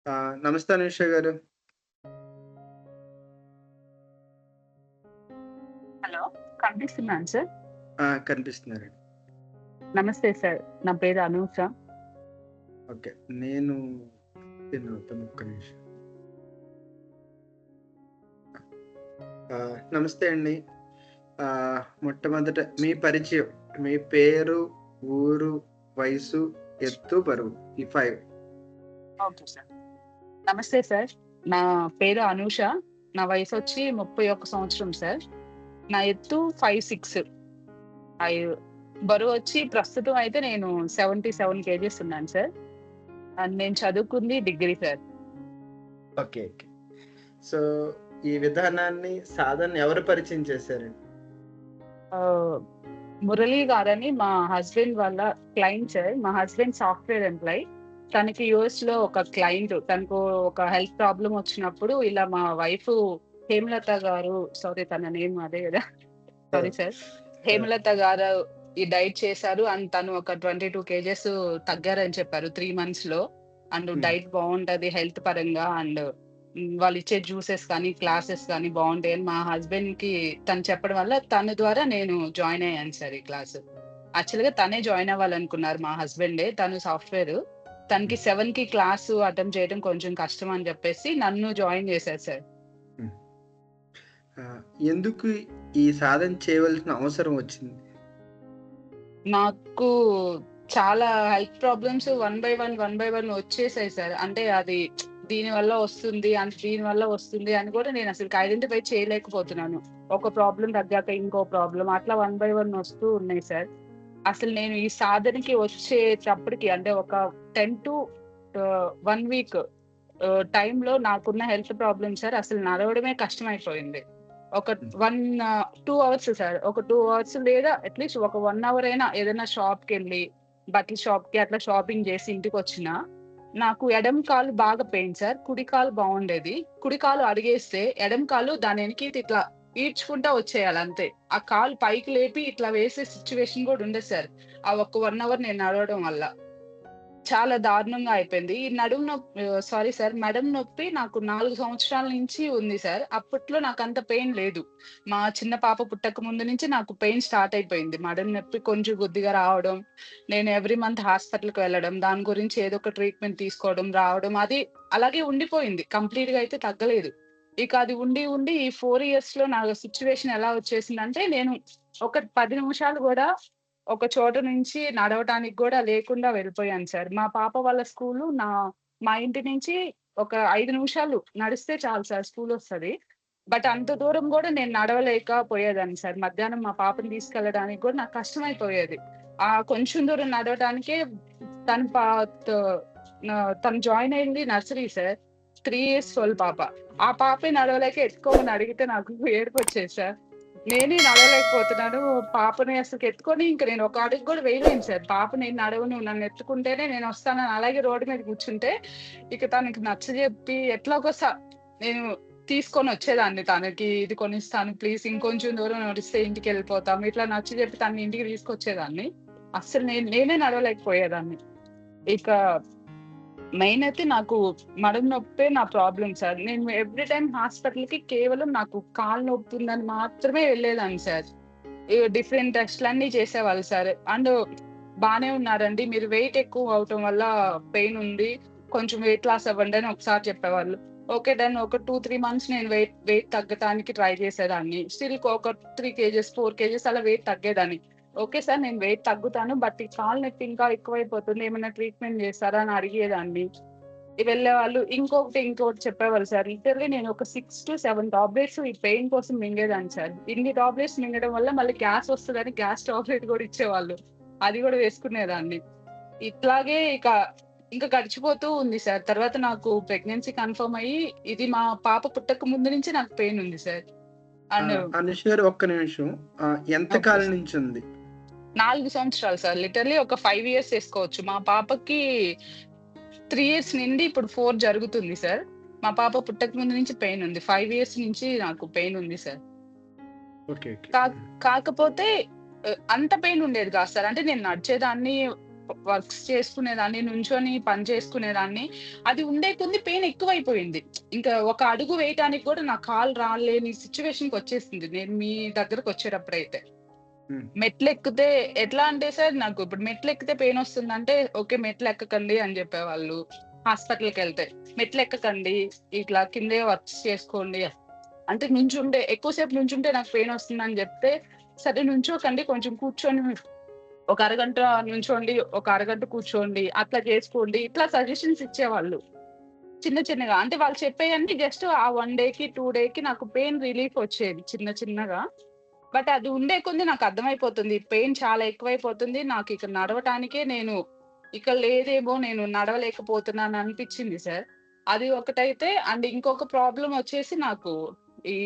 నమస్తే అనుష గారు. హలో! కనిపిస్తున్నాను సార్. కనిపిస్తున్నారండి. నమస్తే సార్. నా పేరు అనూష. ఓకే. నేను వినవుతాను ఒక్క నిమిషం. నమస్తే అండి. మొట్టమొదట మీ పరిచయం, మీ పేరు, ఊరు, వయసు, ఎత్తు, బరువు ఈ 5. Okay sir. నమస్తే సార్. నా పేరు అనూష. నా వయసొచ్చి 31 సంవత్సరం సార్. నా ఎత్తు 5'6". అయ్ బరువొచ్చి ప్రస్తుతం అయితే నేను 77 కేజీస్ ఉన్నాను సార్. అండ్ నేను చదువుకుంది degree sir. Okay. Okay. So, ఈ విధానాన్ని సాధన ఎవరు పరిచయం చేశారండి? ఆహ్, మురళి గారని మా హస్బెండ్ వాళ్ళ క్లయింట్ సార్. మా హస్బెండ్ సాఫ్ట్‌వేర్ ఎంప్లాయీ. తనకి యూఎస్‌లో ఒక క్లయింట్ తనకు ఒక హెల్త్ ప్రాబ్లమ్ వచ్చినప్పుడు ఇలా మా వైఫు హేమలత గారు సారీ తన నేమ్ అదే గదా! ఓహ్! Sorry sir. ఆ! హేమలత గారు ఈ డైట్ చేశారు. అండ్ తను ఒక 22 కేజెస్ తగ్గారని చెప్పారు 3 మంత్స్‌లో. అండ్ హ్మ్. డైట్ బావుంటది హెల్త్ పరంగా అండ్ వాళ్ళిచ్చే జ్యూసెస్ కానీ, క్లాసెస్ కానీ బావుంటాయని మా హస్బెండ్‌కి తను చెప్పడం వల్ల తన ద్వారా నేను జాయిన్ అయ్యాను సార్ ఈ క్లాస్. యాక్చువల్‌గా తనే జాయిన్ అవ్వాలనుకున్నారు మా హస్బెండే. తను సాఫ్ట్‌వేరు. తనకి హ్మ్. 7కి క్లాసు అటెంప్ట్ చేయడం కొంచెం కష్టం అని చెప్పేసి నన్ను జాయిన్ చేశారు సార్. హ్మ్. ఎందుకు ఈ సాధన చేయవలసిన అవసరం వచ్చింది? నాకు చాలా health problems one by one వచ్చేసాయి సార్. అంటే అది దీనివల్ల వస్తుంది, దీనివల్ల వస్తుంది అని కూడా నేనసలకి ఐడెంటిఫై చేయలేకపోతున్నాను. ఒక ప్రాబ్లమ్ తగ్గాక ఇంకో ప్రాబ్లమ్ అట్లా వన్ బై వన్ వస్తూ ఉన్నాయి సార్. అసలు నేను ఈ సాధనకి వచ్చేటప్పటికి అంటే ఒక 10 టు 1 వీక్ టైమ్‌లో నాకున్న హెల్త్ ప్రాబ్లమ్ సార్ అసలు నడవడమే కష్టమైపోయింది. ఒక హ్మ్. 2 అవర్స్ సార్. ఒక 2 అవర్స్ లేదా అట్‌లీస్ట్ ఒక 1 అవర్ అయినా ఏదైనా షాప్‌కెళ్ళి, బట్టల షాప్‌కి అట్లా షాపింగ్ జేసి ఇంటికొచ్చినా, నాకు ఎడమ కాలు బాగా పెయిన్ సార్. కుడి కాలు బావుండేది. కుడి కాలు అడుగేస్తే ఎడమ కాలు దాని ఎనకీత ఇట్లా ఈడ్చుకుంటా వచ్చేయాలి అంతే. ఆ కాలు పైకి లేపి ఇట్లా వేసే సిట్యుయేషన్ గూడా ఉండేది సార్. ఆ ఒక్క 1 అవర్ నేను నడవడం వల్ల. చాలా దారుణంగా అయిపోయింది. ఈ నడుము సారీ సార్. మెడమ నొప్పి నాకు 4 సంవత్సరాల నుంచి ఉంది సార్. అప్పట్లో నాకంత పెయిన్ లేదు. మా చిన్న పాప పుట్టక ముందు నుంచి నాకు పెయిన్ స్టార్ట్ అయిపోయింది. మెడమ నొప్పి కొంచెం కొద్దిగా రావడం, నేను ఎవ్రీ మంత్ హాస్పిటల్‌కి వెళ్ళడం, దాని గురించి ఏదో ఒక ట్రీట్‌మెంట్ తీసుకోవడం, రావడం అది అలాగే ఉండిపోయింది. కంప్లీట్‌గా అయితే తగ్గలేదు. ఇక అది ఉండి, ఉండి ఈ 4 ఇయర్స్‌లో నా సిట్యుయేషన్ ఎలా వచ్చేసిందంటే, నేను ఒక 10 నిమిషాలు గూడా ఒక చోట నుంచి నడవటానికి గూడా లేకుండా వెళ్ళిపోయాను సార్. మా పాప వాళ్ళ స్కూలు మా ఇంటి నుంచి ఒక 5 నిమిషాలు నడిస్తే చాలు సార్ స్కూలొస్తది. బట్ అంత దూరం గూడా నేను నడవలేకపోయేదాన్ని సార్. మధ్యాహ్నం మా పాపని తీసుకెళ్ళడానికి గూడా నాకు కష్టమైపోయేది. కొంచెం దూరం నడవటానికే తను పా త నా తను జాయిన్ అయింది నర్సరీ సార్. 3 ఇయర్స్ ఓల్డ్ పాప. ఆ పాపే నడవలేక ఎత్తుకోమని అడిగితే నాకు ఏడుపొచ్చేది సార్. నేనే నడవలేకపోతున్నాను. పాపని అసలకి ఎత్తుకొని ఇంక నేను ఒక అడుగు గూడా వేయలేను సార్. పాప నేను నడవను నన్ను ఎత్తుకుంటేనే నేనొస్తానని అలాగే రోడ్డు మీద కూర్చుంటే, ఇక తనకి నచ్చజెప్పి నేను తీసుకొనొచ్చేదాన్ని తనకి ఇది కొనిస్తాను ప్లీజ్ ఇంకొంచెం దూరం నడిస్తే ఇంటికెళ్ళిపోతాం. ఇట్లా నచ్చజెప్పి తనని ఇంటికి తీసుకొచ్చేదాన్ని. అస్సలు నేనే నడవలేకపోయేదాన్ని. ఇక మెయిన్ అయితే నాకు నడుము నొప్పే నా ప్రాబ్లమ్ సార్. నేను ఎవ్రీ టైమ్ హాస్పిటల్‌కి కేవలం నాకు కాలు నొప్పుందని మాత్రమే వెళ్ళేదాన్ని సార్. డిఫరెంట్ టెస్ట్‌లన్నీ చేసేవాళ్ళు సార్. అండ్ బానే ఉన్నారండి. మీరు వెయిట్ ఎక్కువ అవటం వల్ల పెయిన్ ఉంది. కొంచెం వెయిట్ లాస్ అవ్వండి అని ఒకసారి చెప్పేవాళ్ళు. ఓకే. డన్ ఒక 2, 3 మంత్స్ నేను వెయిట్ వెయిట్ తగ్గటానికి ట్రై చేసేదాన్ని. స్టిల్ ఒక 3 కేజెస్, 4 కేజెస్ అలా వెయిట్ తగ్గేదాన్ని. Okay sir. నేను వెయిట్ తగ్గుతాను. బట్ ఈ కాలు నొప్పి ఇంకా ఎక్కువైపోతుంది. ఏమన్నా ట్రీట్‌మెంట్ చేస్తారా అని అడిగేదాన్ని. వెళ్ళేవాళ్ళు. ఇంకోటి చెప్పేవాళ్ళు సార్. లిటరల్లీ నేను ఒక 6-7 టాబ్లెట్స్ ఈ పెయిన్ కోసం మింగేదాన్ని సార్. ఇన్ని టాబ్లెట్స్ మింగడం వల్ల మళ్ళీ గ్యాస్ వస్తదని గ్యాస్ టాబ్లెట్ గూడా ఇచ్చేవాళ్ళు. అది గూడా వేసుకునేదాన్ని. ఇట్లాగే ఇంకా గడిచిపోతూ ఉంది సార్. తర్వాత నాకు ప్రెగ్నెన్సీ కన్ఫర్మ్ అయ్యి, ఇది మా పాప పుట్టక ముందు నుంచి నాకు పెయిన్ ఉంది సార్. అండ్ అనుష గారు ఒక్క నిమిషం. ఎంత ఓకే కాలం సార్. నుంచి ఉంది? 4 సంవత్సరాలు సార్. లిటరల్లీ ఒక 5 ఇయర్స్ ఏసుకోవచ్చు. మా పాపకి 3 ఇయర్స్ నిండి ఇప్పుడు 4 జరుగుతుంది సార్. మా పాప పుట్టక ముందు నుంచి పెయిన్ ఉంది. 5 ఇయర్స్ నుంచి నాకు పెయిన్ ఉంది సార్. ఓకే. ఓకే. కా కాకపోతే అంత పెయిన్ ఉండేది కాదు సార్. అంటే నేను నడిచేదాన్ని. వర్క్స్ చేసుకునేదాన్ని, నుంచొని పని చేసుకునేదాన్ని. అది ఉండే కొద్దీ పెయిన్ ఎక్కువైపోయింది. ఇంకా ఒక అడుగు వేయటానికి కూడా నా కాలు రాలేని సిట్యుయేషన్‌కొచ్చేసింది. నేను మీ దగ్గరకొచ్చేటప్పుడైతే. హ్మ్. మెట్లెక్కితే ఎట్లా అంటే సార్, నాకు ఇప్పుడు మెట్లెక్కితే పెయినొస్తుందంటే, ఓకే. మెట్లెక్కకండి అని జెప్పేవాళ్ళు హాస్పిటల్‌కెళ్తే. మెట్లెక్కకండి, ఇట్లా కిందే వర్క్స్ చేసుకోండి. అంటే నుంచుంటే ఎక్కువ సేపు నుంచుంటే నాకు పెయినొస్తుందని జెప్తే, సరే నుంచోకండి, కొంచెం కూర్చొని ఒక అరగంట నుంచోండి, ఒక అరగంట కూర్చోండి, అట్లా జేసుకోండి. ఇట్లా సజెషన్స్ ఇచ్చేవాళ్ళు. చిన్న చిన్నగా. అంటే వాళ్ళు చెప్పేయన్నీ జస్ట్ ఆ 1 డేకి, 2 డేకి నాకు పెయిన్ రిలీఫ్ వచ్చేది చిన్న చిన్నగా. బట్ అది ఉండే కొద్దీ నాకర్థమైపోతుంది. పెయిన్ చాలా ఎక్కువైపోతుంది. నాకిక నడవటానికే నేను ఇక లేదేమో, నేను నడవలేకపోతున్నాను అనిపిచ్చింది సార్. అది ఒకటైతే అండ్ ఇంకొక ప్రాబ్లమ్ వచ్చేసి నాకు ఈ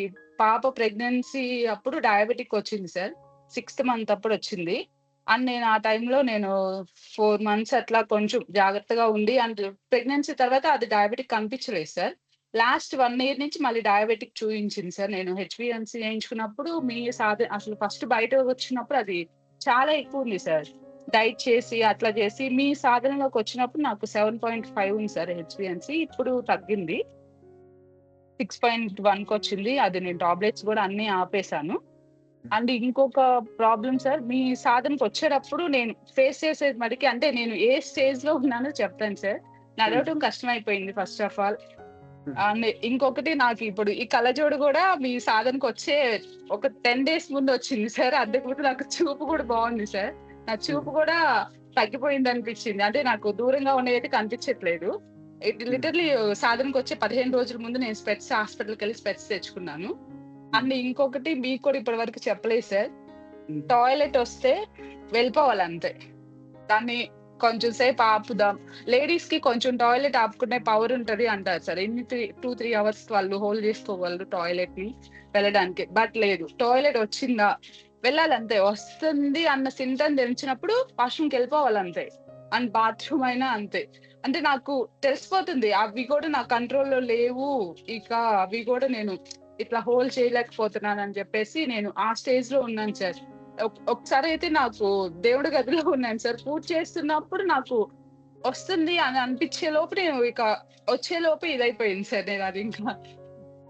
పాప ప్రెగ్నెన్సీ అప్పుడు డయాబెటిక్ వచ్చింది సార్. 6థ్ మంత్ అప్పుడొచ్చింది. అండ్ నేను ఆ టైంలో 4 మంత్స్ అట్లా కొంచెం జాగ్రత్తగా ఉండి అండ్ ప్రెగ్నెన్సీ తర్వాత అది డయాబెటిక్ కనిపిచ్చలేదు సార్. లాస్ట్ 1 ఇయర్ నుంచి మళ్ళీ డయాబెటిక్ చూయించింది సార్. నేను హెచ్‌బీఎన్సీ చేయించుకున్నప్పుడు అసలు ఫస్ట్ బయటకొచ్చినప్పుడు అది చాలా ఎక్కువుంది సార్. డైట్ చేసి, అట్లా చేసి మీ సాధనలోకొచ్చినప్పుడు నాకు 7.5 ఉంది సార్ హెచ్‌బీఎన్సీ. ఇప్పుడు తగ్గింది. 6.1కొచ్చింది. అది నేను టాబ్లెట్స్ గూడా అన్నీ ఆపేసాను. అండ్ ఇంకొక ప్రాబ్లమ్ సార్, మీ సాధనకొచ్చేటప్పుడు నేను ఫేస్ చేసేది మటికి అంటే నేను ఏ స్టేజ్‌లో ఉన్నానో చెప్తాను సార్. హ్మ్. నడవటం కష్టమైపోయింది ఫస్ట్ ఆఫ్ ఆల్. హ్మ్. అండ్ ఇంకొకటి నాకిప్పుడు ఈ కళ్ళజోడు గూడా మీ సాధనకొచ్చే ఒక 10 డేస్ ముందొచ్చింది సార్. అంతకుముందు నాకు చూపు గూడా బావుంది సార్. నా హ్మ్. చూపు గూడా తగ్గిపోయిందనిపిచ్చింది. అంటే నాకు దూరంగా ఉన్నయయితే కనిపిచ్చట్లేదు. హ్మ్. లిటరల్లీ సాధనకొచ్చే 15 రోజుల ముందు నేను హాస్పిటల్‌కెళ్ళి స్పెట్స్ తెచ్చుకున్నాను. హ్మ్. అండ్ ఇంకొకటి మీకు కూడా ఇప్పటి వరకు చెప్పలేదు సార్. హ్మ్. టాయిలెటొస్తే వెళ్ళిపోవాలంతే. దాన్ని కొంచెం సేపు ఆపుదాం. లేడీస్‌కి కొంచెం టాయిలెట్ ఆపుకునే పవర్ ఉంటది అంటారు సార్. 2, 3 అవర్స్ వాళ్ళు హోల్డ్ చేసుకోగలరు టాయిలెట్‌ని వెళ్ళడానికి. బట్ లేదు. టాయిలెట్ వచ్చిందా వెళ్ళాలంతే. వస్తుంది అన్న సింప్టమ్ తెలిసినప్పుడు వాష్‌రూమ్‌కెళ్ళిపోవాలంతే. అండ్ బాత్రూమ్ అయినా అంతే. అంటే నాకు తెలిసిపోతుంది. అవి కూడా నా కంట్రోల్‌లో లేవు. ఇక అవి కూడా నేను ఇట్లా హోల్డ్ చేయలేకపోతున్నానని చెప్పేసి నేను ఆ స్టేజ్‌లో ఉన్నాను సార్. ఒకసారయితే నాకు దేవుడి గదిలో ఉన్నాను సార్. పూజ చేస్తున్నప్పుడు నాకు వస్తుంది అని అనిపించే లోపు నేను ఇక వచ్చేలోపు ఇదైపోయింది సార్. నేనది ఇంకా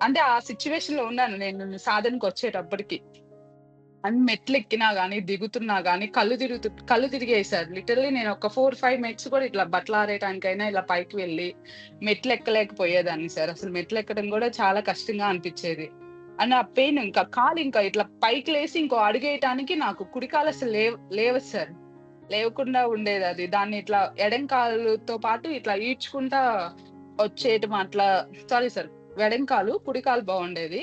అంటే ఆ సిట్యుయేషన్‌లో ఉన్నాను నేను సాధనకొచ్చేటప్పటికి. అండ్ మెట్లెక్కినా గాని, దిగుతున్నా గాని కళ్ళు తిరిగాయి సార్. లిటరల్లీ నేను ఒక 4, 5 మెట్స్ కూడా ఇట్లా బట్టలారేయటానికైనా ఇలా పైకి వెళ్లి మెట్లెక్కలేకపోయేదాన్ని సార్. అసలు మెట్లెక్కడం గూడా చాలా కష్టంగా అనిపిచ్చేది. అండ్ ఆ పెయిన్ ఇంకా కాలు ఇంకా ఇట్లా పైకి లేసి ఇంకో అడుగేయటానికి నాకు కుడి కాలు అసలు లేవదు సార్. లేవకుండా ఉండేదది. దాన్ని ఇట్లా ఎడమ కాలుతో పాటు ఇట్లా ఈడ్చుకుంటా వచ్చేయటం అట్లా సారీ సార్. ఎడమ కాలు, కుడి కాలు బావుండేది.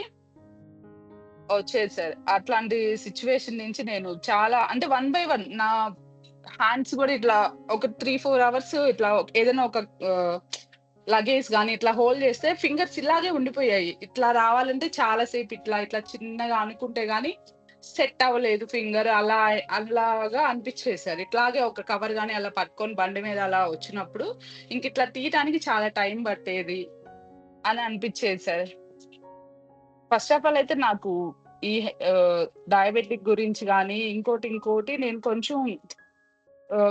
వచ్చేది సార్. అట్లాంటి సిట్యుయేషన్ నుంచి నేను చాలా అంటే వన్ బై వన్ నా హ్యాండ్స్ గూడా ఇట్లా ఒక 3, 4 అవర్స్ ఇట్లా ఏదైనా ఒక ఆహ్, లగేజ్ గాని ఇట్లా హోల్డ్ చేస్తే ఫింగర్స్ ఇలాగే ఉండిపోయాయి. ఇట్లా రావాలంటే చాలా సేపు ఇట్లా చిన్నగా అనుకుంటే గాని సెట్ అవ్వలేదు ఫింగర్ అలాగా అనిపిచ్చేది సార్. ఇట్లాగే ఒక కవర్ గాని అలా పట్టుకొని బండి మీద అలా వచ్చినప్పుడు ఇంకిట్లా తీయటానికి చాలా టైం పట్టేది అని అనిపిచ్చేది సార్. ఫస్ట్ ఆఫ్ ఆల్ అయితే నాకు ఈ డయాబెటిక్ గురించి గాని, ఇంకోటి నేను కొంచెం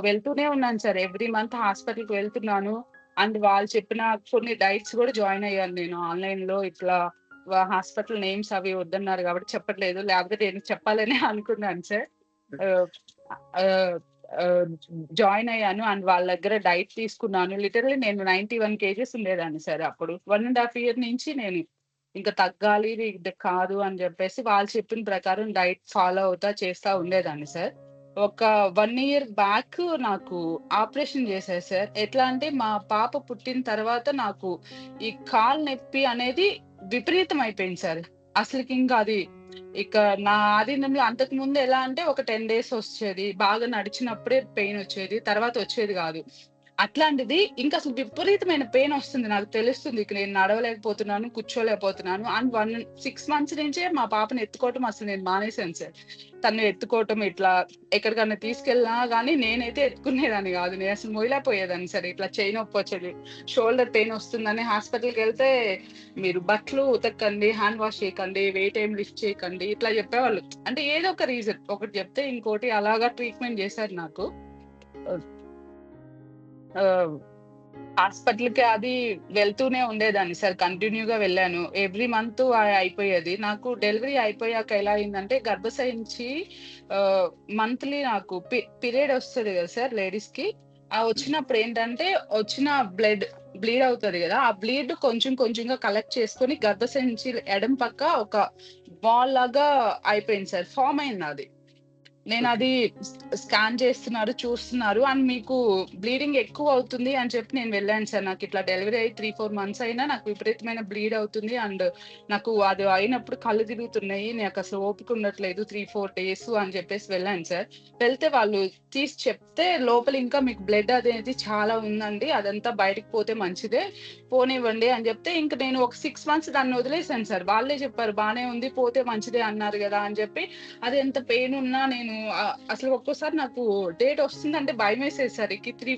వెళ్తూనే ఉన్నాను సార్. ఎవ్రీ మంత్ హాస్పిటల్‌కి వెళ్తున్నాను. అండ్ వాళ్ళు చెప్పిన కొన్ని డైట్స్ గూడా జాయిన్ అయ్యాను నేను ఆన్‌లైన్‌లో ఇట్లా హాస్పిటల్ నేమ్స్ అవి వద్దన్నారు గాబట్టి చెప్పట్లేదు. లేకపోతే నేను చెప్పాలనే అనుకున్నాను సార్. ఆహ్, ఆహ్, ఆహ్, జాయిన్ అయ్యాను. అండ్ వాళ్ళ దగ్గర డైట్ తీసుకున్నాను. లిటరల్లీ నేను 91 కేజెస్ ఉండేదాన్ని సార్ అప్పుడు. 1 ½ ఇయర్ నుంచి నేను ఇంక తగ్గాలి ఇది కాదు అని జెప్పేసి వాళ్ళు చెప్పిన ప్రకారం డైట్ ఫాలో అవుతా చేస్తా ఉండేదాన్ని సార్. ఒక 1 ఇయర్ బ్యాక్ నాకు ఆపరేషన్ చేశారు సార్. ఎట్లా అంటే మా పాప పుట్టిన తర్వాత నాకు ఈ కాలు నొప్పి అనేది విపరీతం అయిపోయింది సార్. అసలకింక అది ఇక నా ఆధీనంలో అంతకుముందు ఎలా అంటే ఒక 10 డేస్ వచ్చేది. బాగా నడిచినప్పుడే పెయిన్ వచ్చేది. తర్వాత వచ్చేది గాదు. అట్లాంటిది ఇంకసలు విపరీతమైన పెయినొస్తుంది. నాకు తెలుస్తుంది. ఇక నేను నడవలేకపోతున్నాను, కూర్చోలేకపోతున్నాను. అండ్ 6 మంత్స్ నుంచే మా పాపని ఎత్తుకోవటం అసలు నేను మానేశాను సార్. తనని ఎత్తుకోవటం ఇట్లా ఎక్కడికన్నా తీసుకెళ్ళినా గానీ నేనైతే ఎత్తుకునేదాన్ని గాదు. నేనసలు మోయలేకపోయేదాన్ని సార్. ఇట్లా చెయ్యి నొప్పొచ్చేది. షోల్డర్ పెయినొస్తుందని హాస్పిటల్‌కెళ్తే మీరు బట్టలు ఉతక్కండి, హ్యాండ్ వాష్ చేయకండి, వెయిట్ ఏం లిఫ్ట్ చేయకండి ఇట్లా చెప్పేవాళ్ళు. అంటే ఏదో ఒక రీజన్. ఒకటి చెప్తే ఇంకోటి అలాగా ట్రీట్‌మెంట్ జేశారు నాకు. హాస్పిటల్‌కి అది వెళ్తూనే ఉండేదాన్ని సార్. కంటిన్యూగా వెళ్ళాను. ఎవ్రీ మంత్ అయిపోయేది. నాకు డెలివరీ అయిపోయాక ఎలా అయిందంటే గర్భసయించి ఆహ్, మంత్లీ నాకు పీరియడ్ ఒస్తది గదా సార్ లేడీస్‌కి. ఆ వచ్చినప్పుడు ఏంటంటే వచ్చిన బ్లీడ్ అవుతది గదా! ఆ బ్లీడ్ కొంచెం కొంచెంగా కలెక్ట్ చేసుకొని గర్భసంచి ఎడమ పక్క ఒక బాల్ లాగా అయిపోయింది సార్. ఫార్మ్ అయిందది. ఓకే. నేనది స్కాన్ చేస్తున్నారు, చూస్తున్నారు అండ్ మీకు బ్లీడింగ్ ఎక్కువవుతుంది అని చెప్పి నేను వెళ్ళాను సార్. నాకిట్లా డెలివరీ అయ్యి 3, 4 మంత్స్ అయినా నాకు విపరీతమైన బ్లీడ్ అవుతుంది. అండ్ నాకు అది అయినప్పుడు కళ్ళు తిరుగుతున్నాయి. నాకసలు ఓపిక ఉండట్లేదు 3, 4 డేసు అని చెప్పేసి వెళ్ళాను సార్. వెళ్తే వాళ్ళు తీసి చెప్తే లోపల ఇంకా మీకు బ్లడ్ అనేది చాలా ఉందండి. అదంతా బయటికి పోతే మంచిదే. పోనివ్వండి అని జెప్తే ఇంక నేను ఒక 6 మంత్స్ దాన్ని వదిలేసాను సార్. వాళ్ళే చెప్పారు బానే ఉంది. పోతే మంచిదే అన్నారు గదా! అని జెప్పి అది ఎంత పెయిన్ ఉన్నా నేను అసలు ఒక్కోసారి నాకు డేట్ వస్తుందంటే భయమేసేది సార్. 3,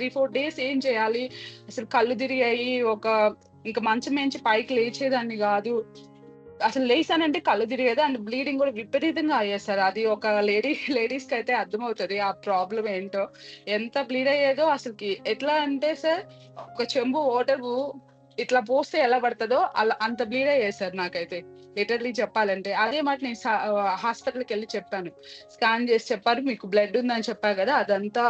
4 డేస్ ఏం చేయాలి? అసలు కళ్ళు తిరిగాయి. ఇంక మంచం మించి పైకి లేచేదాన్ని గాదు. అసలు లేసానంటే కళ్ళు తిరిగేది అండ్ బ్లీడింగ్ గూడా విపరీతంగా అయ్యేది సార్. అది ఒక లేడీస్‌కైతే అర్థమవుతది ఆ ప్రాబ్లమ్ ఏంటో. ఎంత బ్లీడ్ అయ్యేదో అసలకి ఎట్లా అంటే సార్ ఒక చెంబు వాటరు ఇట్లా పోస్తే ఎలా పడతదో అలా అంత బ్లీడ్ అయ్యేది సార్ నాకైతే. లిటరల్లీ చెప్పాలంటే. అదే మాట నేను హాస్పిటల్‌కెళ్ళి చెప్పాను. స్కాన్ చేసి చెప్పారు. మీకు బ్లడ్ ఉందని చెప్పా గదా! అదంతా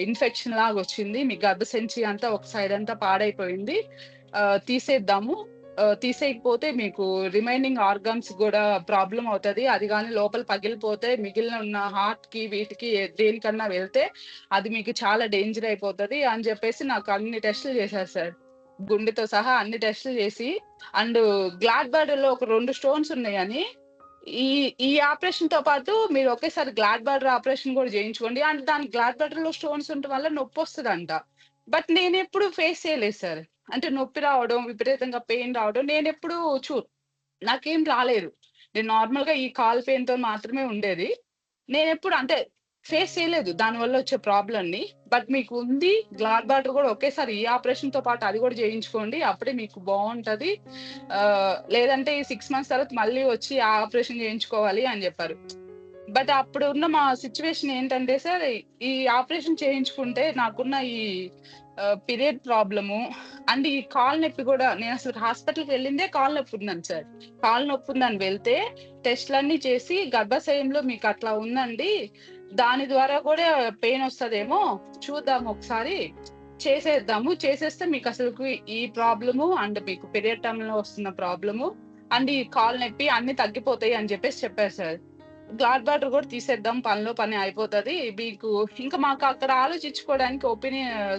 ఇన్ఫెక్షన్ లాగొచ్చింది. మీ గర్భసంచి అంతా ఒక సైడ్ అంతా పాడైపోయింది. తీసేద్దాము. తీసేయకపోతే మీకు రిమైనింగ్ ఆర్గాన్స్ గూడా ప్రాబ్లమ్ అవుతది. అది గాని లోపల పగిలిపోతే మిగిలిన ఉన్న హార్ట్‌కి వీటికి దేనికన్నా వెళ్తే అది మీకు చాలా డేంజర్ అయిపోతది అని జెప్పేసి నాకు అన్ని టెస్టులు చేశారు సార్. గుండెతో సహా అన్ని టెస్టులు చేసి అండ్ గ్లాడ్ బాడర్‌లో ఒక 2 స్టోన్స్ ఉన్నాయని ఈ ఈ ఆపరేషన్‌తో పాటు మీరు ఒకేసారి గ్లాడ్ బాడర్ ఆపరేషన్ గూడా జేయించుకోండి. అండ్ దానికి గ్లాడ్ బాడర్‌లో స్టోన్స్ ఉండటం వల్ల నొప్పొస్తదంట. బట్ నేనెప్పుడు ఫేస్ చేయలేదు సార్. అంటే నొప్పి రావడం, విపరీతంగా పెయిన్ రావడం నేనెప్పుడు చు నాకేం రాలేదు. నేను నార్మల్‌గా ఈ కాలు పెయిన్‌తోని మాత్రమే ఉండేది. నేనెప్పుడు అంటే ఫేస్ చేయలేదు దానివల్ల వచ్చే ప్రాబ్లమ్‌ని. బట్ మీకు ఉంది గ్లాడ్ బాడర్ గూడా ఒకేసారి ఈ ఆపరేషన్‌తో పాటు అది గూడా జేయించుకోండి. అప్పుడే మీకు బావుంటది. లేదంటే ఈ 6 మంత్స్ తర్వాత మళ్ళీ వచ్చి ఆ ఆపరేషన్ జేయించుకోవాలి అని జెప్పారు. బట్ అప్పుడున్న మా సిట్యుయేషన్ ఏంటంటే సార్, ఈ ఆపరేషన్ చేయించుకుంటే నాకున్న ఈ పీరియడ్ ప్రాబ్లము అండ్ ఈ కాలు నొప్పి గూడా నేనసలు హాస్పిటల్‌కి వెళ్ళిందే కాలు నొప్పి ఉందని సార్. కాలు నొప్పి ఉందని వెళ్తే టెస్ట్‌లన్నీ చేసి గర్భాశయంలో మీకట్లా ఉందండి. దాని ద్వారా గూడా పెయిన్ ఒస్తదేమో చూద్దాం ఒకసారి. చేసేద్దాము. చేసేస్తే మీకసలుకు ఈ ప్రాబ్లము అండ్ మీకు పీరియడ్ టైమ్‌లో వస్తున్న ప్రాబ్లము అండ్ ఈ కాలు నొప్పి అన్నీ తగ్గిపోతాయి అని జెప్పేసి చెప్పారు సార్. గ్లాడ్ బాటర్ గూడా తీసేద్దాం. పనిలో పని అయిపోతది. మీకు ఇంకా మాకక్కడ ఆలోచించుకోవడానికి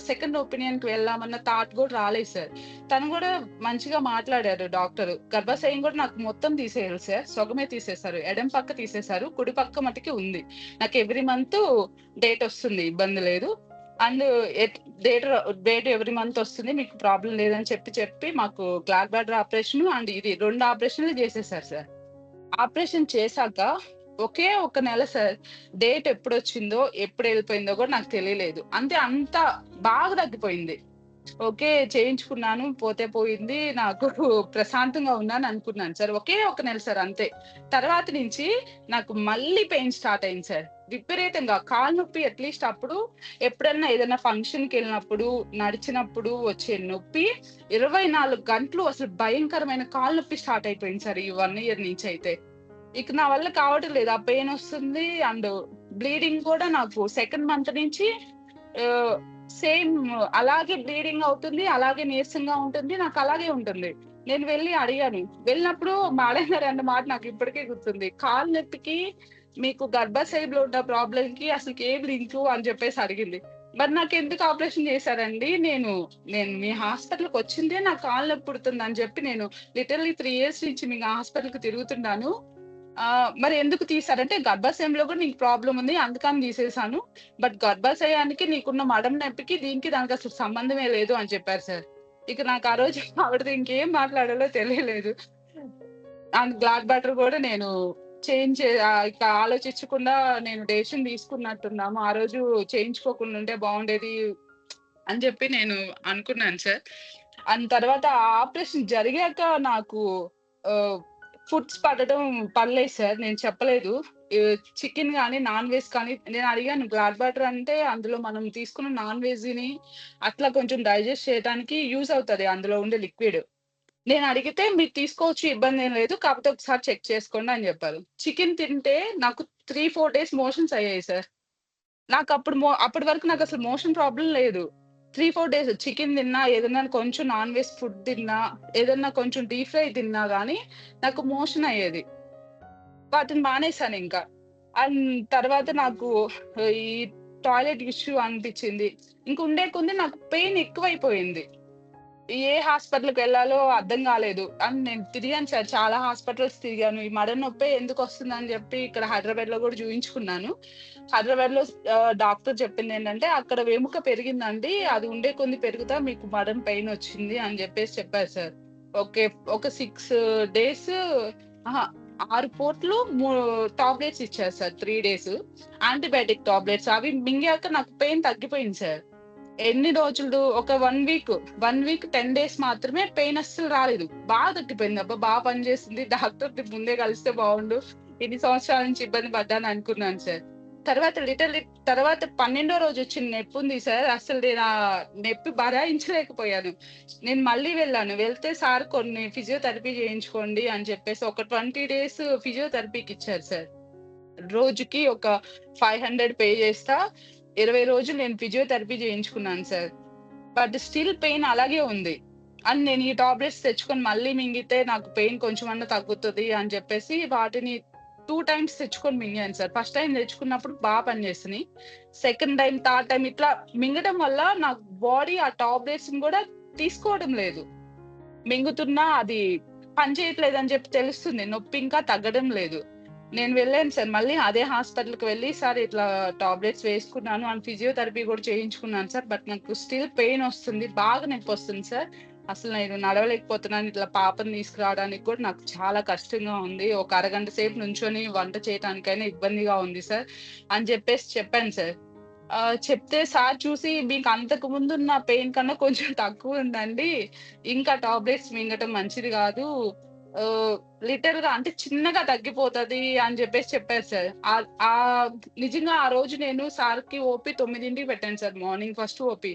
సెకండ్ ఒపీనియన్‌కి వెళ్దామన్న థాట్ గూడా రాలేదు సార్. తను గూడా మంచిగా మాట్లాడారు డాక్టరు. గర్భాశయం గూడా నాకు మొత్తం తీసేయాలి సార్. సగమే తీసేశారు. ఎడమ పక్క తీసేశారు. కుడి పక్క మటికి ఉంది. నాకు ఎవ్రీ మంతు డేటొస్తుంది. ఇబ్బంది లేదు. And at date date every month ఒస్తుంది. మీకు ప్రాబ్లమ్ లేదని చెప్పి మాకు గ్లాడ్ బాటర్ ఆపరేషను అండ్ ఇది 2 ఆపరేషన్‌లు జేసేశారు సార్. ఆపరేషన్ చేశాక ఒకే ఒక నెల సార్. డేట్ ఎప్పుడొచ్చిందో, ఎప్పుడెళ్ళిపోయిందో గూడా నాకు తెలియలేదు. అంత బాగా తగ్గిపోయింది. ఓకే. చేయించుకున్నాను. పోతే పోయింది. నాకు ప్రశాంతంగా ఉన్నాననుకున్నాను సార్. ఒకే ఒక నెల సార్ అంతే. తర్వాత నుంచి నాకు మళ్ళీ పెయిన్ స్టార్ట్ అయింది సార్. విపరీతంగా కాలు నొప్పి అట్‌లీస్ట్ అప్పుడు ఎప్పుడన్నా ఏదైనా ఫంక్షన్‌కెళ్ళినప్పుడు, నడిచినప్పుడు వచ్చే నొప్పి 24 గంటలు అసలు భయంకరమైన కాలు నొప్పి స్టార్ట్ అయిపోయింది సార్. ఈ 1 ఇయర్ నుంచయితే. ఇక నా వల్ల కావటం లేదు. ఆ పెయినొస్తుంది అండ్ బ్లీడింగ్ కూడా నాకు సెకండ్ మంత్ నుంచి ఆహ్, సేమ్ అలాగే బ్లీడింగ్ అవుతుంది. అలాగే నీరసంగా ఉంటుంది. నాకలాగే ఉంటుంది. నేను వెళ్లి అడిగాను. వెళ్ళినప్పుడు మేడం గారు అన్న మాట నాకిప్పటికే గుర్తుంది. "కాలు నొప్పికి మీకు గర్భాశయంలో ఉన్న ప్రాబ్లమ్‌కి అసలుకి ఏం లింకు" అని చెప్పేసి అడిగింది. మరి నాకెందుకు ఆపరేషన్ చేశారండి? నేను మీ హాస్పిటల్‌కొచ్చిందే నాకు కాలు నొప్పి పుడుతుందని చెప్పి నేను లిటరల్లీ 3 ఇయర్స్ నుంచి మీ హాస్పిటల్‌కి తిరుగుతున్నాను. మరి ఎందుకు తీశారంటే, గర్భాశయంలో గూడా నీకు ప్రాబ్లమ్ ఉంది. అందుకని తీసేశాను. బట్ గర్భాశయానికి నీకున్న మడం నొప్పికి దానికసలు సంబంధమే లేదు అని చెప్పారు సార్. ఇక నాకు ఆ రోజు ఆవిడతో ఇంకేం మాట్లాడాలో తెలియలేదు. అండ్ గ్లాడ్ బాటర్ గూడా నేను ఇక ఆలోచించకుండా నేను డెసిషన్ తీసుకున్నట్టున్నాము. ఆ రోజు చేయించుకోకుండా ఉంటే బావుండేది అని జెప్పి నేను అనుకున్నాను సార్. అండ్ తర్వాత ఆ ఆపరేషన్ జరిగాక నాకు ఆహ్, ఫుడ్స్ పడలేదు సార్. నేను చెప్పలేదు. చికెన్ గాని, నాన్ వెజ్ కానీ నేను అడిగాను బ్లాక్ బటర్ అంటే అందులో మనం తీసుకున్న నాన్ వెజ్‌ని అట్లా కొంచెం డైజెస్ట్ చేయడానికి యూజ్ అవుతది అందులో ఉండే లిక్విడ్. నేను అడిగితే మీరు తీసుకోవచ్చు ఇబ్బందేం లేదు. కాకపోతే ఒకసారి చెక్ చేసుకోండి అని జెప్పారు. చికెన్ తింటే నాకు 3, 4 డేస్ మోషన్స్ అయ్యాయి సార్. అప్పటి వరకు నాకసలు మోషన్ ప్రాబ్లమ్ లేదు. 3, 4 డేస్ చికెన్ తిన్నా, ఏదన్నా కొంచెం నాన్ వెజ్ ఫుడ్ తిన్నా, ఏదన్నా కొంచెం డీప్ ఫ్రై తిన్నా గాని నాకు మోషన్ అయ్యేది. వాటిని మానేశానింకా. అండ్ తర్వాత నాకు ఈ టాయిలెట్ ఇష్యూ అనిపిచ్చింది. ఇంక ఉండే కొద్దీ నాకు పెయిన్ ఎక్కువైపోయింది. ఏ హాస్పిటల్‌కెళ్ళాలో అర్థం గాలేదు. అండ్ నేను తిరిగాను సార్. చాలా హాస్పిటల్స్ తిరిగాను. ఈ మెడ నొప్పే ఎందుకొస్తుందని జెప్పి ఇక్కడ హైదరాబాద్‌లో గూడా జూయించుకున్నాను. హైదరాబాద్‌లో డాక్టర్ చెప్పిందేంటంటే, "అక్కడ వెముక పెరిగిందండి. అది ఉండే కొద్దీ పెరుగుతా మీకు మడమ పెయినొచ్చింది" అని జెప్పేసి చెప్పారు సార్. ఓకే. ఒక 6 డేస్ అహా! 6 పూటలు టాబ్లెట్స్ ఇచ్చారు సార్ 3 డేస్. Antibiotic tablets. అవి మింగాక నాకు పెయిన్ తగ్గిపోయింది సార్. ఎన్ని రోజులు ఒక 1 వీక్ 10 డేస్ మాత్రమే పెయిన్ అస్సలు రాలేదు. బాగా తగ్గిపోయింది. అబ్బా! పనిచేసింది. డాక్టర్‌ని ముందే కలిస్తే బావుండు. ఇన్ని సంవత్సరాల నుంచి ఇబ్బంది పడ్డాను అనుకున్నాను సార్. తర్వాత 12 రోజొచ్చిన నొప్పుంది సార్. అసలు నేను ఆ నొప్పి భరాయించలేకపోయాను. నేను మళ్ళీ వెళ్ళాను. వెళ్తే సార్ కొన్ని ఫిజియోథెరపీ చేయించుకోండి అని చెప్పేసి ఒక 20 డేస్ ఫిజియోథెరపీకిచ్చారు సార్. రోజుకి ఒక 500 పే చేస్తా. 20 రోజులు నేను ఫిజియోథెరపీ చేయించుకున్నాను సార్. బట్ స్టిల్ పెయిన్ అలాగే ఉంది. అండ్ నేను ఈ టాబ్లెట్స్ తెచ్చుకొని మళ్ళీ మింగితే నాకు పెయిన్ కొంచెమన్నా తగ్గుతది అని చెప్పేసి వాటిని 2 టైమ్స్ తెచ్చుకొని మింగాను సార్. ఫస్ట్ టైమ్ తెచ్చుకున్నప్పుడు పనిచేసినియి. సెకండ్ టైమ్, థర్డ్ టైమ్ ఇట్లా మింగడం వల్ల నాకు బాడీ ఆ టాబ్లెట్స్‌ని గూడా తీసుకోవడం లేదు. మింగుతున్నా అది పని చేయట్లేదని చెప్పి తెలుస్తుంది. నొప్పి ఇంకా తగ్గడం లేదు. నేను వెళ్ళాను సార్. మళ్ళీ అదే హాస్పిటల్‌కి వెళ్లి సార్ ఇట్లా టాబ్లెట్స్ వేసుకున్నాను అండ్ ఫిజియోథెరపీ కూడా చేయించుకున్నాను సార్. బట్ నాకు స్టిల్ పెయిన్ వస్తుంది. బాగా నొప్పొస్తుంది సార్. అసలు నేను నడవలేకపోతున్నాను. ఇట్లా పాపని తీసుకురావడానికి కూడా నాకు చాలా కష్టంగా ఉంది. ఒక అరగంట సేపు నుంచొని వంట చేయటానికైనా ఇబ్బందిగా ఉంది సార్ అని చెప్పాను సార్. చెప్తే సార్ చూసి మీకు అంతకు ముందున్న పెయిన్ కన్నా కొంచెం తక్కువుందండి. ఇంకా టాబ్లెట్స్ మింగటం మంచిది గాదు. ఆహ్, లిటిల్‌గా అంటే చిన్నగా తగ్గిపోతది అని చెప్పారు సార్. నిజంగా ఆ రోజు నేను సార్‌కి ఓపీ 9కి పెట్టాను సార్. Morning first OP.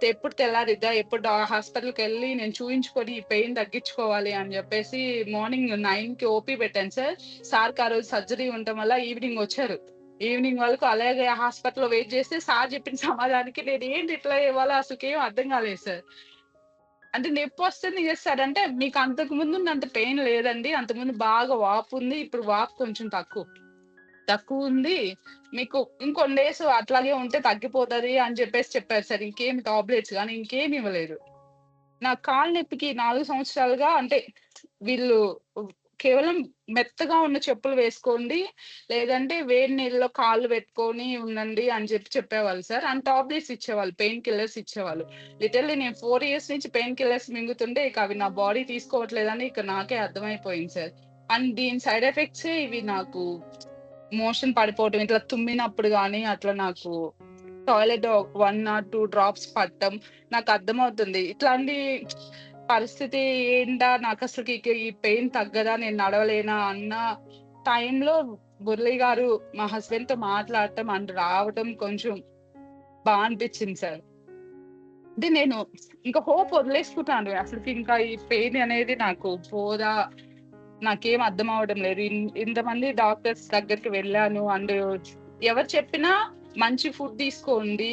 ఎప్పుడు తెల్లారిద్దా? ఎప్పుడు హాస్పిటల్‌కెళ్ళి నేను చూయించుకొని ఈ పెయిన్ తగ్గించుకోవాలి అని జెప్పేసి మార్నింగ్ 9కి ఓపీ పెట్టాను సార్. సార్‌కి ఆ రోజు సర్జరీ ఉండటం వల్ల ఈవినింగ్ వచ్చారు. ఈవినింగ్ వరకు అలాగే హాస్పిటల్‌లో వెయిట్ చేస్తే సార్ చెప్పిన సమాధానానికి నేనేంటి ఇట్లా ఇవ్వాలో అసలుకేం అర్థం కాలేదు సార్. అంటే నొప్పొస్తుంది చేస్తారంటే, "మీకు అంతకు ముందున్నంత పెయిన్ లేదండి. అంతకుముందు బాగా వాపుంది. ఇప్పుడు వాపు కొంచెం తక్కువుంది. మీకు ఇంకొన్ని డేస్ అట్లాగే ఉంటే తగ్గిపోతది" అని చెప్పారు సార్. ఇంకేమి టాబ్లెట్స్ గాని ఇంకేమి ఇవ్వలేదు. నా కాలు నొప్పికి 4 సంవత్సరాలుగా అంటే వీళ్ళు కేవలం మెత్తగా ఉన్న చెప్పులు వేసుకోండి. లేదంటే వేడి నీళ్ళలో కాళ్ళు పెట్టుకొని ఉండండి అని చెప్పేవాళ్ళు సార్. అండ్ టాబ్లెట్స్ ఇచ్చేవాళ్ళు. పెయిన్ కిల్లర్స్ ఇచ్చేవాళ్ళు. లిటరల్లీ నేను 4 ఇయర్స్ నుంచి పెయిన్ కిల్లర్స్ మింగుతుంటే ఇక అవి నా బాడీ తీసుకోవట్లేదని ఇక నాకే అర్థమైపోయింది సార్. అండ్ దీని సైడ్ ఎఫెక్ట్సే ఇవి నాకు మోషన్ పడిపోవటం, ఇట్లా తుమ్మినప్పుడు గాని అట్లా నాకు టాయిలెట్ 1 ఆర్ 2 డ్రాప్స్ పడటం నాకర్థమవుతుంది. ఇట్లాంటి పరిస్థితి ఏంటా? నాకసలకి ఇక ఈ పెయిన్ తగ్గదా? నేను నడవలేనా? అన్న టైంలో మురళి గారు మా హస్బెండ్‌తో మాట్లాడటం అండ్ రావటం కొంచెం అనిపిచ్చింది సార్. అంటే నేను ఇంక హోప్ వదిలేసుకున్నాను. అసలకింకా ఈ పెయిన్ అనేది నాకు పోదా? నాకేం అర్థం అవ్వడం లేదు. ఇంతమంది డాక్టర్స్ దగ్గరికి వెళ్ళాను. అండ్ ఎవరు చెప్పినా మంచి ఫుడ్ తీసుకోండి.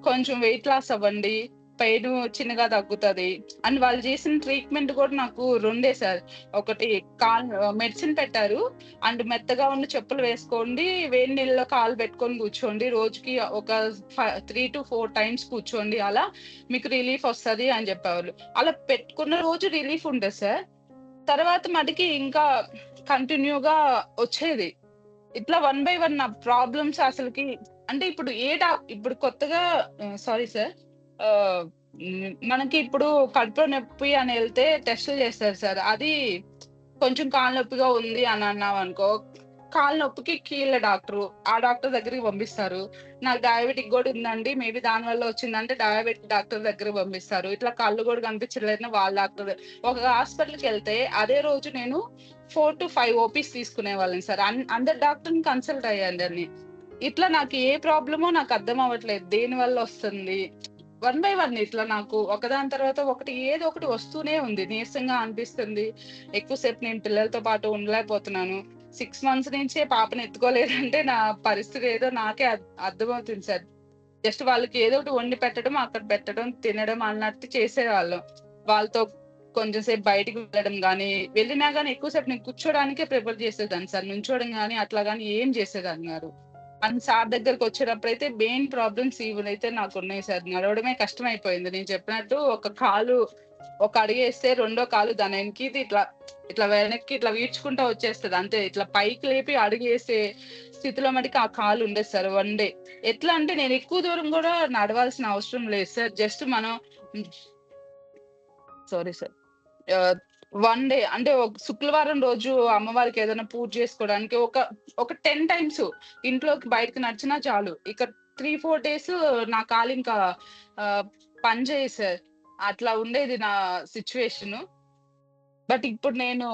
కొంచెం వెయిట్ లాస్ అవ్వండి. పెయిను చిన్నగా తగ్గుతది. అండ్ వాళ్ళు చేసిన ట్రీట్‌మెంట్ కూడా నాకు 2 సార్. ఒకటి మెడిసిన్ పెట్టారు. అండ్ మెత్తగా ఉన్న చెప్పులు వేసుకోండి. వేడి నీళ్ళలో కాళ్ళు పెట్టుకొని కూర్చోండి. రోజుకి ఒక 3-4 టైమ్స్ కూర్చోండి. అలా మీకు రిలీఫ్ వస్తది అని చెప్పేవాళ్ళు. అలా పెట్టుకున్న రోజు రిలీఫ్ ఉండదు సార్. తర్వాత మటికి ఇంకా కంటిన్యూగా వచ్చేది. ఇట్లా వన్ బై వన్ నా ప్రాబ్లమ్స్ అసలకి అంటే ఇప్పుడు కొత్తగా సారీ సార్. ఆహ్, మనకి ఇప్పుడు కడుపులో నొప్పి అని ఎళ్తే టెస్టులు చేస్తారు సార్. అది కొంచెం కాలు నొప్పిగా ఉంది అని అన్నామనుకో, కాళ్ళ నొప్పికి కీళ్ళ డాక్టరు. ఆ డాక్టర్ దగ్గరికి పంపిస్తారు. నాకు డయాబెటిక్ గూడా ఉందండి. మేబీ దానివల్ల వచ్చిందంటే డయాబెటిక్ డాక్టర్ దగ్గరికి పంపిస్తారు. ఇట్లా కళ్ళు గూడా కనిపించట్లేదని వాళ్ళ డాక్టర్ ఒక హాస్పిటల్‌కెళ్తే అదే రోజు నేను 4-5 ఓపీస్ తీసుకునేవాళ్ళని సార్. అందరు డాక్టర్‌ని కన్సల్ట్ అయ్యానండి. ఇట్లా నాకు ఏ ప్రాబ్లమో నాకు అర్థం అవ్వట్లేదు. దేనివల్ల వస్తుంది? వన్ బై వన్ ఇట్లా నాకు ఒకదాని తర్వాత ఒకటి ఏదో ఒకటి వస్తూనే ఉంది. నీరసంగా అనిపిస్తుంది. ఎక్కువ సేపు నేను పిల్లలతో పాటు ఉండలేకపోతున్నాను. 6 మంత్స్ నుంచే పాపని ఎత్తుకోలేదంటే నా పరిస్థితి ఏదో నాకే అర్థమవుతుంది సార్. జస్ట్ వాళ్ళకి ఏదో ఒకటి వండి పెట్టడం, అక్కడ పెట్టడం, తినడం అన్నట్టు చేసేవాళ్ళం. వాళ్ళతో కొంచెం సేపు బయటికి వెళ్ళడం గానీ, వెళ్ళినా గానీ ఎక్కువ సేపు నేను కూర్చోడానికే ప్రిఫర్ చేసేదాన్ని సార్. నుంచోవడం గానీ, అట్లా గానీ ఏం చేసేదాన్ని గాదు. అండ్ సార్ దగ్గరకొచ్చేటప్పుడైతే మెయిన్ ప్రాబ్లమ్స్ ఇవైతే నాకున్నాయి సార్. నడవడమే కష్టమైపోయింది. నేను చెప్పినట్టు ఒక కాలు ఒక అడుగేస్తే రెండో కాలు దాని వెనకీది ఇట్లా వెనక్కి ఇట్లా వీడ్చుకుంటా వచ్చేస్తది. అంతే ఇట్లా పైకి లేపి అడుగేసే స్థితిలో మటికి ఆ కాలు ఉండేది సార్ వన్ డే. ఎట్లా అంటే నేను ఎక్కువ దూరం గూడా నడవాల్సిన అవసరం లేదు సార్. జస్ట్ మనం సారీ సార్. ఆహ్, వన్ డే అంటే ఒక శుక్రవారం రోజు అమ్మవారికి ఏదైనా పూజ చేసుకోవడానికి ఒక 10 టైమ్స్ ఇంట్లోకి బయటకి నడిచినా చాలు. ఇక 3, 4 డేస్ నా కాలు ఇంకా ఆహ్, పని చేయదు సార్. అట్లా ఉండేది నా సిట్యుయేషను. బట్ ఇప్పుడు నేను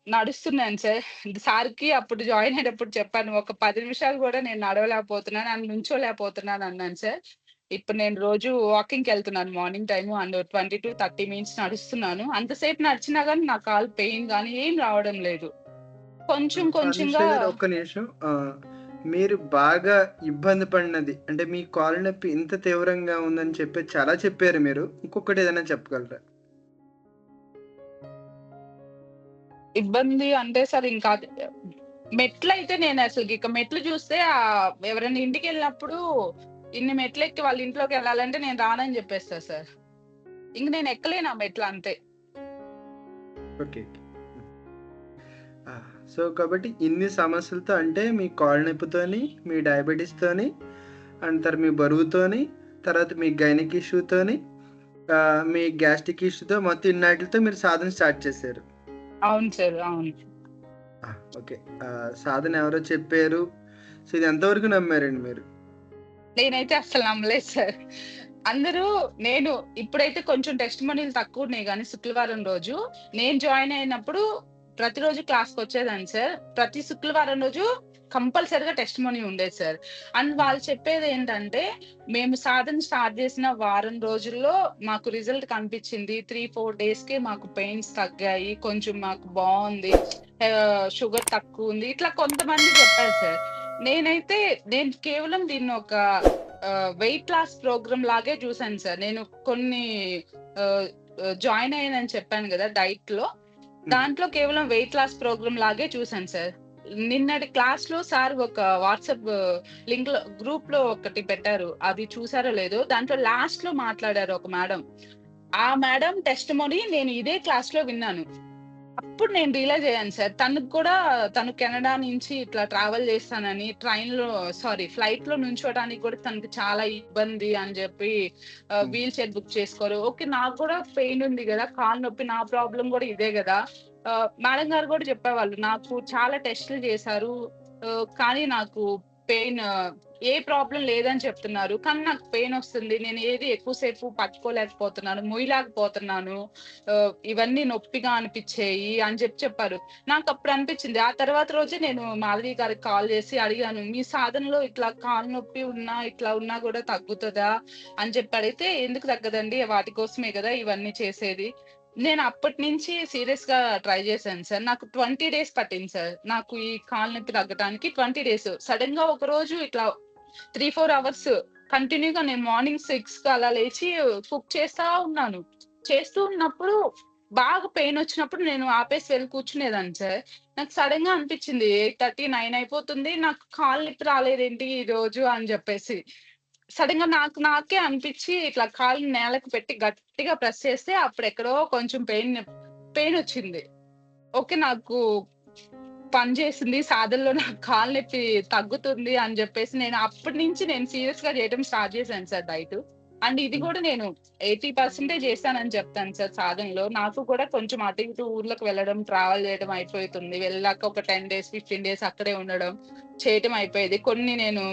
నడుస్తున్నాను సార్. సార్‌కి అప్పుడు జాయిన్ అయ్యేటప్పుడు చెప్పాను. ఒక 10 నిమిషాలు గూడా నేను నడవలేకపోతున్నాను అండ్ నుంచోలేకపోతున్నాను అన్నాను సార్. ఇప్పుడు నేను రోజు వాకింగ్‌కెళ్తున్నాను మార్నింగ్ టైము అండ్ 20-30 మినిట్స్ నడుస్తున్నాను. అంతసేపు నడిచినా గానీ నా కాలు పెయిన్ గానీ ఏం రావడం లేదు. కొంచెం అనుష కొంచెంగా గారు ఒక్క నిమిషం. మీరు బాగా ఇబ్బంది పడినది అంటే మీ కాలు నొప్పి ఇంత తీవ్రంగా ఉందని చెప్పి చాలా చెప్పారు మీరు. ఇంకొకటి ఏదైనా చెప్పగలరా? ఇబ్బంది అంటే సార్ ఇంకా మెట్లయితే నేనసలకిక మెట్లు చూస్తే ఎవరైనా ఇంటికెళ్ళినప్పుడు ఇన్ని మెట్లెక్కి వాళ్ళ ఇంట్లోకెళ్ళాలంటే నేను రానని జెప్పేస్తా సార్. ఇంక నేను ఎక్కలేను ఆ మెట్లు అంతే. ఓకే. ఆ! సో, కాబట్టి ఇన్ని సమస్యలతో అంటే మీ కాళ్ళు నొప్పితోని, మీ డయాబెటిస్‌తోని, అండ్ తర్వాత మీ బరువుతోని, తర్వాత మీ గైనిక్ ఇష్యూతోని, మీ గ్యాస్ట్రిక్ ఇష్యూతో మొత్తం ఇన్నాటిలతో మీరు సాధన స్టార్ట్ చేశారు. అవును సార్. అవును. ఆ! ఓకే. సాధన ఎవరో చెప్పారు. సో, ఇది ఎంతవరకు నమ్మారండి మీరు? నేనైతే అస్సలు నమ్మలేదు సార్. అందరూ నేను ఇప్పుడైతే కొంచెం టెస్టిమోనీలు తక్కువున్నాయి గానీ శుక్రవారం రోజు నేను జాయిన్ అయినప్పుడు ప్రతిరోజు క్లాస్‌కొచ్చేదాన్ని సార్. ప్రతి శుక్రవారం రోజు కంపల్సరీగా టెస్టిమోనీ ఉండేది సార్. అండ్ వాళ్ళు చెప్పేదేంటంటే, మేము సాధన స్టార్ట్ చేసిన వారం రోజుల్లో మాకు రిజల్ట్ కనిపిచ్చింది. 3, 4 డేస్‌కే మాకు పెయిన్స్ తగ్గాయి. కొంచెం మాకు బావుంది. షుగర్ తక్కువుంది. ఇట్లా కొంతమంది చెప్పారు సార్. నేనైతే నేను కేవలం దీన్నొక వెయిట్ లాస్ ప్రోగ్రామ్ లాగే చూసాను సార్. నేను కొన్ని ఆహ్, జాయిన్ అయ్యానని చెప్పాను గదా! డైట్‌లో. హ్మ్. దాంట్లో కేవలం వెయిట్ లాస్ ప్రోగ్రామ్ లాగే చూసాను సార్. నిన్నటి క్లాస్‌లో సార్ ఒక వాట్సాప్ లింక్‌లో గ్రూప్‌లో ఒకటి పెట్టారు. అది చూసారో లేదో దాంట్లో లాస్ట్‌లో మాట్లాడారు ఒక మేడం. ఆ మేడం టెస్టిమోనీ నేను ఇదే క్లాస్‌లో విన్నాను. అప్పుడు నేను రియలైజ్ అయ్యాను సార్. తను కెనడా నుంచి ఇట్లా ట్రావెల్ చేస్తానని ఫ్లైట్‌లో నుంచోడానికి కూడా తనకి చాలా ఇబ్బంది అని జెప్పి హ్మ్. వీల్ చైర్ బుక్ చేసుకోరు. ఓకే. నాకు కూడా పెయిన్ ఉంది గదా! కాలు నొప్పి నా ప్రాబ్లమ్ గూడా ఇదే గదా! మేడం గారు గూడా చెప్పేవాళ్ళు. నాకు చాలా టెస్టులు చేశారు. కానీ నాకు పెయిన్ ఏ ప్రాబ్లమ్ లేదని చెప్తున్నారు. కానీ నాకు పెయినొస్తుంది. నేను ఏది ఎక్కువ సేపు పట్టుకోలేకపోతున్నాను. మొయ్యలేకపోతున్నాను. ఇవన్నీ నొప్పిగా అనిపిచ్చేయి అని చెప్పారు. నాకప్పుడు అనిపిచ్చింది. ఆ తర్వాత రోజే నేను మాధవి గారికి కాల్ చేసి అడిగాను. మీ సాధనలో ఇట్లా కాలు నొప్పి ఉన్నా, ఇట్లా ఉన్నా గూడా తగ్గుతదా? అని చెప్పి అడిగితే, ఎందుకు తగ్గదండి? వాటి కోసమే గదా ఇవన్నీ చేసేది. నేను అప్పటినుంచి సీరియస్‌గా ట్రై చేశాను సార్. నాకు 20 డేస్ పట్టింది సార్. నాకు ఈ కాలు నొప్పి తగ్గటానికి 20 డేస్. సడెన్‌గా ఒకరోజు ఇట్లా 3, 4 అవర్స్ కంటిన్యూ‌గా నేను మార్నింగ్ 6కి అలా లేచి కుక్ చేస్తా ఉన్నాను. చేస్తూ ఉన్నప్పుడు బాగా పెయినొచ్చినప్పుడు నేను ఆపేసి వెళ్లి కూర్చునేదాన్ని సార్. నాకు సడెన్‌గా అనిపిచ్చింది 8:30, 9 అయిపోతుంది. నాకు కాళ్ళు నొప్పి రాలేదేంటి ఈరోజు అని జెప్పేసి. సడెన్‌గా నాకు నాకే అనిపిచ్చి ఇట్లా కాళ్ళు నేలకు పెట్టి గట్టిగా ప్రెస్ చేస్తే అప్పుడెక్కడో కొంచెం పెయినొచ్చింది. ఓకే. నాకు పని చేసింది. సాధనలో నాకు కాలు నొప్పి తగ్గుతుంది అని జెప్పేసి నేను అప్పటి నుంచి నేను సీరియస్‌గా చేయటం స్టార్ట్ చేశాను సార్ డైటు. అండ్ ఇది కూడా నేను 80% చేశానని చెప్తాను సార్ సాధనలో. నాకు కూడా కొంచెం అటు ఇటు ఊర్లకు వెళ్ళడం, ట్రావెల్ చేయడం అయిపోతుంది. వెళ్ళాక ఒక 10 డేస్, 15 డేస్ అక్కడే ఉండడం, చేయటం అయిపోయేది. కొన్ని నేను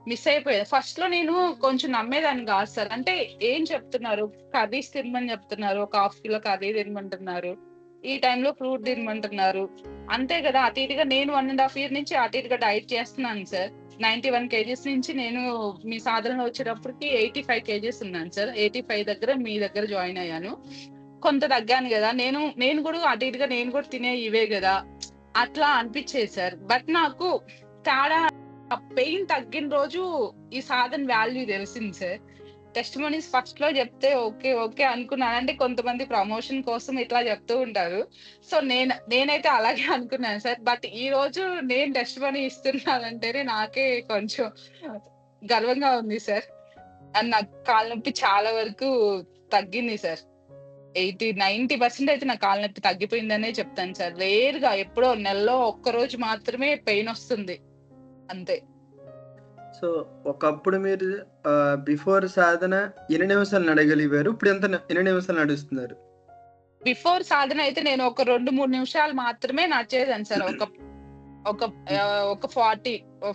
మిస్ అయిపోయేది. ఫస్ట్‌లో నేను కొంచెం నమ్మేదాన్ని కాదు సార్. అంటే ఏం చెప్తున్నారు? కర్రీస్ తినమని చెప్తున్నారు. ఒక హాఫ్ కిలో కర్రీ తినమంటున్నారు. ఈ టైంలో ఫ్రూట్ తినమంటున్నారు. అంతే కదా! అటు ఇటుగా నేను 1 ½ ఇయర్ నుంచి అటు ఇటుగా డైట్ చేస్తున్నాను సార్. 91 కేజీస్ నుంచి నేను మీ సాధనలో వచ్చేటప్పటికి 85 కేజీస్ ఉన్నాను సార్. 85 దగ్గర మీ దగ్గర జాయిన్ అయ్యాను. కొంత తగ్గాను గదా! నేను గూడా అటు ఇటుగా నేను కూడా తినేయి ఇవే గదా! అట్లా అనిపిచ్చేది సార్. బట్ నాకు తేడా పెయిన్ తగ్గిన రోజు ఈ సాధన వాల్యూ తెలిసింది సార్. టెస్టిమోనీస్ ఫస్ట్‌లో జెప్తే ఓకే. ఓకే. అనుకున్నాను. అంటే కొంతమంది ప్రమోషన్ కోసం ఇట్లా చెప్తూ ఉంటారు. సో, నేనైతే అలాగే అనుకున్నాను సార్. బట్ ఈరోజు నేను టెస్టిమోనీ ఇస్తున్నానంటేనే నాకే కొంచెం గర్వంగా ఉంది సార్. అండ్ నాకు కాళ్ళ నొప్పి చాలా వరకు తగ్గింది సార్. 80, 90% అయితే నా కాళ్ళ నొప్పి తగ్గిపోయిందనే చెప్తాను సార్. రేర్‌గా ఎప్పుడో నెలలో ఒక్కరోజు మాత్రమే పెయినొస్తుంది. అంతే. సో, ఒకప్పుడు మీరు బిఫోర్ సాధన ఎన్ని నిమిషాలు నడగలిగారు? ఇప్పుడు ఎన్ని నిమిషాలు నడుస్తున్నారు? బిఫోర్ సాధన అయితే నేను ఒక 2, 3 నిమిషాలు మాత్రమే నడిచేదాన్ని సార్. ఒక ఒక హ్మ్. ఒక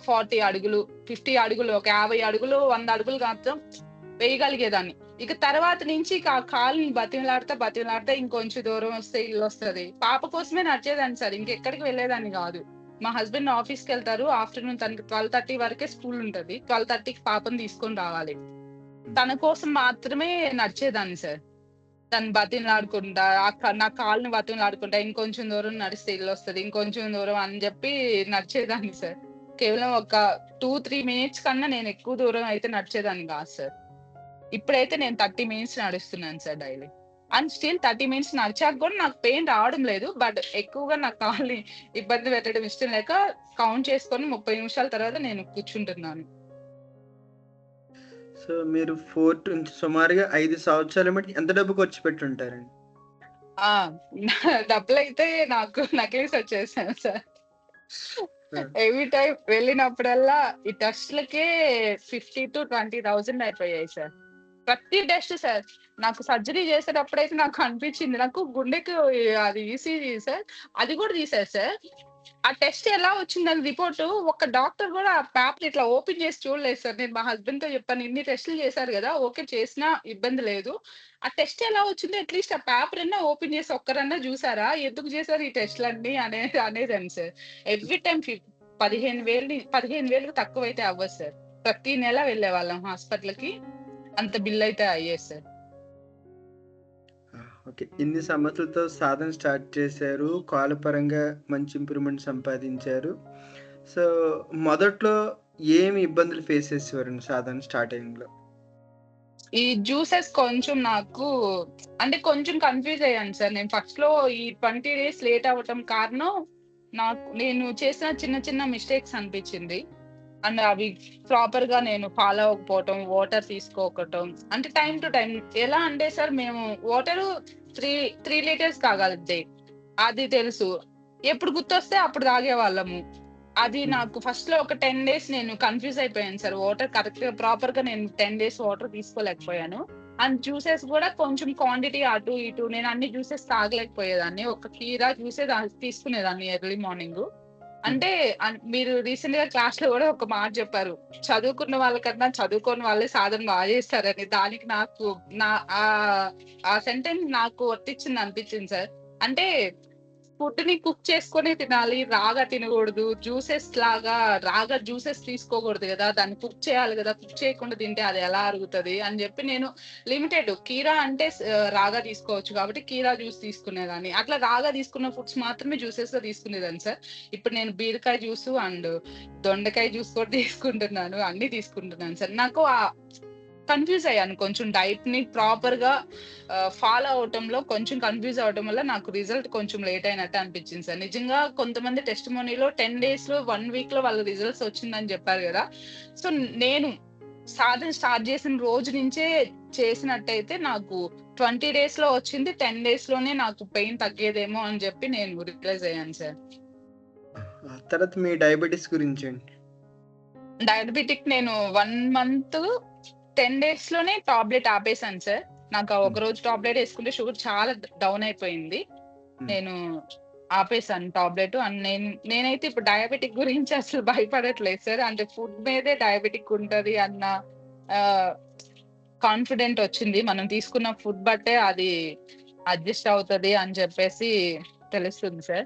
40 అడుగులు, 50 అడుగులు, ఒక 50 అడుగులు, 100 అడుగులు మాత్రం వేయగలిగేదాన్ని. ఇక తర్వాత నుంచి ఇక ఆ కాలుని బతిమిలాడతా ఇంకొంచెం దూరం వస్తే ఇల్లొస్తది. పాప కోసమే నడిచేదాన్ని సార్. ఇంకెక్కడికి వెళ్ళేదాన్ని గాదు. మా హస్బెండ్ ఆఫీస్‌కెళ్తారు. ఆఫ్టర్‌నూన్ తనకి 12:30 వరకే స్కూల్ ఉంటది. 12:30కి పాపని తీసుకొని రావాలి. తన కోసం మాత్రమే నడిచేదాన్ని సార్. తను బతిమలాడుకుంటా, నా కాలుని బతిమలాడుకుంటా, ఇంకొంచెం దూరం నడిస్తే ఇల్లొస్తది. ఇంకొంచెం దూరం అని జెప్పి నడిచేదాన్ని సార్. కేవలం ఒక 2, 3 మినిట్స్ కన్నా నేను ఎక్కువ దూరం అయితే నడిచేదాన్ని గాదు సార్. ఇప్పుడైతే నేను 30 మినిట్స్ నడుస్తున్నాను sir daily. And still 30 minutes నడిచాక గూడా నాకు పెయిన్ రావడం లేదు. బట్ ఎక్కువగా నా కాలుని ఇబ్బంది పెట్టడం ఇష్టం లేక కౌంట్ చేసుకొని 30 నిమిషాల తర్వాత నేను కూర్చుంటున్నాను. సో, మీరు 4 నుంచి సుమారుగా 5 సంవత్సరాల మటికి ఎంత డబ్బు ఖర్చు పెట్టుంటారండి? ఆ! డబ్బులైతే నాకు నకిలీసొచ్చేసాయి సార్. ఆ! ఎవ్రీ టైమ్ వెళ్ళినప్పుడల్లా ఈ టెస్ట్‌లకే 50,000-20,000 అయిపోయాయి సార్. ప్రతి టెస్ట్ సార్. నాకు సర్జరీ చేసేటప్పుడైతే నాకు అనిపించింది. నాకు గుండెకు అది ఈసీజీ సార్. అది కూడా తీశారు సార్. ఆ టెస్ట్ ఎలా వచ్చిందని రిపోర్టు ఒక్క డాక్టర్ కూడా ఆ పేపర్ ఇట్లా ఓపెన్ చేసి చూడలేదు సార్. నేను మా హస్బెండ్‌తో చెప్పాను. ఇన్ని టెస్టులు చేశారు గదా! ఓకే చేసినా ఇబ్బంది లేదు. ఆ టెస్ట్ ఎలా వచ్చిందో అట్‌లీస్ట్ ఆ పేపర్ అన్నా ఓపెన్ చేసి ఒక్కరన్నా చూసారా? ఎందుకు చేశారు ఈ టెస్ట్‌లన్నీ అనేదాన్ని సార్. ఎవ్రీ టైమ్ 15,000 తక్కువైతే అవ్వదు సార్. ప్రతి నెల వెళ్ళేవాళ్ళం హాస్పిటల్‌కి. అంత బిల్లయితే అయ్యేది సార్. ఆ! ఓకే. ఇన్ని సమస్యలతో సాధన స్టార్ట్ చేశారు. కాలు పరంగా మంచి ఇంప్రూవ్‌మెంట్ సంపాదించారు. సో, మొదట్లో ఏమి ఇబ్బందులు ఫేస్ చేసేవారండి సాధన స్టార్ట్ టైమ్‌లో? ఈ జ్యూసెస్ కొంచెం నాకు అంటే కొంచెం కన్‌ఫ్యూజ్ అయ్యాను సార్. నేను ఫస్ట్‌లో ఈ 20 డేస్ లేట్ అవ్వటం కారణం నేను చేసిన చిన్న చిన్న మిస్టేక్స్ అనిపిచ్చింది. అండ్ అవి ప్రాపర్‌గా నేను ఫాలో అవ్వకపోవటం, వాటర్ తీసుకోకపోవటం. అంటే టైమ్ టు టైమ్ ఎలా అంటే సార్ మేము వాటరు 3 లీటర్స్ తాగాలి. అది తెలుసు. ఎప్పుడు గుర్తొస్తే అప్పుడు తాగేవాళ్ళము. అది హ్మ్. నాకు ఫస్ట్‌లో ఒక 10 డేస్ నేను కన్‌ఫ్యూజ్ అయిపోయాను సార్. వాటర్ కరెక్ట్‌గా ప్రాపర్‌గా నేను 10 డేస్ వాటర్ తీసుకోలేకపోయాను. అండ్ జ్యూసెస్ గూడా కొంచెం క్వాంటిటీ అటు ఇటు నేను అన్ని జ్యూసెస్ తాగలేకపోయేదాన్ని. ఒక కీరా జ్యూసే తీసుకునేదాన్ని ఎర్లీ మార్నింగు. హ్మ్. అంటే మీరు రీసెంట్‌గా క్లాస్‌లో గూడా ఒక మాట జెప్పారు. చదువుకున్న వాళ్ళకన్నా చదువుకోని వాళ్ళే సాధన చేస్తారని. దానికి నాకు నా ఆ సెంటెన్స్ నాకు వర్తిచ్చిందనిపిచ్చింది సార్. అంటే ఫుడ్‌ని కుక్ చేసుకొనే తినాలి. రాగా తినగూడదు. రాగా జ్యూసెస్ తీసుకోకూడదు గదా! దాన్ని కుక్ చేయాలి గదా! కుక్ చేయకుండా తింటే అది ఎలా అరుగుతది అని జెప్పి నేను కీరా అంటే రాగా తీసుకోవచ్చు కాబట్టి కీరా జ్యూస్ తీసుకునేదాన్ని. అట్లా రాగా తీసుకున్న ఫుడ్స్ మాత్రమే జ్యూసెస్‌గా తీసుకునేదాన్ని సార్. ఇప్పుడు నేను బీరకాయ జ్యూసు అండ్ దొండకాయ జ్యూస్ కూడా తీసుకుంటున్నాను. అన్నీ తీసుకుంటున్నాను సార్. నాకు కన్‌ఫ్యూజ్ అయ్యాను కొంచెం డైట్‌ని ప్రాపర్‌గా ఫాలో అవ్వటంలో కొంచెం కన్‌ఫ్యూజ్ అవ్వటం వల్ల నాకు రిజల్ట్ కొంచెం లేట్ అయినట్టు అనిపించింది సార్. నిజంగా కొంతమంది టెస్టిమోనీలో 10 డేస్‌లో, 1 వీక్‌లో వాళ్ళ రిజల్ట్స్ వచ్చిందని చెప్పారు గదా! సో, నేను సాధన స్టార్ట్ చేసిన రోజు నుంచే చేసినట్టయితే నాకు 20 డేస్‌లో వచ్చింది. 10 డేస్‌లోనే నాకు పెయిన్ తగ్గేదేమో అని చెప్పి నేను రియలైజ్ అయ్యాను సార్. ఆ తర్వాత మీ డయాబెటిస్ గురించండి? డయాబెటిక్ నేను 1 మంత్ 10 డేస్‌లోనే టాబ్లెట్ ఆపేసాను సార్. నాకు హ్మ్. ఒకరోజు టాబ్లెట్ యేసుకుంటే షుగర్ చాలా డౌన్ అయిపోయింది. హ్మ్. నేను ఆపేసాను టాబ్లెట్. అండ్ నేనైతే ఇప్పుడు డయాబెటిక్ గురించి అసలు భయపడట్లేదు సార్. అంటే ఫుడ్ మీదే డయాబెటిక్ ఉంటది అన్న ఆహ్, కాన్ఫిడెంట్ వచ్చింది. మనం తీసుకున్న ఫుడ్ బట్టే అది అడ్జస్ట్ అవుతది అని చెప్పేసి తెలుస్తుంది సార్.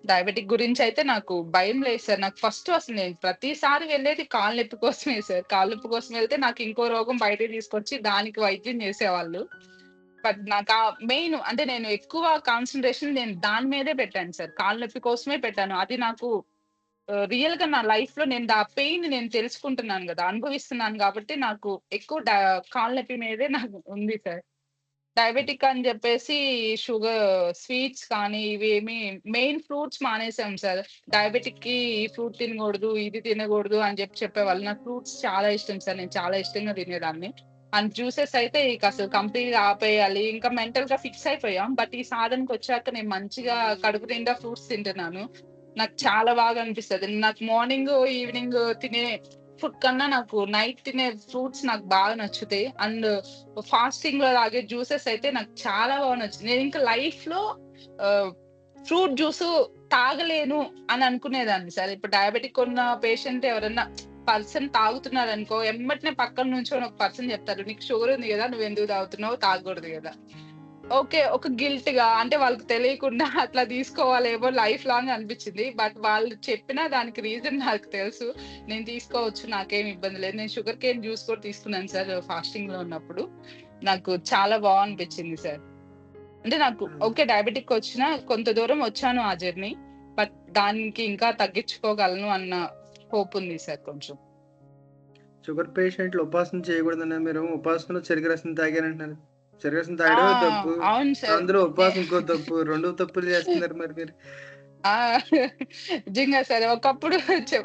డయాబెటిక్ గురించయితే నాకు భయం లేదు సార్. నాకు ఫస్ట్ అసలు నేను ప్రతిసారి వెళ్ళేది కాళ్ళ నొప్పి కోసమే సార్. కాళ్ళ నొప్పి కోసం వెళ్తే నాకు ఇంకో రోగం బయటకి తీసుకొచ్చి దానికి వైద్యం చేసేవాళ్ళు. బట్ నాకా మెయిన్ అంటే నేను ఎక్కువ కాన్సంట్రేషన్ నేను దాని మీదే పెట్టాను సార్. కాళ్ళ నొప్పి కోసమే పెట్టాను. అది నాకు రియల్‌గా నా లైఫ్‌లో నేను ఆ పెయిన్ నేను తెలుసుకుంటున్నాను గదా! అనుభవిస్తున్నాను గాబట్టి నాకు ఎక్కువ కాళ్ళ నొప్పి మీదే నాకు ఉంది సార్. డయాబెటిక్ అని జెప్పేసి షుగర్ స్వీట్స్ కానీ ఇవేమి మెయిన్ ఫ్రూట్స్ మానేసాం సార్. డయాబెటిక్‌కి ఈ ఫ్రూట్ తినగూడదు, ఇది తినగూడదు అని చెప్పేవాళ్ళు. నాకు ఫ్రూట్స్ చాలా ఇష్టం సార్. నేను చాలా ఇష్టంగా తినేదాన్ని. అండ్ జ్యూసెస్ అయితే ఇక అసలు కంప్లీట్‌గా ఆపేయాలి. ఇంకా మెంటల్‌గా ఫిక్స్ అయిపోయాం. బట్ ఈ సాధనకొచ్చాక నేను మంచిగా కడుపు నిండా ఫ్రూట్స్ తింటున్నాను. నాకు చాలా బాగా అనిపిస్తది. నాకు మార్నింగు, ఈవినింగ్ తినే ఫుడ్ కన్నా నాకు నైట్ తినే ఫ్రూట్స్ నాకు బాగా నచ్చుతాయి. అండ్ ఫాస్టింగ్‌లో తాగే జ్యూసెస్ అయితే నాకు చాలా బాగా నచ్చుతాయి. నేనింకా లైఫ్‌లో ఆహ్, ఫ్రూట్ జ్యూసు తాగలేను అని అనుకునేదాన్ని సార్. ఇప్పుడు డయాబెటిక్ ఉన్న పేషెంట్ ఎవరన్నా పర్సన్ తాగుతున్నారనుకో, ఎమ్మటనే పక్కన నుంచొని ఒక పర్సన్ చెప్తారు. "నీకు షుగర్ ఉంది గదా! నువ్వెందుకు తాగుతున్నావు? తాగకూడదు గదా!" ఓకే. ఒక గిల్ట్‌గా అంటే వాళ్ళకి తెలియకుండా అట్లా తీసుకోవాలేమో లైఫ్ లాంగ్ అనిపిచ్చింది. బట్ వాళ్ళు చెప్పిన దానికి రీజన్ నాకు తెలుసు. నేను తీసుకోవచ్చు. నాకేమి ఇబ్బంది లేదు. నేను షుగర్ కేన్ జ్యూస్ కూడా తీసుకున్నాను సార్ ఫాస్టింగ్‌లో ఉన్నప్పుడు. నాకు చాలా అనిపిచ్చింది సార్. అంటే నాకు ఆ! ఓకే. డయాబెటిక్ వచ్చినా కొంత దూరం వచ్చాను ఆ జర్నీ. బట్ దానికి ఇంకా తగ్గించుకోగలను అన్న హోప్ ఉంది సార్ కొంచెం. షుగర్ పేషెంట్లు ఉపవాసం చేయకూడదన్నారు. మీరు ఉపవాసంలో చెరుకు రసం తాగారంటున్నారు. చెరుకు రసం ఆ! తాగడమే తప్పు. అవును సార్. అందులో నే ఉపవాసం ఇంకో తప్పు. 2 తప్పులు చేస్తున్నారు మరి మీరు. ఆ! నిజంగా సరే. ఒకప్పుడు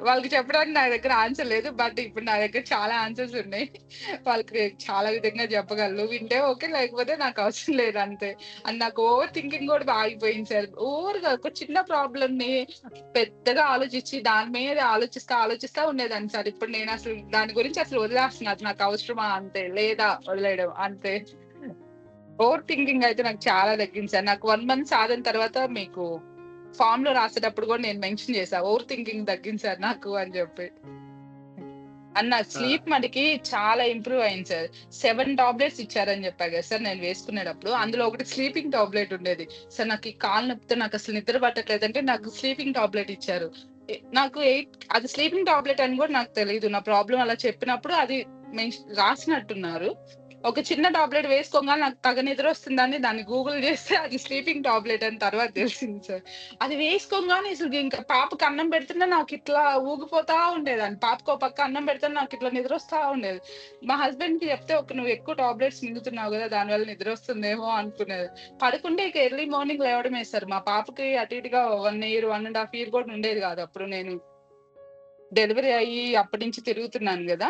వాళ్ళకి చెప్పడానికి నా దగ్గర ఆన్సర్ లేదు. బట్ ఇప్పుడు నా దగ్గర చాలా ఆన్సర్స్ ఉన్నాయి. వాళ్ళకి చాలా విధంగా చెప్పగలను. వింటే ఓకే. లేకపోతే నాకు అవసరం లేదు అంతే. అండ్ నాకు ఓవర్ థింకింగ్ కూడా బాగా అయిపోయింది సార్. ఓవర్‌గా ఒక చిన్న ప్రాబ్లమ్‌ని పెద్దగా ఆలోచించి దాని మీద ఆలోచిస్తా ఉండేదాన్ని సార్. ఇప్పుడు నేను అసలు దాని గురించి అసలు వదిలేస్తున్నా. అది నాకు అవసరమా అంతే. లేదా వదిలేయడం అంతే. ఓవర్ థింకింగ్ అయితే నాకు చాలా తగ్గింది సార్. నాకు 1 మంత్ సాధన తర్వాత మీకు ఫార్మ్‌లో రాసేటప్పుడు గూడా నేను మెన్షన్ చేశా. ఓవర్ థింకింగ్ తగ్గింది సార్ నాకు అని జెప్పి. అండ్ నా ఆ! స్లీప్ మటికి చాలా ఇంప్రూవ్ అయింది సార్. 7 టాబ్లెట్స్ ఇచ్చారని జెప్పా గదా సార్ నేను వేసుకునేటప్పుడు. అందులో ఒకటి స్లీపింగ్ టాబ్లెట్ ఉండేది. సార్ నాకు ఈ కాళ్ళు నొప్పితో నాకసలు నిద్ర పట్టట్లేదంటే నాకు స్లీపింగ్ టాబ్లెట్ ఇచ్చారు. నాకు అది స్లీపింగ్ టాబ్లెట్ అని గూడా నాకు తెలీదు. నా ప్రాబ్లమ్ అలా చెప్పినప్పుడు అది రాసినట్టున్నారు. ఒక చిన్న టాబ్లెట్ వేసుకోగానే నాకు నిద్రొస్తుందని దాన్ని గూగుల్ జేస్తే అది స్లీపింగ్ టాబ్లెట్ అని తర్వాత తెలిసింది సార్. అది వేసుకోంగానే అసలు ఇంకా పాపకి అన్నం పెడుతున్నా నాకిట్లా ఊగిపోతా ఉండేదాన్ని. పాపకో పక్క అన్నం పెడుతున్నా నాకిట్లా నిద్రొస్తా ఉండేది. మా హస్బెండ్‌కి చెప్తే "నువ్వు ఎక్కువ టాబ్లెట్స్ మింగుతున్నావు గదా! దానివల్ల నిద్రొస్తుందేమో" అనుకునేది. పడుకుంటే ఇక ఎర్లీ మార్నింగ్ లేవడమే సార్. మా పాపకి అటు ఇటుగా 1 ఇయర్, 1 ½ ఇయర్ కూడా ఉండేది గాదు. అప్పుడు నేను డెలివరీ అయ్యి అప్పటి నుంచి తిరుగుతున్నాను గదా!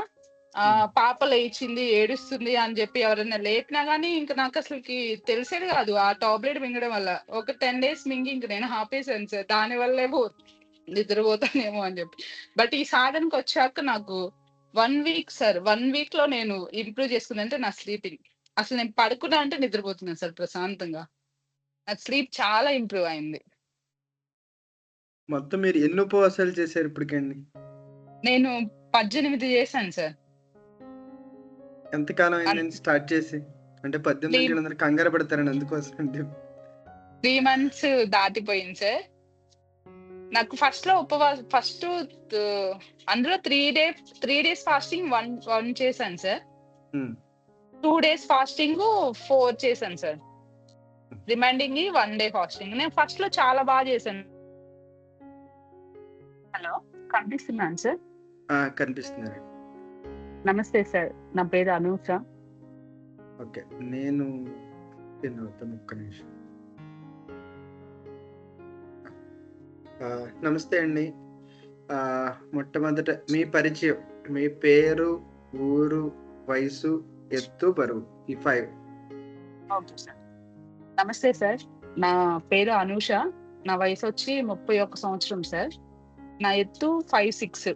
హ్మ్. పాప లేచింది, ఏడుస్తుంది అని జెప్పి ఎవరైనా లేపినా గాని ఇంక నాకసలకి తెలిసేది గాదు. ఆ టాబ్లెట్ మింగడం వల్ల. ఒక 10 డేస్ మింగి ఇంక నేను ఆపేసాను సార్. దానివల్లేమో నిద్రపోతానేమో అని జెప్పి. బట్ ఈ సాధనకొచ్చాక నాకు 1 వీక్ సార్. 1 వీక్‌లో నేను ఇంప్రూవ్ చేసుకున్నా. అంటే నా స్లీపింగ్. అసలు నేను పడుకున్నా అంటే నిద్రపోతున్నాను సార్ ప్రశాంతంగా. నాకు స్లీప్ చాలా ఇంప్రూవ్ అయింది. మొత్తం మీరు ఎన్ని ఉపవాసాలు చేశారు ఇప్పటికండి? నేను 18 చేశాను సార్. ఎంత కాలం అన్ అయిందండి స్టార్ట్ చేసి? అంటే 18 3, అంటే అందరూ కంగారు పడతారండి అందుకోసం అండి. 3 మంత్స్ దాటిపోయింది సార్. నాకు ఫస్టు త్ అందులో 3 డేస్ ఫాస్టింగ్ 1 చేశాను సార్. హ్మ్. 2 డేస్ ఫాస్టింగు 4 చేశాను సార్. రిమైనింగ్‌వి 1 day fasting. నేను ఫస్ట్‌లో చాలా చేశాను. హలో! కనిపిస్తున్నాను సార్. ఆ! కనిపిస్తున్నారండి. నమస్తే సార్. నా పేరు అనూష. ఓకే. నేను అవుతాను ఒక్క నిమిషం. నమస్తే అండి. మొట్టమొదట మీ పరిచయం. మీ పేరు, ఊరు, వయసు, ఎత్తు, బరువు. ఈ 5. Okay sir. నమస్తే సార్. నా పేరు అనూష. నా వయసొచ్చి 31 సంవత్సరం సార్. నా ఎత్తు 5'6"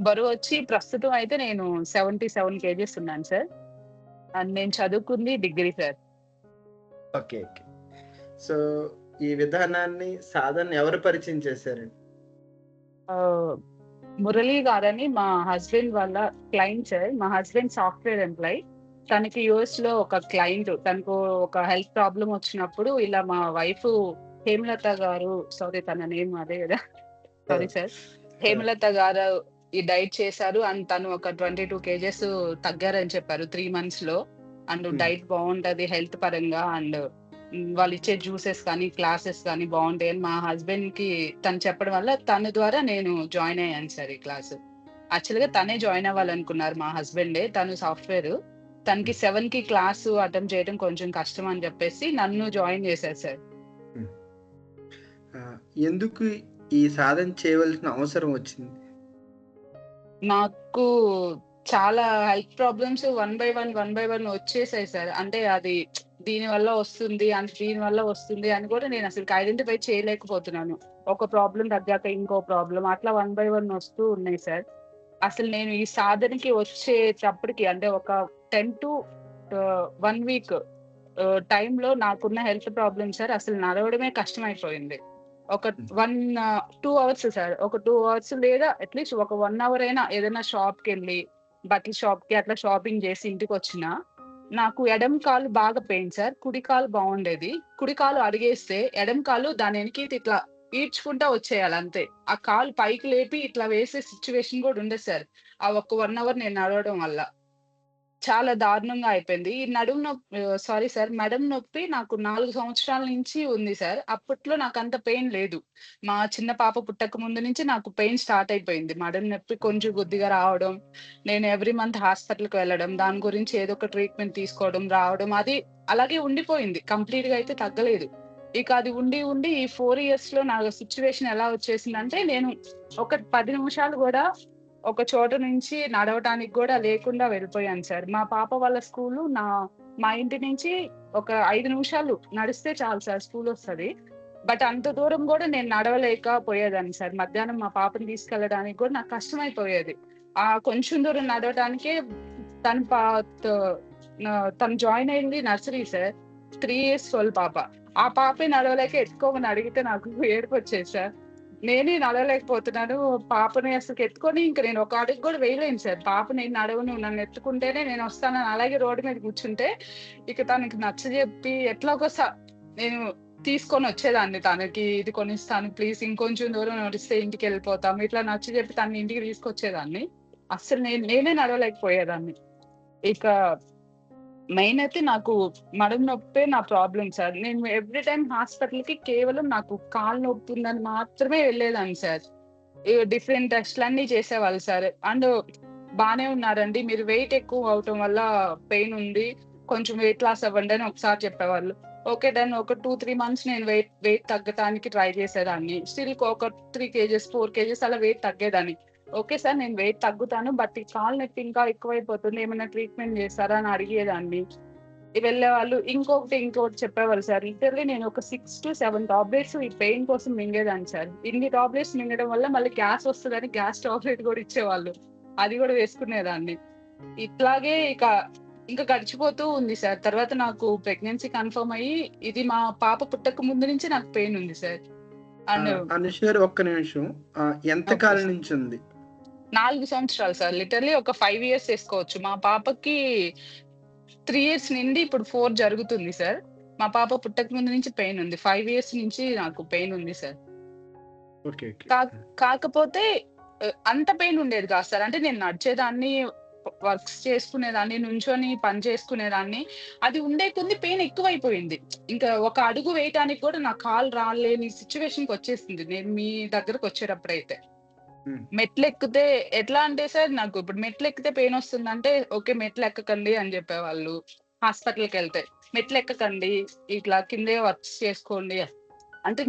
బరువొచ్చి ప్రస్తుతం అయితే నేను 77 కేజీస్ ఉన్నాను సార్. అండ్ నేను చదువుకుంది degree sir. Okay. Okay. So, ఈ విధానాన్ని సాధన ఎవరు పరిచయం చేశారండి? ఆహ్, మురళి గారని మా హస్బెండ్ వాళ్ళ క్లయింట్ సార్. మా హస్బెండ్ సాఫ్ట్‌వేర్ ఎంప్లాయీ. తనకి యూఎస్‌లో ఒక క్లయింట్ తనకు ఒక హెల్త్ ప్రాబ్లమ్ వచ్చినప్పుడు ఇలా మా వైఫు హేమలత గారు సారీ తన నేమ్ అదే గదా! సారీ ఓహ్! సార్. ఆ! హేమలత గారు ఈ డైట్ చేశారు. అండ్ తను ఒక 22 కేజెస్ తగ్గారని చెప్పారు 3 మంత్స్‌లో. అండ్ హ్మ్. డైట్ బావుంటది హెల్త్ పరంగా అండ్ వాళ్ళిచ్చే జ్యూసెస్ కానీ, క్లాసెస్ కానీ బావుంటాయని మా హస్బెండ్‌కి తను చెప్పడం వల్ల తన ద్వారా నేను జాయిన్ అయ్యాను సార్ ఈ క్లాసు. యాక్చువల్‌గా తనే జాయిన్ అవ్వాలనుకున్నారు మా హస్బెండే. తను సాఫ్ట్‌వేరు. తనకి హ్మ్. 7కి క్లాసు అటెంప్ట్ చేయడం కొంచెం కష్టం అని చెప్పేసి నన్ను జాయిన్ చేశారు సార్. హ్మ్. ఎందుకు ఈ సాధన చేయవలసిన అవసరం వచ్చింది? నాకు చాలా health problems one by one వచ్చేసాయి సార్. అంటే అది దీనివల్ల వస్తుంది, దీనివల్ల వస్తుంది అని కూడా నేనసలకి ఐడెంటిఫై చేయలేకపోతున్నాను. ఒక ప్రాబ్లమ్ తగ్గాక ఇంకో ప్రాబ్లమ్ అట్లా వన్ బై వన్ వస్తూ ఉన్నాయి సార్. అసలు నేను ఈ సాధనకి వచ్చేటప్పటికి అంటే ఒక 10 టు 1 వీక్ టైమ్‌లో నాకున్న హెల్త్ ప్రాబ్లమ్ సార్ అసలు నడవడమే కష్టమైపోయింది. ఒక హ్మ్. 2 అవర్స్ సార్. ఒక 2 అవర్స్ లేదా అట్‌లీస్ట్ ఒక 1 అవర్ అయినా ఏదైనా షాప్‌కెళ్ళి, బట్టల షాప్‌కి అట్లా షాపింగ్ చేసి ఇంటికొచ్చినా, నాకు ఎడమ కాలు బాగా పెయిన్ సార్. కుడి కాలు బావుండేది. కుడి కాలు అడుగేస్తే ఎడమ కాలు దాని ఎనకీత ఇట్లా ఈడ్చుకుంటా వచ్చేయాలి అంతే. ఆ కాలు పైకి లేపి ఇట్లా వేసే సిట్యుయేషన్ కూడా ఉండదు సార్. ఆ ఒక్క 1 అవర్ నేను నడవడం వల్ల. చాలా దారుణంగా అయిపోయింది. ఈ నడుము సారీ సార్. మెడమ నొప్పి నాకు 4 సంవత్సరాల నుంచి ఉంది సార్. అప్పట్లో నాకంత పెయిన్ లేదు. మా చిన్న పాప పుట్టక ముందు నుంచి నాకు పెయిన్ స్టార్ట్ అయిపోయింది. మెడమ నొప్పి కొంచెం కొద్దిగా రావడం. నేను ఎవ్రీ మంత్ హాస్పిటల్‌కి వెళ్ళడం. దాని గురించి ఏదో ఒక ట్రీట్‌మెంట్ తీసుకోవడం, రావడం అది అలాగే ఉండిపోయింది. కంప్లీట్‌గా అయితే తగ్గలేదు. ఇక అది ఉండి, ఉండి ఈ 4 ఇయర్స్‌లో నా సిట్యుయేషన్ ఎలా వచ్చేసిందంటే నేను ఒక 10 నిమిషాలు గూడా ఒక చోట నుంచి నడవటానికి గూడా లేకుండా వెళ్ళిపోయాను సార్. మా పాప వాళ్ళ స్కూలు మా ఇంటి నుంచి ఒక 5 నిమిషాలు నడిస్తే చాలు సార్ స్కూలొస్తది. బట్ అంత దూరం గూడా నేను నడవలేకపోయేదాన్ని సార్. మధ్యాహ్నం మా పాపని తీసుకెళ్ళడానికి గూడా నాకు కష్టమైపోయేది. కొంచెం దూరం నడవటానికే తను పా త తను జాయిన్ అయింది నర్సరీ సార్. 3 ఇయర్స్ ఓల్డ్ పాప. ఆ పాపే నడవలేక ఎత్తుకోమని అడిగితే నాకు ఏడుపొచ్చేది సార్. నేనే నడవలేకపోతున్నాను. పాపని అసలకి ఎత్తుకొని ఇంక నేను ఒక అడుగు గూడా వేయలేను సార్. పాప నేను నడవను నన్ను ఎత్తుకుంటేనే నేనొస్తానని అలాగే రోడ్డు మీద కూర్చుంటే, ఇక తనకి నచ్చజెప్పి ఎట్లాగో నేను తీసుకొనొచ్చేదాన్ని తనకి ఇది కొనిస్తాను ప్లీజ్ ఇంకొంచెం దూరం నడిస్తే ఇంటికెళ్ళిపోతాం. ఇట్లా నచ్చజెప్పి తనని ఇంటికి తీసుకొచ్చేదాన్ని. అస్సలు నేనే నడవలేకపోయేదాన్ని. ఇక మెయిన్ అయితే నాకు నడుము నొప్పే నా ప్రాబ్లమ్ సార్. నేను ఎవ్రీ టైమ్ హాస్పిటల్‌కి కేవలం నాకు కాలు నొప్పుందని మాత్రమే వెళ్ళేదాన్ని సార్. డిఫరెంట్ టెస్ట్‌లన్నీ చేసేవాళ్ళు సార్. అండ్ బానే ఉన్నారండి. మీరు వెయిట్ ఎక్కువ అవటం వల్ల పెయిన్ ఉంది. కొంచెం వెయిట్ లాస్ అవ్వండి అని ఒకసారి చెప్పేవాళ్ళు. ఓకే. డన్. ఒక 2, 3 మంత్స్ నేను వెయిట్ వెయిట్ తగ్గటానికి ట్రై చేసేదాన్ని. స్టిల్ ఒక 3 కేజెస్, 4 కేజెస్ అలా వెయిట్ తగ్గేదాన్ని. Okay sir. నేను వెయిట్ తగ్గుతాను. బట్ ఈ కాలు నొప్పి ఇంకా ఎక్కువైపోతుంది. ఏమన్నా ట్రీట్‌మెంట్ చేస్తారా అని అడిగేదాన్ని. వెళ్ళేవాళ్ళు. ఇంకోటి చెప్పేవాళ్ళు సార్. లిటరల్లీ నేను ఒక 6-7 టాబ్లెట్స్ ఈ పెయిన్ కోసం మింగేదాన్ని సార్. ఇన్ని టాబ్లెట్స్ మింగడం వల్ల మళ్ళీ గ్యాస్ వస్తదని గ్యాస్ టాబ్లెట్ గూడా ఇచ్చేవాళ్ళు. అది గూడా వేసుకునేదాన్ని. ఇట్లాగే ఇంకా గడిచిపోతూ ఉంది సార్. తర్వాత నాకు ప్రెగ్నెన్సీ కన్ఫర్మ్ అయ్యి, ఇది మా పాప పుట్టక ముందు నుంచి నాకు పెయిన్ ఉంది సార్. అండ్ అనుష గారు ఒక్క నిమిషం. ఎంత ఓకే కాలం సార్. నుంచుంది? 4 సంవత్సరాలు సార్. లిటరల్లీ ఒక 5 ఇయర్స్ ఏసుకోవచ్చు. మా పాపకి 3 ఇయర్స్ నిండి ఇప్పుడు 4 జరుగుతుంది సార్. మా పాప పుట్టక ముందు నుంచి పెయిన్ ఉంది. 5 ఇయర్స్ నుంచి నాకు పెయిన్ ఉంది సార్. ఓకే. ఓకే. కా కాకపోతే అంత పెయిన్ ఉండేది కాదు సార్. అంటే నేను నడిచేదాన్ని, వర్క్స్ చేసుకునేదాన్ని, నుంచొని పని చేసుకునేదాన్ని. అది ఉండే కొద్దీ పెయిన్ ఎక్కువైపోయింది. ఇంకా ఒక అడుగు వేయటానికి కూడా నా కాలు రాలేని సిట్యుయేషన్‌కొచ్చేసింది. నేను మీ దగ్గరకొచ్చేటప్పుడైతే. హ్మ్. మెట్లెక్కితే ఎట్లా అంటే సార్ నాకు ఇప్పుడు మెట్లెక్కితే పెయినొస్తుందంటే, ఓకే. మెట్లెక్కకండి అని జెప్పేవాళ్ళు హాస్పిటల్‌కెళ్తే. మెట్లెక్కకండి, ఇట్లా కిందే వర్క్స్ చేసుకోండి. అంటే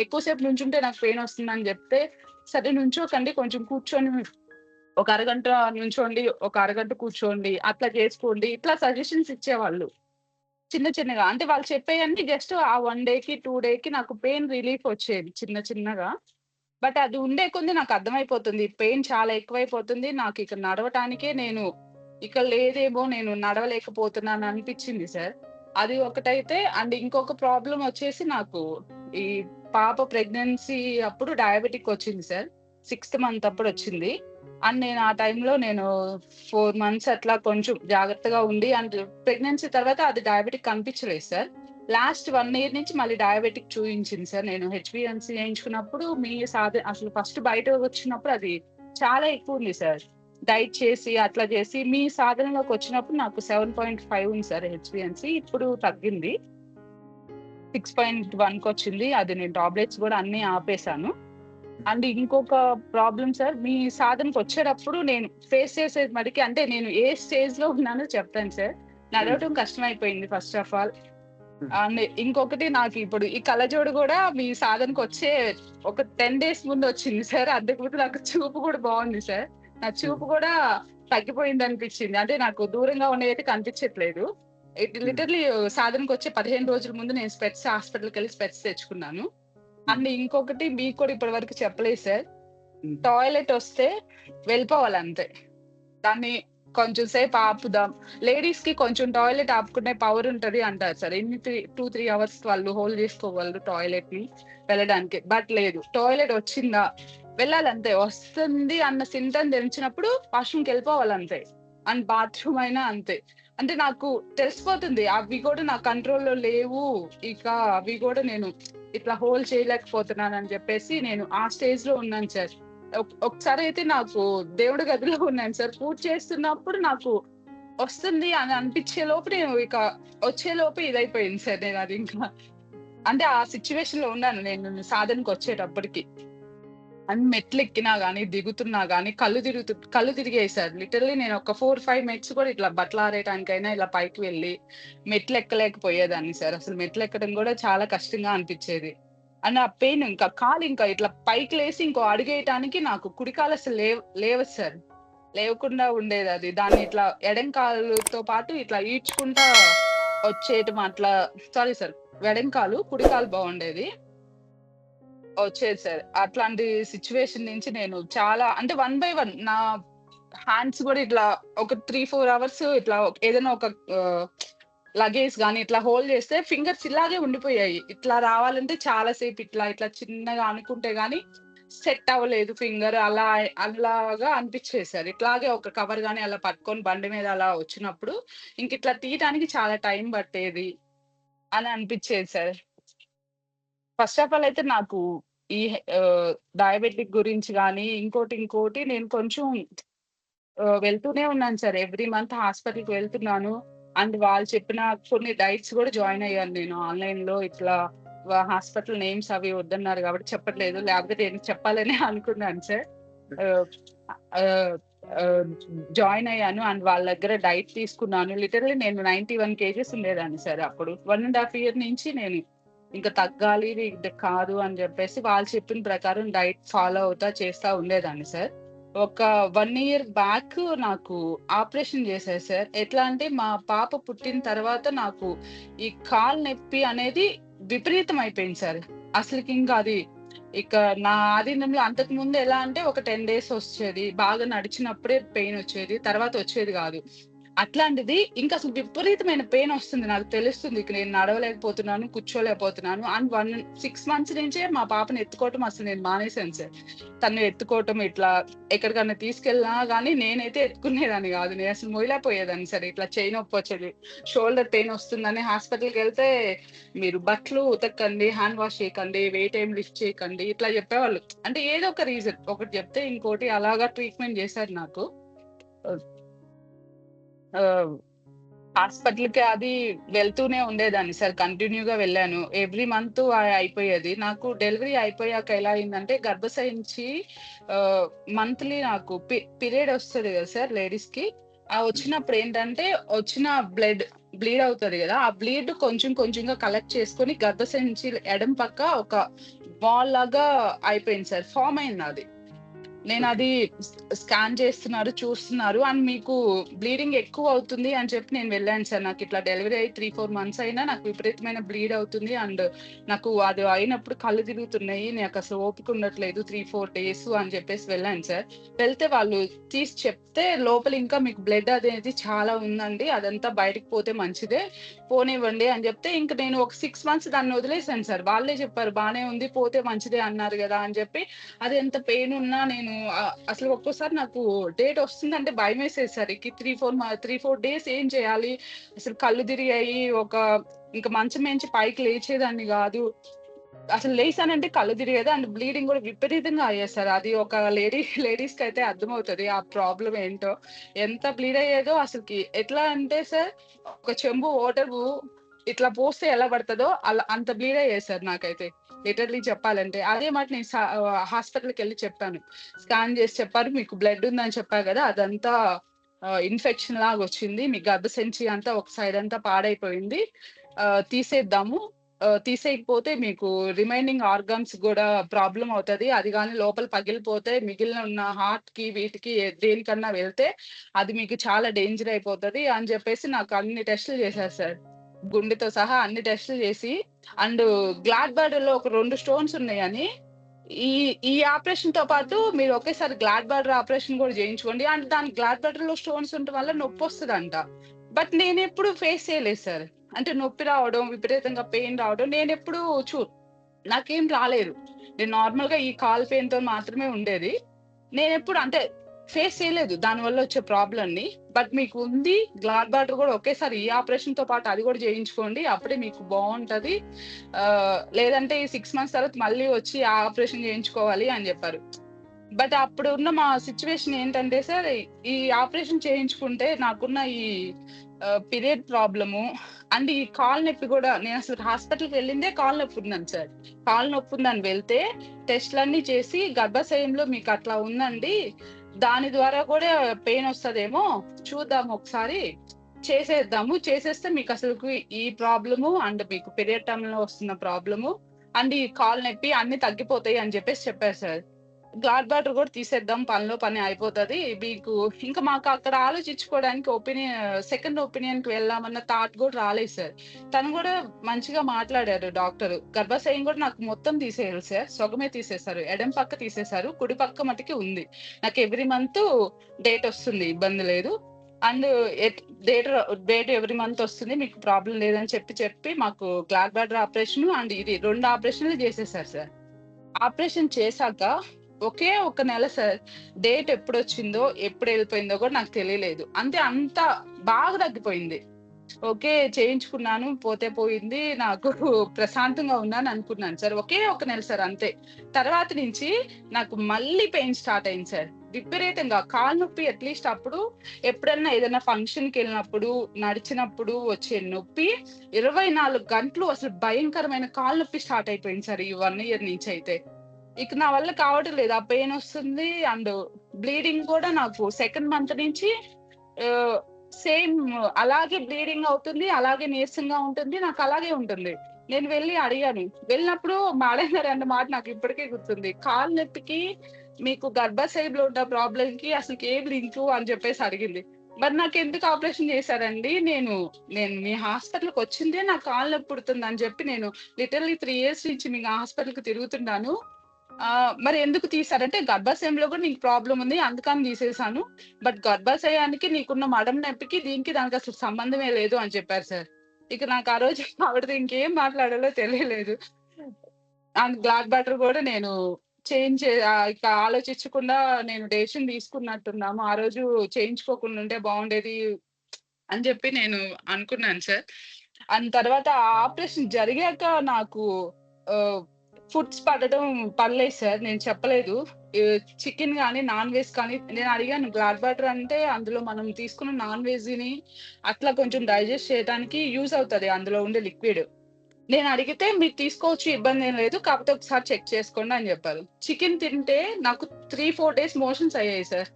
ఎక్కువ సేపు నుంచుంటే నాకు పెయినొస్తుందని జెప్తే, సరే నుంచోకండి కొంచెం కూర్చొని ఒక అరగంట నుంచోండి, ఒక అరగంట కూర్చోండి, అట్లా జేసుకోండి. ఇట్లా సజెషన్స్ ఇచ్చేవాళ్ళు. చిన్న చిన్నగా. అంటే వాళ్ళు చెప్పేయన్నీ జస్ట్ ఆ 1 డేకి, 2 డేకి నాకు పెయిన్ రిలీఫొచ్చేది చిన్న చిన్నగా. బట్ అది ఉండే కొద్దీ నాకు అర్థమైపోతుంది. పెయిన్ చాలా ఎక్కువైపోతుంది. నాకు ఇక నడవటానికే నేను ఇక లేదేమో, నేను నడవలేకపోతున్నాను అనిపిచ్చింది సార్. అది ఒకటైతే అండ్ ఇంకొక ప్రాబ్లమ్ వచ్చేసి నాకు ఈ పాప ప్రెగ్నెన్సీ అప్పుడు డయాబెటిక్ వచ్చింది సార్. 6థ్ మంత్ అప్పుడొచ్చింది. అండ్ నేను ఆ టైంలో 4 మంత్స్ అట్లా కొంచెం జాగ్రత్తగా ఉండి అండ్ ప్రెగ్నెన్సీ తర్వాత అది డయాబెటిక్ కనిపించలేదు సార్. లాస్ట్ 1 ఇయర్ నుంచి మళ్ళీ డయాబెటిక్ చూయించింది సార్. నేను హెచ్‌బీఎవన్సీ చేయించుకున్నప్పుడు అసలు ఫస్ట్ బయట వచ్చినప్పుడు అది చాలా ఎక్కువుంది సార్. డైట్ చేసి, అట్లా చేసి మీ సాధనలోకొచ్చినప్పుడు నాకు 7.5 ఉంది సార్ హెచ్‌బీఎవన్సీ. ఇప్పుడు తగ్గింది. 6.1కొచ్చింది. అది నేను టాబ్లెట్స్ గూడా అన్నీ ఆపేసాను. అండ్ ఇంకొక ప్రాబ్లమ్ సార్, మీ సాధనకొచ్చేటప్పుడు నేను ఫేస్ చేసేది మటికి అంటే నేను ఏ స్టేజ్‌లో ఉన్నానో చెప్తాను సార్. నడవటం కష్టమైపోయింది ఫస్ట్ ఆఫ్ ఆల్. అండ్ ఇంకొకటి నాకిప్పుడు ఈ కళ్ళజోడు గూడా మీ సాధనకొచ్చే ఒక 10 డేస్ ముందొచ్చింది సార్. అంతకుముందు నాకు చూపు గూడా బావుంది సార్. నా చూపు గూడా తగ్గిపోయిందనిపిచ్చింది. అంటే నాకు దూరంగా ఉన్నయయితే కనిపిచ్చట్లేదు. లిటరల్లీ సాధనకొచ్చే 15 రోజుల ముందు నేను హాస్పిటల్‌కెళ్ళి స్పెక్స్ తెచ్చుకున్నాను. అండ్ ఇంకొకటి మీకు కూడా ఇప్పటి వరకు చెప్పలేదు సార్. టాయిలెట్ వస్తే వెళ్ళిపోవాలంతే. దాన్ని కొంచెం సేపు ఆపుదాం. లేడీస్‌కి కొంచెం టాయిలెట్ ఆపుకునే పవర్ ఉంటది అంటారు సార్. 2, 3 అవర్స్ వాళ్ళు హోల్డ్ చేసుకోగలరు టాయిలెట్‌ని వెళ్ళడానికి. బట్ లేదు. టాయిలెట్ వచ్చిందా వెళ్ళాలంతే. వస్తుంది అన్న సింప్టమ్ తెలిసినప్పుడు వాష్‌రూమ్‌కెళ్ళిపోవాలంతే. అండ్ బాత్రూమ్ అయినా అంతే. అంటే నాకు తెలిసిపోతుంది. అవి కూడా నా కంట్రోల్‌లో లేవు. ఇక అవి కూడా నేను ఇట్లా హోల్డ్ చేయలేకపోతున్నానని చెప్పేసి నేను ఆ స్టేజ్‌లో ఉన్నాను సార్. ఒకసారయితే నాకు దేవుడి గదిలో ఉన్నాను సార్. పూజ చేస్తున్నప్పుడు నాకు వస్తుంది అని అనిపించే లోపు నేను ఇక వచ్చేలోపు ఇదైపోయింది సార్. నేనది ఇంకా అంటే ఆ సిట్యుయేషన్‌లో ఉన్నాను నేను సాధనకొచ్చేటప్పటికి. అండ్ మెట్లెక్కినా గాని, దిగుతున్నా గాని కళ్ళు తిరిగాయి సార్. లిటరల్లీ నేను ఒక 4, 5 మెట్స్ కూడా ఇట్లా బట్టలారేయటానికైనా ఇలా పైకి వెళ్లి మెట్లెక్కలేకపోయేదాన్ని సార్. అసలు మెట్లెక్కడం గూడా చాలా కష్టంగా అనిపిచ్చేది. అండ్ ఆ పెయిన్ ఇంకా కాలు ఇంకా ఇట్లా పైకి లేసి ఇంకో అడుగేయటానికి నాకు కుడి కాలు అసలు లేవదు సార్. లేవకుండా ఉండేదది. దాన్ని ఇట్లా ఎడమ కాలుతో పాటు ఇట్లా ఈడ్చుకుంటా వచ్చేయటం అట్లా సారీ సార్. ఎడమ కాలు, కుడి కాలు బాగుండేది. వచ్చేది సార్. అట్లాంటి సిట్యుయేషన్ నుంచి నేను చాలా అంటే వన్ బై వన్ నా హ్యాండ్స్ గూడా ఇట్లా ఒక 3, 4 అవర్స్ ఇట్లా ఏదైనా ఒక ఆహ్, లగేజ్ గాని ఇట్లా హోల్డ్ చేస్తే ఫింగర్స్ ఇలాగే ఉండిపోయాయి. ఇట్లా రావాలంటే చాలా సేపు ఇట్లా చిన్నగా అనుకుంటే గాని సెట్ అవ్వలేదు ఫింగర్ అలాగా అనిపిచ్చేది సార్. ఇట్లాగే ఒక కవర్ గాని అలా పట్టుకొని బండి మీద అలా వచ్చినప్పుడు ఇంకిట్లా తీయటానికి చాలా టైం పట్టేది అని అనిపిచ్చేది సార్. ఫస్ట్ ఆఫ్ ఆల్ అయితే నాకు ఈ డయాబెటిక్ గురించి గాని, ఇంకోటి నేను కొంచెం వెళ్తూనే ఉన్నాను సార్. ఎవ్రీ మంత్ హాస్పిటల్‌కి వెళ్తున్నాను. అండ్ వాళ్ళు చెప్పిన కొన్ని డైట్స్ గూడా జాయిన్ అయ్యాను నేను ఆన్‌లైన్‌లో ఇట్లా హాస్పిటల్ నేమ్స్ అవి వద్దన్నారు గాబట్టి చెప్పట్లేదు. లేకపోతే నేను చెప్పాలనే అనుకున్నాను సార్. ఆహ్, ఆహ్, ఆహ్, జాయిన్ అయ్యాను. అండ్ వాళ్ళ దగ్గర డైట్ తీసుకున్నాను. లిటరల్లీ నేను 91 కేజెస్ ఉండేదాన్ని సార్ అప్పుడు. 1 ½ ఇయర్ నుంచి నేను ఇంక తగ్గాలి ఇది కాదు అని జెప్పేసి వాళ్ళు చెప్పిన ప్రకారం డైట్ ఫాలో అవుతా చేస్తా ఉండేదాన్ని సార్. ఒక 1 ఇయర్ బ్యాక్ నాకు ఆపరేషన్ చేశారు సార్. ఎట్లా అంటే మా పాప పుట్టిన తర్వాత నాకు ఈ కాలు నొప్పి అనేది విపరీతం అయిపోయింది సార్. అసలకింక అది ఇక నా ఆధీనంలో అంతకుముందు ఎలా అంటే ఒక 10 డేస్ వచ్చేది. బాగా నడిచినప్పుడే పెయిన్ వచ్చేది. తర్వాత వచ్చేది గాదు. అట్లాంటిది ఇంకసలు విపరీతమైన పెయినొస్తుంది. నాకు తెలుస్తుంది. ఇక నేను నడవలేకపోతున్నాను, కూర్చోలేకపోతున్నాను. అండ్ 6 మంత్స్ నుంచే మా పాపని ఎత్తుకోవటం అసలు నేను మానేశాను సార్. తనని ఎత్తుకోవటం ఇట్లా ఎక్కడికన్నా తీసుకెళ్ళినా గానీ నేనైతే ఎత్తుకునేదాన్ని గాదు. నేనసలు మోయలేకపోయేదాన్ని సార్. ఇట్లా చెయ్యి నొప్పొచ్చేది. షోల్డర్ పెయినొస్తుందని హాస్పిటల్‌కెళ్తే మీరు బట్టలు ఉతక్కండి, హ్యాండ్ వాష్ చేయకండి, వెయిట్ ఏం లిఫ్ట్ చేయకండి ఇట్లా చెప్పేవాళ్ళు. అంటే ఏదో ఒక రీజన్. ఒకటి చెప్తే ఇంకోటి అలాగా ట్రీట్‌మెంట్ చేశారు నాకు. ఆహ్, ఆహ్ హాస్పిటల్‌కి అది వెళ్తూనే ఉండేదాన్ని సార్. కంటిన్యూ‌గా వెళ్ళాను. ఎవ్రీ మంత్ అయిపోయేది. నాకు డెలివరీ అయిపోయాక ఎలా అయిందంటే గర్భసంచి ఆహ్, మంత్లీ నాకు పీరియడ్ ఒస్తది గదా సార్ లేడీస్‌కి. ఆ వచ్చినప్పుడు ఏంటంటే వచ్చిన బ్లీడ్ అవుతది గదా! ఆ బ్లీడ్ కొంచెం కొంచెంగా కలెక్ట్ చేసుకొని గర్భసంచి ఎడమ పక్క ఒక బాల్ లాగా అయిపోయింది సార్. ఫార్మ్ అయిందది. నేను ఓకే. అది స్కాన్ చేస్తున్నారు, చూస్తున్నారు అండ్ మీకు బ్లీడింగ్ ఎక్కువ అవుతుంది అని చెప్పి నేను వెళ్ళాను సార్. నాకు ఇట్లా డెలివరీ అయ్యి 3, 4 మంత్స్ అయినా నాకు విపరీతమైన బ్లీడ్ అవుతుంది అండ్ నాకు అది అయినప్పుడు కళ్ళు తిరుగుతున్నాయి. నాకు అసలు ఓపిక ఉండట్లేదు 3, 4 డేస్ అని చెప్పేసి వెళ్ళాను సార్. వెళ్తే వాళ్ళు తీసి చెప్తే లోపల ఇంకా మీకు బ్లడ్ అనేది చాలా ఉందండి. అదంతా బయటకి పోతే మంచిదే. పోనివ్వండి అని చెప్తే ఇంక నేను ఒక 6 మంత్స్ దాన్ని వదిలేసాను సార్. వాళ్ళే చెప్పారు బానే ఉంది, పోతే మంచిదే అన్నారు గదా అని చెప్పి. అది ఎంత పెయిన్ ఉన్నా నేను అసలు ఒక్కోసారి నాకు డేట్ వస్తుందంటే భయమేసేది సార్. 3, 4 డేస్ ఏం చేయాలి? అసలు కళ్ళు తిరిగాయి. ఇంక మంచం మించి పైకి లేచేదాన్ని గాదు. అసలు లేసానంటే కళ్ళు తిరిగేది అండ్ బ్లీడింగ్ గూడా విపరీతంగా అయ్యేది సార్. అది ఒక లేడీస్‌కైతే అర్థమవుతది ఆ ప్రాబ్లమ్ ఏంటో. ఎంత బ్లీడ్ అయ్యేదో అసలకి ఎట్లా అంటే సార్, ఒక చెంబు వాటరు ఇట్లా పోస్తే ఎలా పడతదో అలా అంత బ్లీడ్ అయ్యేది సార్ నాకైతే. లిటరల్లీ చెప్పాలంటే. అదే మాట నేను హాస్పిటల్‌కెళ్ళి చెప్పాను. స్కాన్ చేసి చెప్పారు. మీకు బ్లడ్ ఉందని చెప్పా గదా! అదంతా ఇన్ఫెక్షన్ లాగొచ్చింది. మీ గర్భసంచి అంతా ఒక సైడ్ అంతా పాడైపోయింది. తీసేద్దాము. తీసేయకపోతే మీకు రిమైనింగ్ ఆర్గాన్స్ గూడా ప్రాబ్లమ్ అవుతది. అది గాని లోపల పగిలిపోతే మిగిలిన ఉన్న హార్ట్‌కి వీటికి దేనికన్నా వెళ్తే అది మీకు చాలా డేంజర్ అయిపోతది అని జెప్పేసి నాకు అన్ని టెస్టులు చేశారు సార్. గుండెతో సహా అన్ని టెస్టులు చేసి అండ్ గ్లాడ్ బాడర్‌లో ఒక 2 స్టోన్స్ ఉన్నాయని ఈ ఈ ఆపరేషన్‌తో పాటు మీరు ఒకేసారి గ్లాడ్ బాడర్ ఆపరేషన్ గూడా చేయించుకోండి. అండ్ దానికి గ్లాడ్ బాడర్‌లో స్టోన్స్ ఉండటం వల్ల నొప్పొస్తదంట. బట్ నేనెప్పుడు ఫేస్ చేయలేదు సార్. అంటే నొప్పి రావడం, విపరీతంగా పెయిన్ రావడం నేనెప్పుడు చు నాకేం రాలేదు. నేను నార్మల్‌గా ఈ కాలు పెయిన్‌తోని మాత్రమే ఉండేది. నేనెప్పుడు అంటే ఫేస్ చేయలేదు దానివల్ల వచ్చే ప్రాబ్లమ్‌ని. బట్ మీకు ఉంది గ్లాడ్ బాడర్ గూడా ఒకేసారి ఈ ఆపరేషన్‌తో పాటు అది గూడా చేయించుకోండి. అప్పుడే మీకు బావుంటది. లేదంటే ఈ 6 మంత్స్ తర్వాత మళ్ళీ వచ్చి ఆ ఆపరేషన్ చేయించుకోవాలి అని జెప్పారు. బట్ అప్పుడున్న మా సిట్యుయేషన్ ఏంటంటే సార్, ఈ ఆపరేషన్ చేయించుకుంటే నాకున్న ఈ పీరియడ్ ప్రాబ్లము అండ్ ఈ కాలు నొప్పి గూడా నేనసలు హాస్పిటల్‌కి వెళ్ళిందే కాలు నొప్పి ఉందని సార్. కాలు నొప్పి ఉందని వెళ్తే టెస్ట్‌లన్నీ చేసి గర్భాశయంలో మీకట్లా ఉందండి. దాని ద్వారా గూడా పెయిన్ ఒస్తదేమో చూద్దాం ఒకసారి. చేసేద్దాము. చేసేస్తే మీకసలుకు ఈ ప్రాబ్లము అండ్ మీకు పీరియడ్ టైమ్‌లో వస్తున్న ప్రాబ్లము అండ్ ఈ కాలు నొప్పి అన్నీ తగ్గిపోతాయి అని జెప్పేసి చెప్పారు సార్. గ్లాడ్ బాటర్ గూడా తీసేద్దాం. పనిలో పని అయిపోతది. మీకు ఇంక మాకక్కడ ఆలోచించుకోవడానికి సెకండ్ ఒపీనియన్‌కి వెళ్దామన్న థాట్ గూడా రాలేదు సార్. తను గూడా మంచిగా మాట్లాడారు డాక్టరు. గర్భాశయం గూడా నాకు మొత్తం తీసేయాలి సార్. సగమే తీసేశారు. ఎడమ పక్క తీసేశారు. కుడి పక్క మటికి ఉంది. నాకు ఎవ్రీ మంతు డేటొస్తుంది. ఇబ్బంది లేదు. And at date date every month ఒస్తుంది. మీకు ప్రాబ్లమ్ లేదని చెప్పి మాకు గ్లాడ్ బాటర్ ఆపరేషను అండ్ ఇది 2 ఆపరేషన్‌లు జేసేశారు సార్. ఆపరేషన్ చేశాక ఒకే ఒక నెల సార్. డేట్ ఎప్పుడొచ్చిందో, ఎప్పుడెళ్ళిపోయిందో గూడా నాకు తెలియలేదు. అంత బాగా తగ్గిపోయింది. ఓకే. చేయించుకున్నాను. పోతే పోయింది. నాకు ప్రశాంతంగా ఉన్నాననుకున్నాను సార్. ఒకే ఒక నెల సార్ అంతే. తర్వాత నుంచి నాకు మళ్ళీ పెయిన్ స్టార్ట్ అయింది సార్. విపరీతంగా కాలు నొప్పి అట్‌లీస్ట్ అప్పుడు ఎప్పుడన్నా ఏదైనా ఫంక్షన్‌కెళ్ళినప్పుడు, నడిచినప్పుడు వచ్చే నొప్పి 24 గంటలు అసలు భయంకరమైన కాలు నొప్పి స్టార్ట్ అయిపోయింది సార్. ఈ 1 ఇయర్ నుంచయితే. ఇక నా వల్ల కావటం లేదు. ఆ పెయినొస్తుంది అండ్ బ్లీడింగ్ కూడా నాకు సెకండ్ మంత్ నుంచి ఆహ్, సేమ్ అలాగే బ్లీడింగ్ అవుతుంది. అలాగే నీరసంగా ఉంటుంది. నాకలాగే ఉంటుంది. నేను వెళ్లి అడిగాను. వెళ్ళినప్పుడు మేడం గారు అన్న మాట నాకిప్పటికే గుర్తుంది. "కాలు నొప్పికి మీకు గర్భాశయంలో ఉన్న ప్రాబ్లమ్‌కి అసలుకి ఏం లింకు" అని చెప్పేసి అడిగింది. మరి నాకెందుకు ఆపరేషన్ చేశారండి? నేను మీ హాస్పిటల్‌కొచ్చిందే నాకు కాలు నొప్పి పుడుతుందని చెప్పి నేను లిటరల్లీ 3 ఇయర్స్ నుంచి మీ హాస్పిటల్‌కి తిరుగుతున్నాను. మరి ఎందుకు తీశారంటే, గర్భాశయంలో గూడా నీకు ప్రాబ్లమ్ ఉంది. అందుకని తీసేశాను. బట్ గర్భాశయానికి నీకున్న మడం నొప్పికి దానికి అసలు సంబంధమే లేదు అని చెప్పారు సార్. ఇక నాకు ఆ రోజు ఆవిడతో ఇంకేం మాట్లాడాలో తెలియలేదు. అండ్ గ్లాడ్ బాటర్ గూడా నేను ఇక ఆలోచించకుండా నేను డెసిషన్ తీసుకున్నట్టున్నాము. ఆ రోజు చేయించుకోకుండా ఉంటే బావుండేది అని జెప్పి నేను అనుకున్నాను సార్. అండ్ తర్వాత ఆ ఆపరేషన్ జరిగాక నాకు ఆహ్, ఫుడ్స్ పడలేదు సార్. నేను చెప్పలేదు. చికెన్ గాని, నాన్ వెజ్ కానీ నేను అడిగాను గ్లాడ్ బాటర్ అంటే అందులో మనం తీసుకున్న నాన్ వెజ్‌ని అట్లా కొంచెం డైజెస్ట్ చేయడానికి యూజ్ అవుతది అందులో ఉండే లిక్విడ్. నేను అడిగితే మీరు తీసుకోవచ్చు ఇబ్బందేం లేదు. కాకపోతే ఒకసారి చెక్ చేసుకోండి అని జెప్పారు. చికెన్ తింటే నాకు 3, 4 డేస్ మోషన్స్ అయ్యాయి సార్.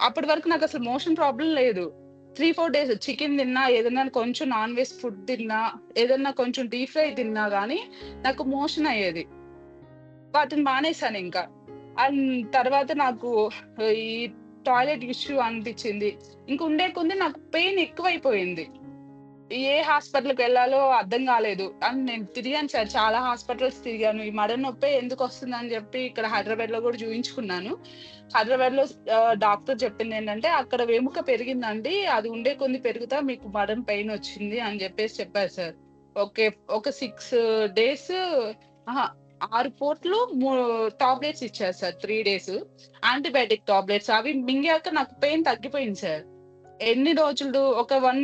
అప్పటి వరకు నాకసలు మోషన్ ప్రాబ్లమ్ లేదు. 3, 4 డేస్ చికెన్ తిన్నా, ఏదన్నా కొంచెం నాన్ వెజ్ ఫుడ్ తిన్నా, ఏదన్నా కొంచెం డీప్ ఫ్రై తిన్నా గాని నాకు మోషన్ అయ్యేది. వాటిని మానేశానింక. అండ్ తర్వాత నాకు ఈ టాయిలెట్ ఇష్యూ అనిపిచ్చింది. ఇంక ఉండే కొద్దీ నాకు పెయిన్ ఎక్కువైపోయింది. ఏ హాస్పిటల్‌కెళ్ళాలో అర్థం గాలేదు. అండ్ నేను తిరిగాను సార్. చాలా హాస్పిటల్స్ తిరిగాను. ఈ మెడ నొప్పే ఎందుకొస్తుందని జెప్పి ఇక్కడ హైదరాబాద్‌లో గూడా జూయించుకున్నాను. హైదరాబాద్‌లో డాక్టర్ చెప్పిందేంటంటే, "అక్కడ వెముక పెరిగిందండి. అది ఉండే కొద్దీ పెరుగుతా మీకు మడమ పెయినొచ్చింది" అని జెప్పేసి చెప్పారు సార్. ఓకే. ఒక 6 డేస్ అహా! 6 పూటలు టాబ్లెట్స్ ఇచ్చారు సార్ 3 డేస్. Antibiotic tablets. అవి మింగాక నాకు పెయిన్ తగ్గిపోయింది సార్. ఎన్ని రోజులు ఒక 1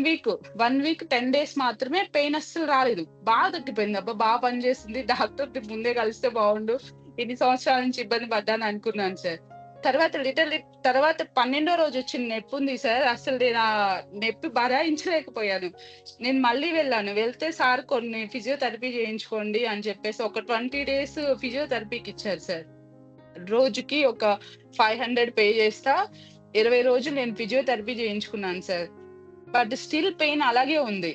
వీక్ 10 డేస్ మాత్రమే పెయిన్ అస్సలు రాలేదు. బాగా తగ్గిపోయింది. అబ్బా! పనిచేసింది. డాక్టర్‌ని ముందే కలిస్తే బావుండు. ఇన్ని సంవత్సరాల నుంచి ఇబ్బంది పడ్డాను అనుకున్నాను సార్. తర్వాత తర్వాత 12 రోజొచ్చిన నొప్పుంది సార్. అసలు నేను ఆ నొప్పి భరాయించలేకపోయాను. నేను మళ్ళీ వెళ్ళాను. వెళ్తే సార్ కొన్ని ఫిజియోథెరపీ చేయించుకోండి అని చెప్పేసి ఒక 20 డేస్ ఫిజియోథెరపీకిచ్చారు సార్. రోజుకి ఒక 500 పే చేస్తా. 20 రోజులు నేను ఫిజియోథెరపీ చేయించుకున్నాను సార్. బట్ స్టిల్ పెయిన్ అలాగే ఉంది.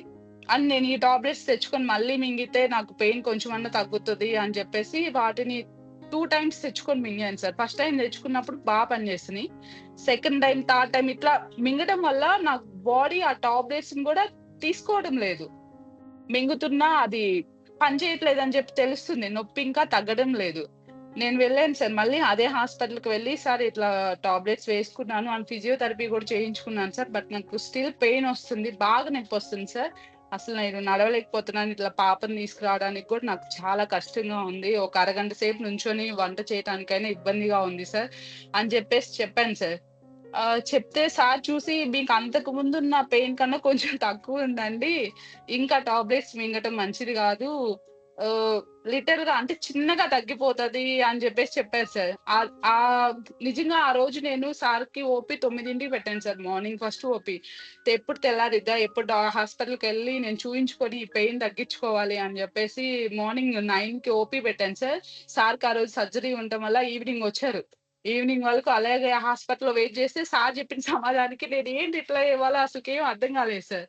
అండ్ నేను ఈ టాబ్లెట్స్ తెచ్చుకొని మళ్ళీ మింగితే నాకు పెయిన్ కొంచెమన్నా తగ్గుతది అని చెప్పేసి వాటిని 2 టైమ్స్ తెచ్చుకొని మింగాను సార్. ఫస్ట్ టైమ్ తెచ్చుకున్నప్పుడు పనిచేసినియి. సెకండ్ టైమ్, థర్డ్ టైమ్ ఇట్లా మింగడం వల్ల నాకు బాడీ ఆ టాబ్లెట్స్‌ని గూడా తీసుకోవడం లేదు. మింగుతున్నా అది పని చేయట్లేదని చెప్పి తెలుస్తుంది. నొప్పి ఇంకా తగ్గడం లేదు. నేను వెళ్ళాను సార్. మళ్ళీ అదే హాస్పిటల్‌కి వెళ్లి సార్ ఇట్లా టాబ్లెట్స్ వేసుకున్నాను అండ్ ఫిజియోథెరపీ కూడా చేయించుకున్నాను సార్. బట్ నాకు స్టిల్ పెయిన్ వస్తుంది. బాగా నొప్పొస్తుంది సార్. అసలు నేను నడవలేకపోతున్నాను. ఇట్లా పాపని తీసుకురావడానికి కూడా నాకు చాలా కష్టంగా ఉంది. ఒక అరగంట సేపు నుంచొని వంట చేయటానికైనా ఇబ్బందిగా ఉంది సార్ అని చెప్పేసి చెప్పాను సార్. చెప్తే సార్ చూసి మీకు అంతకు ముందున్న పెయిన్ కన్నా కొంచెం తక్కువుందండి. ఇంకా టాబ్లెట్స్ మింగటం మంచిది గాదు. ఆహ్, లిటిల్‌గా అంటే చిన్నగా తగ్గిపోతది అని జెప్పేసి చెప్పారు సార్. నిజంగా ఆ రోజు నేను సార్‌కి ఓపీ 9కి పెట్టాను సార్. Morning first OP. ఎప్పుడు తెల్లారిద్దా? ఎప్పుడు హాస్పిటల్‌కెళ్ళి నేను చూయించుకొని ఈ పెయిన్ తగ్గించుకోవాలి అని జెప్పేసి మార్నింగ్ 9కి ఓపీ పెట్టాను సార్. సార్‌కి ఆ రోజు సర్జరీ ఉండటం వల్ల ఈవినింగ్ వచ్చారు. ఈవినింగ్ వరకు అలాగే హాస్పిటల్‌లో వెయిట్ చేస్తే సార్ చెప్పిన సమాధానానికి నేనేంటి ఇట్లా ఇవ్వాలో అసలుకేం అర్థం కాలేదు సార్.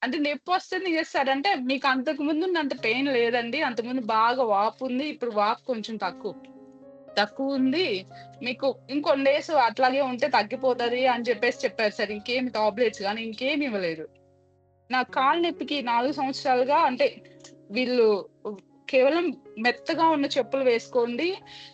అంటే నొప్పొస్తుంది చేస్తారంటే, "మీకు అంతకు ముందున్నంత పెయిన్ లేదండి. అంతకుముందు బాగా వాపుంది. ఇప్పుడు వాపు కొంచెం తక్కువుంది. మీకు ఇంకొన్ని డేస్ అట్లాగే ఉంటే తగ్గిపోతది" అని చెప్పారు సార్. ఇంకేమి టాబ్లెట్స్ గాని ఇంకేమి ఇవ్వలేదు. నా కాలు నొప్పికి 4 సంవత్సరాలుగా అంటే వీళ్ళు కేవలం మెత్తగా ఉన్న చెప్పులు వేసుకోండి.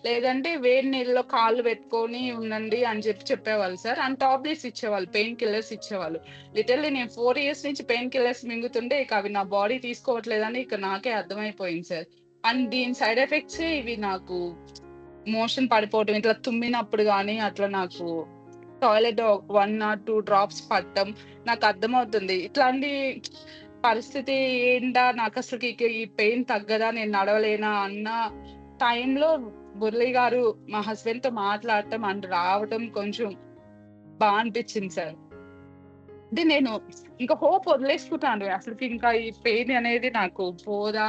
లేదంటే వేడి నీళ్ళలో కాళ్ళు పెట్టుకొని ఉండండి అని చెప్పేవాళ్ళు సార్. అండ్ టాబ్లెట్స్ ఇచ్చేవాళ్ళు. పెయిన్ కిల్లర్స్ ఇచ్చేవాళ్ళు. లిటరల్లీ నేను 4 ఇయర్స్ నుంచి పెయిన్ కిల్లర్స్ మింగుతుంటే ఇక అవి నా బాడీ తీసుకోవట్లేదని ఇక నాకే అర్థమైపోయింది సార్. అండ్ దీని సైడ్ ఎఫెక్ట్సే ఇవి నాకు మోషన్ పడిపోవటం, ఇట్లా తుమ్మినప్పుడు గాని అట్లా నాకు టాయిలెట్ 1 ఆర్ 2 డ్రాప్స్ పడటం నాకర్థమవుతుంది. ఇట్లాంటి పరిస్థితి ఏంటా? నాకసలకి ఇక ఈ పెయిన్ తగ్గదా? నేను నడవలేనా? అన్న టైంలో మురళి గారు మా హస్బెండ్‌తో మాట్లాడటం అండ్ రావటం కొంచెం అనిపిచ్చింది సార్. అంటే నేను ఇంక హోప్ వదిలేసుకున్నాను. అసలకింకా ఈ పెయిన్ అనేది నాకు పోదా?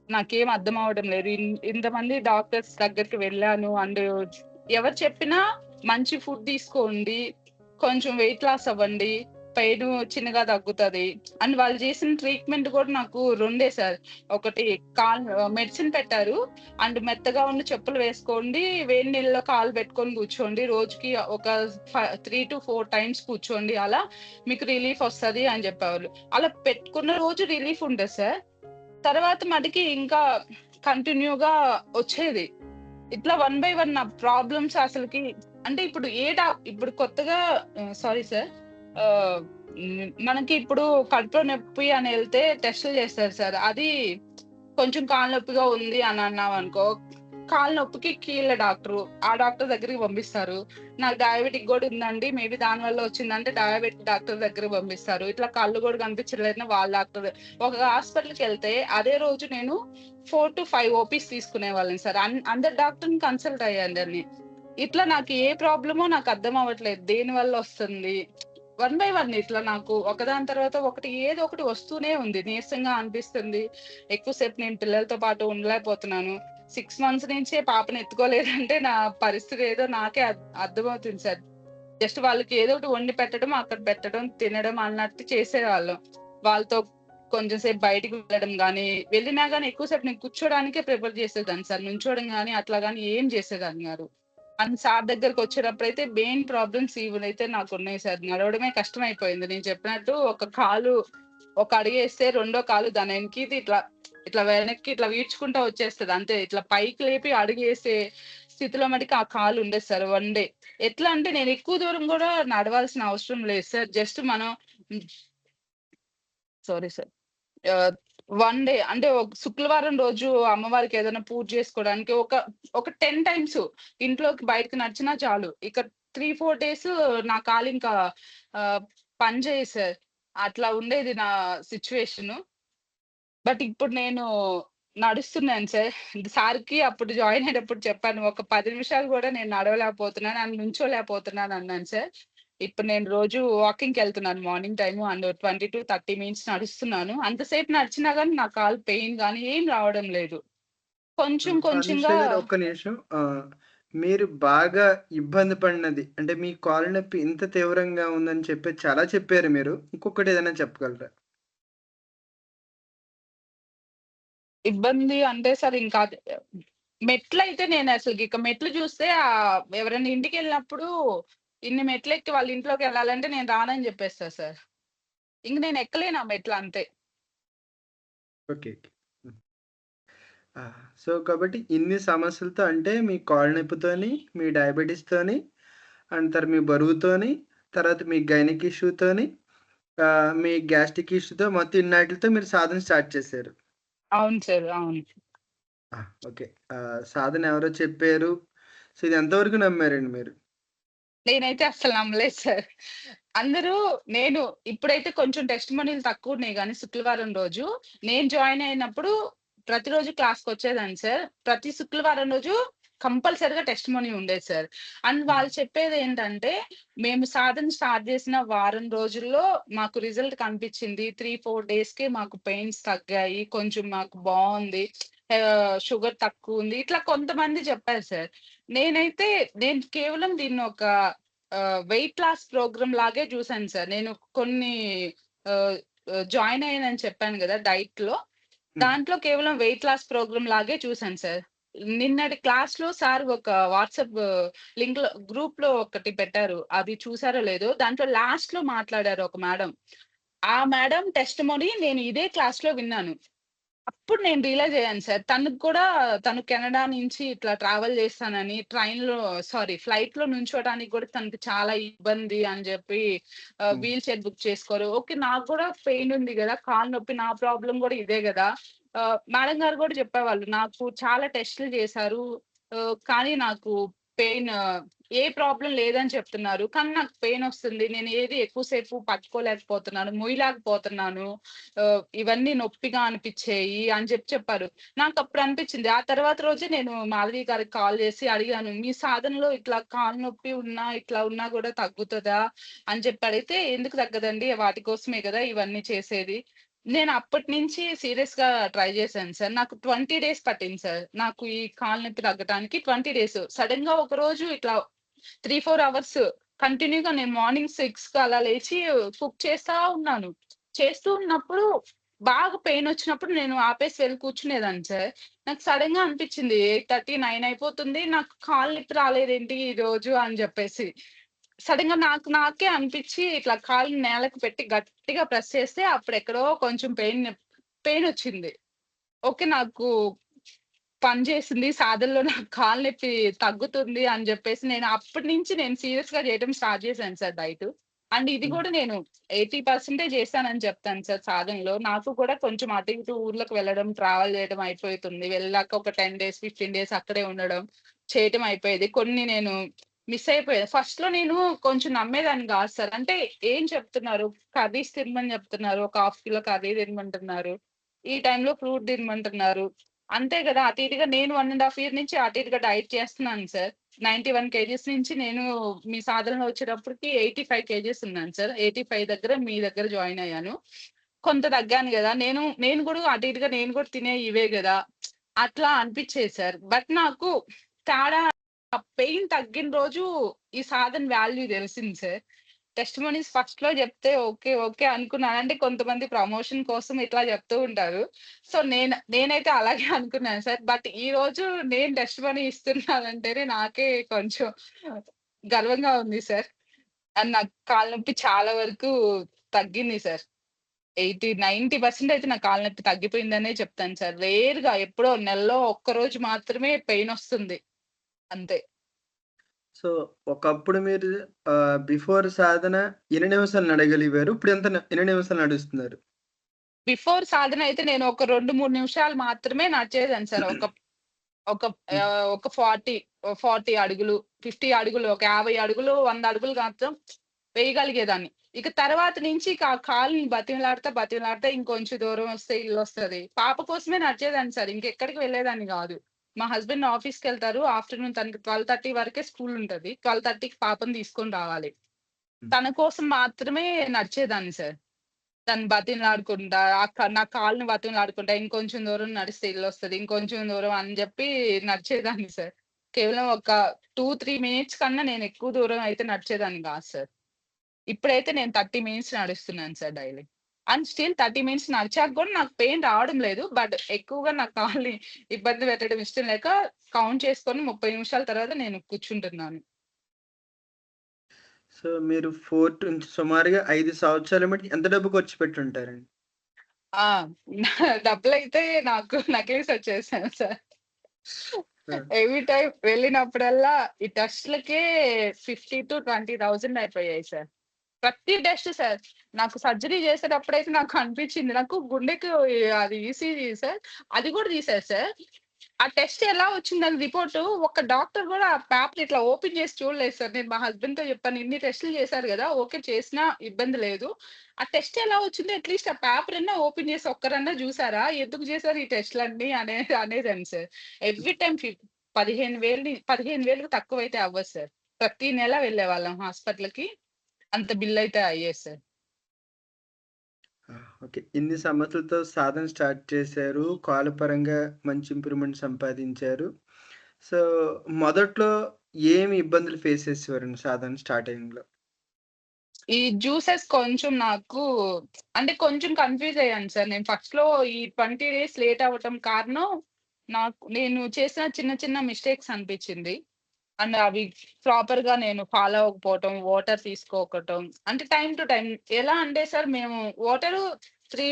నాకేం అర్థం అవ్వడం లేదు. ఇంతమంది డాక్టర్స్ దగ్గరికి వెళ్ళాను. అండ్ ఎవరు చెప్పినా మంచి ఫుడ్ తీసుకోండి. కొంచెం వెయిట్ లాస్ అవ్వండి. పెయిను చిన్నగా తగ్గుతది. అండ్ వాళ్ళు చేసిన ట్రీట్‌మెంట్ కూడా నాకు 2 సార్. ఒకటి మెడిసిన్ పెట్టారు. అండ్ మెత్తగా ఉన్న చెప్పులు వేసుకోండి. వేడి నీళ్ళలో కాళ్ళు పెట్టుకొని కూర్చోండి. రోజుకి ఒక 3-4 టైమ్స్ కూర్చోండి. అలా మీకు రిలీఫ్ వస్తది అని చెప్పేవాళ్ళు. అలా పెట్టుకున్న రోజు రిలీఫ్ ఉండదు సార్. తర్వాత మటికి ఇంకా కంటిన్యూగా వచ్చేది. ఇట్లా వన్ బై వన్ నా ప్రాబ్లమ్స్ అసలకి అంటే ఇప్పుడు కొత్తగా సారీ సార్. ఆహ్, మనకి ఇప్పుడు కడుపులో నొప్పి అని ఎళ్తే టెస్టులు చేస్తారు సార్. అది కొంచెం కాలు నొప్పిగా ఉంది అని అన్నామనుకో, కాలు నొప్పికి కీళ్ళ డాక్టరు. ఆ డాక్టర్ దగ్గరికి పంపిస్తారు. నాకు డయాబెటిక్ గూడా ఉందండి. మేబీ దానివల్ల వచ్చిందంటే డయాబెటిక్ డాక్టర్ దగ్గరికి పంపిస్తారు. ఇట్లా కళ్ళు గూడా కనిపించట్లేదని వాళ్ళ డాక్టర్ ఒక హాస్పిటల్‌కెళ్తే అదే రోజు నేను 4-5 ఓపీస్ తీసుకునేవాళ్ళని సార్. అందరు డాక్టర్‌ని కన్సల్ట్ అయ్యానండి. ఇట్లా నాకు ఏ ప్రాబ్లమో నాకు అర్థం అవ్వట్లేదు. దేనివల్ల వస్తుంది? వన్ బై వన్ ఇట్లా నాకు ఒకదాని తర్వాత ఒకటి ఏదో ఒకటి వస్తూనే ఉంది. నీరసంగా అనిపిస్తుంది. ఎక్కువ సేపు నేను పిల్లలతో పాటు ఉండలేకపోతున్నాను. 6 మంత్స్ నుంచే పాపని ఎత్తుకోలేదంటే నా పరిస్థితి ఏదో నాకే అర్థమవుతుంది సార్. జస్ట్ వాళ్ళకి ఏదో ఒకటి వండి పెట్టడం, అక్కడ పెట్టడం, తినడం అన్నట్టు చేసేవాళ్ళం. వాళ్ళతో కొంచెం సేపు బయటికి వెళ్ళడం గానీ, వెళ్ళినా గానీ ఎక్కువ సేపు నేను కూర్చోడానికే ప్రిఫర్ చేసేదాన్ని సార్. నుంచోవడం గానీ, అట్లా గానీ ఏం చేసేదాన్ని గాదు. అండ్ సార్ దగ్గరకొచ్చేటప్పుడైతే మెయిన్ ప్రాబ్లమ్స్ ఇవైతే నాకున్నాయి సార్. నడవడమే కష్టమైపోయింది. నేను చెప్పినట్టు ఒక కాలు ఒక అడుగేస్తే రెండో కాలు దాని వెనకీది ఇట్లా వెనక్కి ఇట్లా ఈడ్చుకుంటా వచ్చేస్తది. అంతే ఇట్లా పైకి లేపి అడుగేసే స్థితిలో మటికి ఆ కాలు ఉండేది సార్ వన్ డే. ఎట్లా అంటే నేను ఎక్కువ దూరం గూడా నడవాల్సిన అవసరం లేదు సార్. జస్ట్ మనం హ్మ్. Sorry sir. ఆహ్, వన్ డే అంటే ఒక శుక్రవారం రోజు అమ్మవారికి ఏదైనా పూజ చేసుకోవడానికి ఒక 10 టైమ్స్ ఇంట్లోకి బయటకి నడిచినా చాలు. ఇక 3, 4 డేస్ నా కాలు ఇంకా ఆహ్, పని చేయదు సార్. అట్లా ఉండేది నా సిట్యుయేషను. బట్ ఇప్పుడు నేను నడుస్తున్నాను సార్. సార్‌కి అప్పుడు జాయిన్ అయ్యేటప్పుడు చెప్పాను. ఒక 10 నిమిషాలు గూడా నేను నడవలేకపోతున్నాను అండ్ నుంచోలేకపోతున్నాను అన్నాను సార్. ఇప్పుడు నేను రోజు వాకింగ్‌కెళ్తున్నాను మార్నింగ్ టైము అండ్ 20-30 మినిట్స్ నడుస్తున్నాను. అంతసేపు నడిచినా గాని నా కాలు పెయిన్ గాని ఏం రావడం లేదు. కొంచెం అనుష కొంచెంగా గారు ఒక్క నిమిషం. మీరు బాగా ఇబ్బంది పడినది అంటే మీ కాలు నొప్పి ఇంత తీవ్రంగా ఉందని చెప్పి చాలా చెప్పారు మీరు. ఇంకొకటి ఏదైనా చెప్పగలరా? ఇబ్బంది అంటే సార్ ఇంకా మెట్లయితే నేనసలకిక మెట్లు చూస్తే ఎవరైనా ఇంటికెళ్ళినప్పుడు ఇన్ని మెట్లెక్కి వాళ్ళ ఇంట్లోకెళ్ళాలంటే నేను రానని జెప్పేస్తా సార్. ఇంక నేను ఎక్కలేను ఆ మెట్లు అంతే. ఓకే. ఓకే. హ్మ్. ఆ! సో, కాబట్టి ఇన్ని సమస్యలతో అంటే మీ కాళ్ళు నొప్పితోని, మీ డయాబెటిస్‌తోని, అండ్ మీ బరువుతోని, తర్వాత మీ గైనిక్ ఇష్యూతోని, మీ గ్యాస్ట్రిక్ ఇష్యూతో మొత్తం ఇన్నాటిలతో మీరు సాధన స్టార్ట్ చేశారు. అవును సార్. అవును. ఆ! ఓకే. సాధన ఎవరో చెప్పారు. సో, ఇది ఎంతవరకు నమ్మారండి మీరు? నేనైతే అస్సలు నమ్మలేదు సార్. అందరూ నేను ఇప్పుడైతే కొంచెం టెస్టిమోనీలు తక్కువున్నాయి గానీ శుక్రవారం రోజు, నేను జాయిన్ అయినప్పుడు ప్రతిరోజు క్లాస్‌కొచ్చేదాన్ని సార్. ప్రతి శుక్రవారం రోజు కంపల్సరీగా టెస్టిమోనీ ఉండేది సార్. అండ్ హ్మ్. వాళ్ళు చెప్పేదేంటంటే, మేము సాధన స్టార్ట్ చేసిన వారం రోజుల్లో మాకు రిజల్ట్ కనిపిచ్చింది. 3, 4 డేస్‌కే మాకు పెయిన్స్ తగ్గాయి. కొంచెం మాకు బావుంది. షుగర్ తక్కువుంది. ఇట్లా కొంతమంది చెప్పారు సార్. నేనైతే నేను కేవలం దీన్నొక వెయిట్ లాస్ ప్రోగ్రామ్ లాగే జూసాను సార్. నేను కొన్ని ఆహ్, జాయిన్ అయ్యానని చెప్పాను గదా! డైట్‌లో. హ్మ్. దాంట్లో కేవలం వెయిట్ లాస్ ప్రోగ్రామ్ లాగే చూసాను సార్. నిన్నటి క్లాస్‌లో సార్ ఒక వాట్సాప్ గ్రూప్‌లో ఒకటి పెట్టారు. అది చూసారో లేదో దాంట్లో లాస్ట్‌లో మాట్లాడారు ఒక మేడమ్. ఆ మేడమ్ టెస్టిమోనీ నేను ఇదే క్లాస్‌లో విన్నాను. అప్పుడు నేను రియలైజ్ అయ్యాను సార్. తను కెనడా నుంచి ఇట్లా ట్రావెల్ చేస్తానని ఫ్లైట్‌లో నుంచోడానికి గూడా తనకి చాలా ఇబ్బంది అని జెప్పి హ్మ్. వీల్ చైర్ బుక్ చేసుకోరు. ఓకే. నాకు గూడా పెయిన్ ఉంది గదా! కాలు నొప్పి నా ప్రాబ్లమ్ గూడా ఇదే గదా! మేడం గారు గూడా చెప్పేవాళ్ళు. నాకు చాలా టెస్టులు చేశారు. కానీ నాకు పెయిన్ ఏ ప్రాబ్లమ్ లేదని చెప్తున్నారు. కానీ నాకు పెయినొస్తుంది. నేను ఏది ఎక్కువ సేపు పట్టుకోలేకపోతున్నాను. మొయ్యలేకపోతున్నాను. ఇవన్నీ నొప్పిగా అనిపిచ్చాయి అని చెప్పారు. నాకప్పుడు అనిపిచ్చింది. ఆ తర్వాత రోజే నేను మాధవి గారికి కాల్ జేసి అడిగాను. మీ సాధనలో ఇట్లా కాలు నొప్పి ఉన్నా, ఇట్లా ఉన్నా గూడా తగ్గుతదా? అని చెప్పి అడిగితే, ఎందుకు తగ్గదండి? వాటి కోసమే గదా ఇవన్నీ చేసేది. నేను అప్పటినుంచి సీరియస్‌గా ట్రై జేశాను సార్. నాకు 20 డేస్ పట్టింది సార్. నాకు ఈ కాలు నొప్పి తగ్గటానికి 20 డేస్. సడెన్‌గా ఒకరోజు ఇట్లా 3, 4 అవర్స్ కంటిన్యూ‌గా నేను మార్నింగ్ 6కి అలా లేచి కుక్ చేస్తా ఉన్నాను. చేస్తూ ఉన్నప్పుడు బాగా పెయినొచ్చినప్పుడు నేను ఆపేసి వెళ్లి కూర్చునేదాన్ని సార్. నాకు సడెన్‌గా అనిపిచ్చింది 8:30, 9 అయిపోతుంది. నాకు కాళ్ళు నొప్పి రాలేదేంటి ఈరోజు అని జెప్పేసి. సడెన్‌గా నాకు నాకే అనిపిచ్చి ఇట్లా కాళ్ళు నేలకు పెట్టి గట్టిగా ప్రెస్ చేస్తే అప్పుడెక్కడో కొంచెం పెయినొచ్చింది. ఓకే. నాకు పని చేసింది. సాధనలో నాకు కాలు నొప్పి తగ్గుతుంది అని జెప్పేసి నేను అప్పటి నుంచి సీరియస్‌గా చేయడం స్టార్ట్ చేశాను సార్ డైటు. అండ్ ఇది హ్మ్. గూడా నేను 80% చేశానని చెప్తాను సార్ సాధనలో. నాకు కూడా కొంచెం అటు ఇటు ఊర్లకు వెళ్ళడం, ట్రావెల్ చేయడం అయిపోతుంది. వెళ్ళాక ఒక 10 డేస్, 15 డేస్ అక్కడే ఉండడం, చేయటం అయిపోయేది. కొన్ని నేను మిస్ అయిపోయా. ఫస్ట్‌లో నేను కొంచెం నమ్మేదాన్ని గాదు సార్. అంటే ఏం చెప్తున్నారు? కర్రీస్ తినమని చెప్తున్నారు. ఒక హాఫ్ కిలో కర్రీ తినమంటున్నారు. ఈ టైంలో ఫ్రూట్ తినమంటున్నారు. అంతే గదా! అటు ఇటుగా నేను 1 ½ ఇయర్ నుంచి అటు ఇటుగా డైట్ చేస్తున్నాను సార్. 91 కేజీస్ నుంచి నేను మీ సాధనలో వచ్చేటప్పటికి 85 కేజీస్ ఉన్నాను సార్. 85 దగ్గర మీ దగ్గర జాయిన్ అయ్యాను. కొంత తగ్గాను గదా! నేను గూడా అటు ఇటుగా నేను గూడా తినేయి ఇవే గదా! అట్లా అనిపిచ్చేది సార్. బట్ నాకు తేడా పెయిన్ తగ్గిన రోజు ఈ సాధన వాల్యూ తెలిసింది సార్. టెస్టిమోనీస్ ఫస్ట్‌లో జెప్తే ఓకే. ఓకే. అనుకున్నాను. అంటే కొంతమంది ప్రమోషన్ కోసం ఇట్లా జెప్తూ ఉంటారు. సో, నేనైతే అలాగే అనుకున్నాను సార్. బట్ ఈరోజు నేను టెస్టిమోనీ ఇస్తున్నానంటేనే నాకే కొంచెం గర్వంగా ఉంది సార్. అండ్ నాకు కాళ్ళ నొప్పి చాలా వరకు తగ్గింది సార్. 80, 90% అయితే నా కాళ్ళ నొప్పి తగ్గిపోయిందనే చెప్తాను సార్. రేర్‌గా ఎప్పుడో నెలలో ఒక్కరోజు మాత్రమే పెయినొస్తుంది. అంతే. సో, ఒకప్పుడు మీరు బిఫోర్ సాధన ఎన్ని నిమిషాలు నడగలిగారు? ఇప్పుడు ఎన్ని నిమిషాలు నడుస్తున్నారు? బిఫోర్ సాధన అయితే నేను ఒక 2, 3 నిమిషాలు మాత్రమే నడిచేదాన్ని సార్. ఒక హ్మ్. ఒక 40 అడుగులు, 50 అడుగులు, ఒక 50 అడుగులు, 100 అడుగులు మాత్రం వేయగలిగేదాన్ని. ఇక తర్వాత నుంచి ఇక ఆ కాలుని బతిమిలాడతా ఇంకొంచెం దూరం వస్తే ఇల్లొస్తది. పాప కోసమే నడిచేదాన్ని సార్. ఇంకెక్కడికి వెళ్ళేదాన్ని గాదు. మా హస్బెండ్ ఆఫీస్‌కెళ్తారు. ఆఫ్టర్‌నూన్ తనకి 12:30 వరకే స్కూలుంటది. 12:30కి పాపని తీసుకొని రావాలి. హ్మ్. తన కోసం మాత్రమే నడిచేదాన్ని సార్. తను బతిమలాడుకుంటా, నా కాలుని బతిమలాడుకుంటా, ఇంకొంచెం దూరం నడిస్తే ఇల్లొస్తది. ఇంకొంచెం దూరం అని జెప్పి నడిచేదాన్ని సార్. కేవలం ఒక 2, 3 మినిట్స్ కన్నా నేనెక్కువ దూరం అయితే నడిచేదాన్ని గాదు సార్. ఇప్పుడైతే నేను 30 మినిట్స్ నడుస్తున్నాను sir daily. And still 30 minutes నడిచాక గూడా నాకు పెయిన్ రావడం లేదు. బట్ ఎక్కువగా నా కాళ్ళని ఇబ్బంది పెట్టడం ఇష్టం లేక కౌంట్ చేసుకొని 30 నిమిషాల తర్వాత నేను కూర్చుంటున్నాను. సో, మీరు 4 నుంచి సుమారుగా 5 సంవత్సరాల మటికి ఎంత డబ్బు ఖర్చు పెట్టుంటారండి? ఆ! డబ్బులైతే నాకు నకిలీసొచ్చేసాయి సార్. ఆ! ఎవ్రీ టైమ్ వెళ్ళినప్పుడల్లా ఈ టెస్ట్‌లకే 50,000-20,000 అయిపోయాయి సార్. ప్రతి టెస్ట్ సార్. నాకు సర్జరీ చేసేటప్పుడైతే నాకు అనిపించింది. నాకు గుండెకి అది ఈసీజీ సార్. అది కూడా తీశారు సార్. ఆ టెస్ట్ ఎలా వచ్చిందని రిపోర్టు ఒక్క డాక్టర్ కూడా ఆ పేపర్ ఇట్లా ఓపెన్ చేసి చూడలేదు సార్. నేను మా హస్బెండ్‌తో చెప్పాను. ఇన్ని టెస్టులు చేశారు గదా! ఓకే చేసినా ఇబ్బంది లేదు. ఆ టెస్ట్ ఎలా వచ్చిందో అట్‌లీస్ట్ ఆ పేపర్ అన్నా ఓపెన్ చేసి ఒక్కరన్నా చూసారా? ఎందుకు చేశారు ఈ టెస్ట్‌లన్నీ అనేదాన్ని సార్. ఎవ్రీ టైమ్ 15,000 తక్కువైతే అవ్వదు సార్. ప్రతి నెల వెళ్ళేవాళ్ళం హాస్పిటల్‌కి. అంత బిల్లయితే అయ్యేది సార్. ఆ! ఓకే. ఇన్ని సమస్యలతో సాధన స్టార్ట్ చేశారు. కాలు పరంగా మంచి ఇంప్రూవ్‌మెంట్ సంపాదించారు. సో, మొదట్లో ఏమి ఇబ్బందులు ఫేస్ చేసేవారండి సాధన స్టార్ట్ టైమ్‌లో? ఈ జ్యూసెస్ కొంచెం నాకు అంటే కొంచెం కన్‌ఫ్యూజ్ అయ్యాను సార్. నేను ఫస్ట్‌లో ఈ 20 డేస్ లేట్ అవ్వటం కారణం నేను చేసిన చిన్న చిన్న మిస్టేక్స్ అనిపిచ్చింది. అండ్ అవి ప్రాపర్‌గా నేను ఫాలో అవ్వకపోవటం, వాటర్ తీసుకోకపోవటం. అంటే టైమ్ టు టైమ్ ఎలా అంటే సార్ మేము వాటరు 3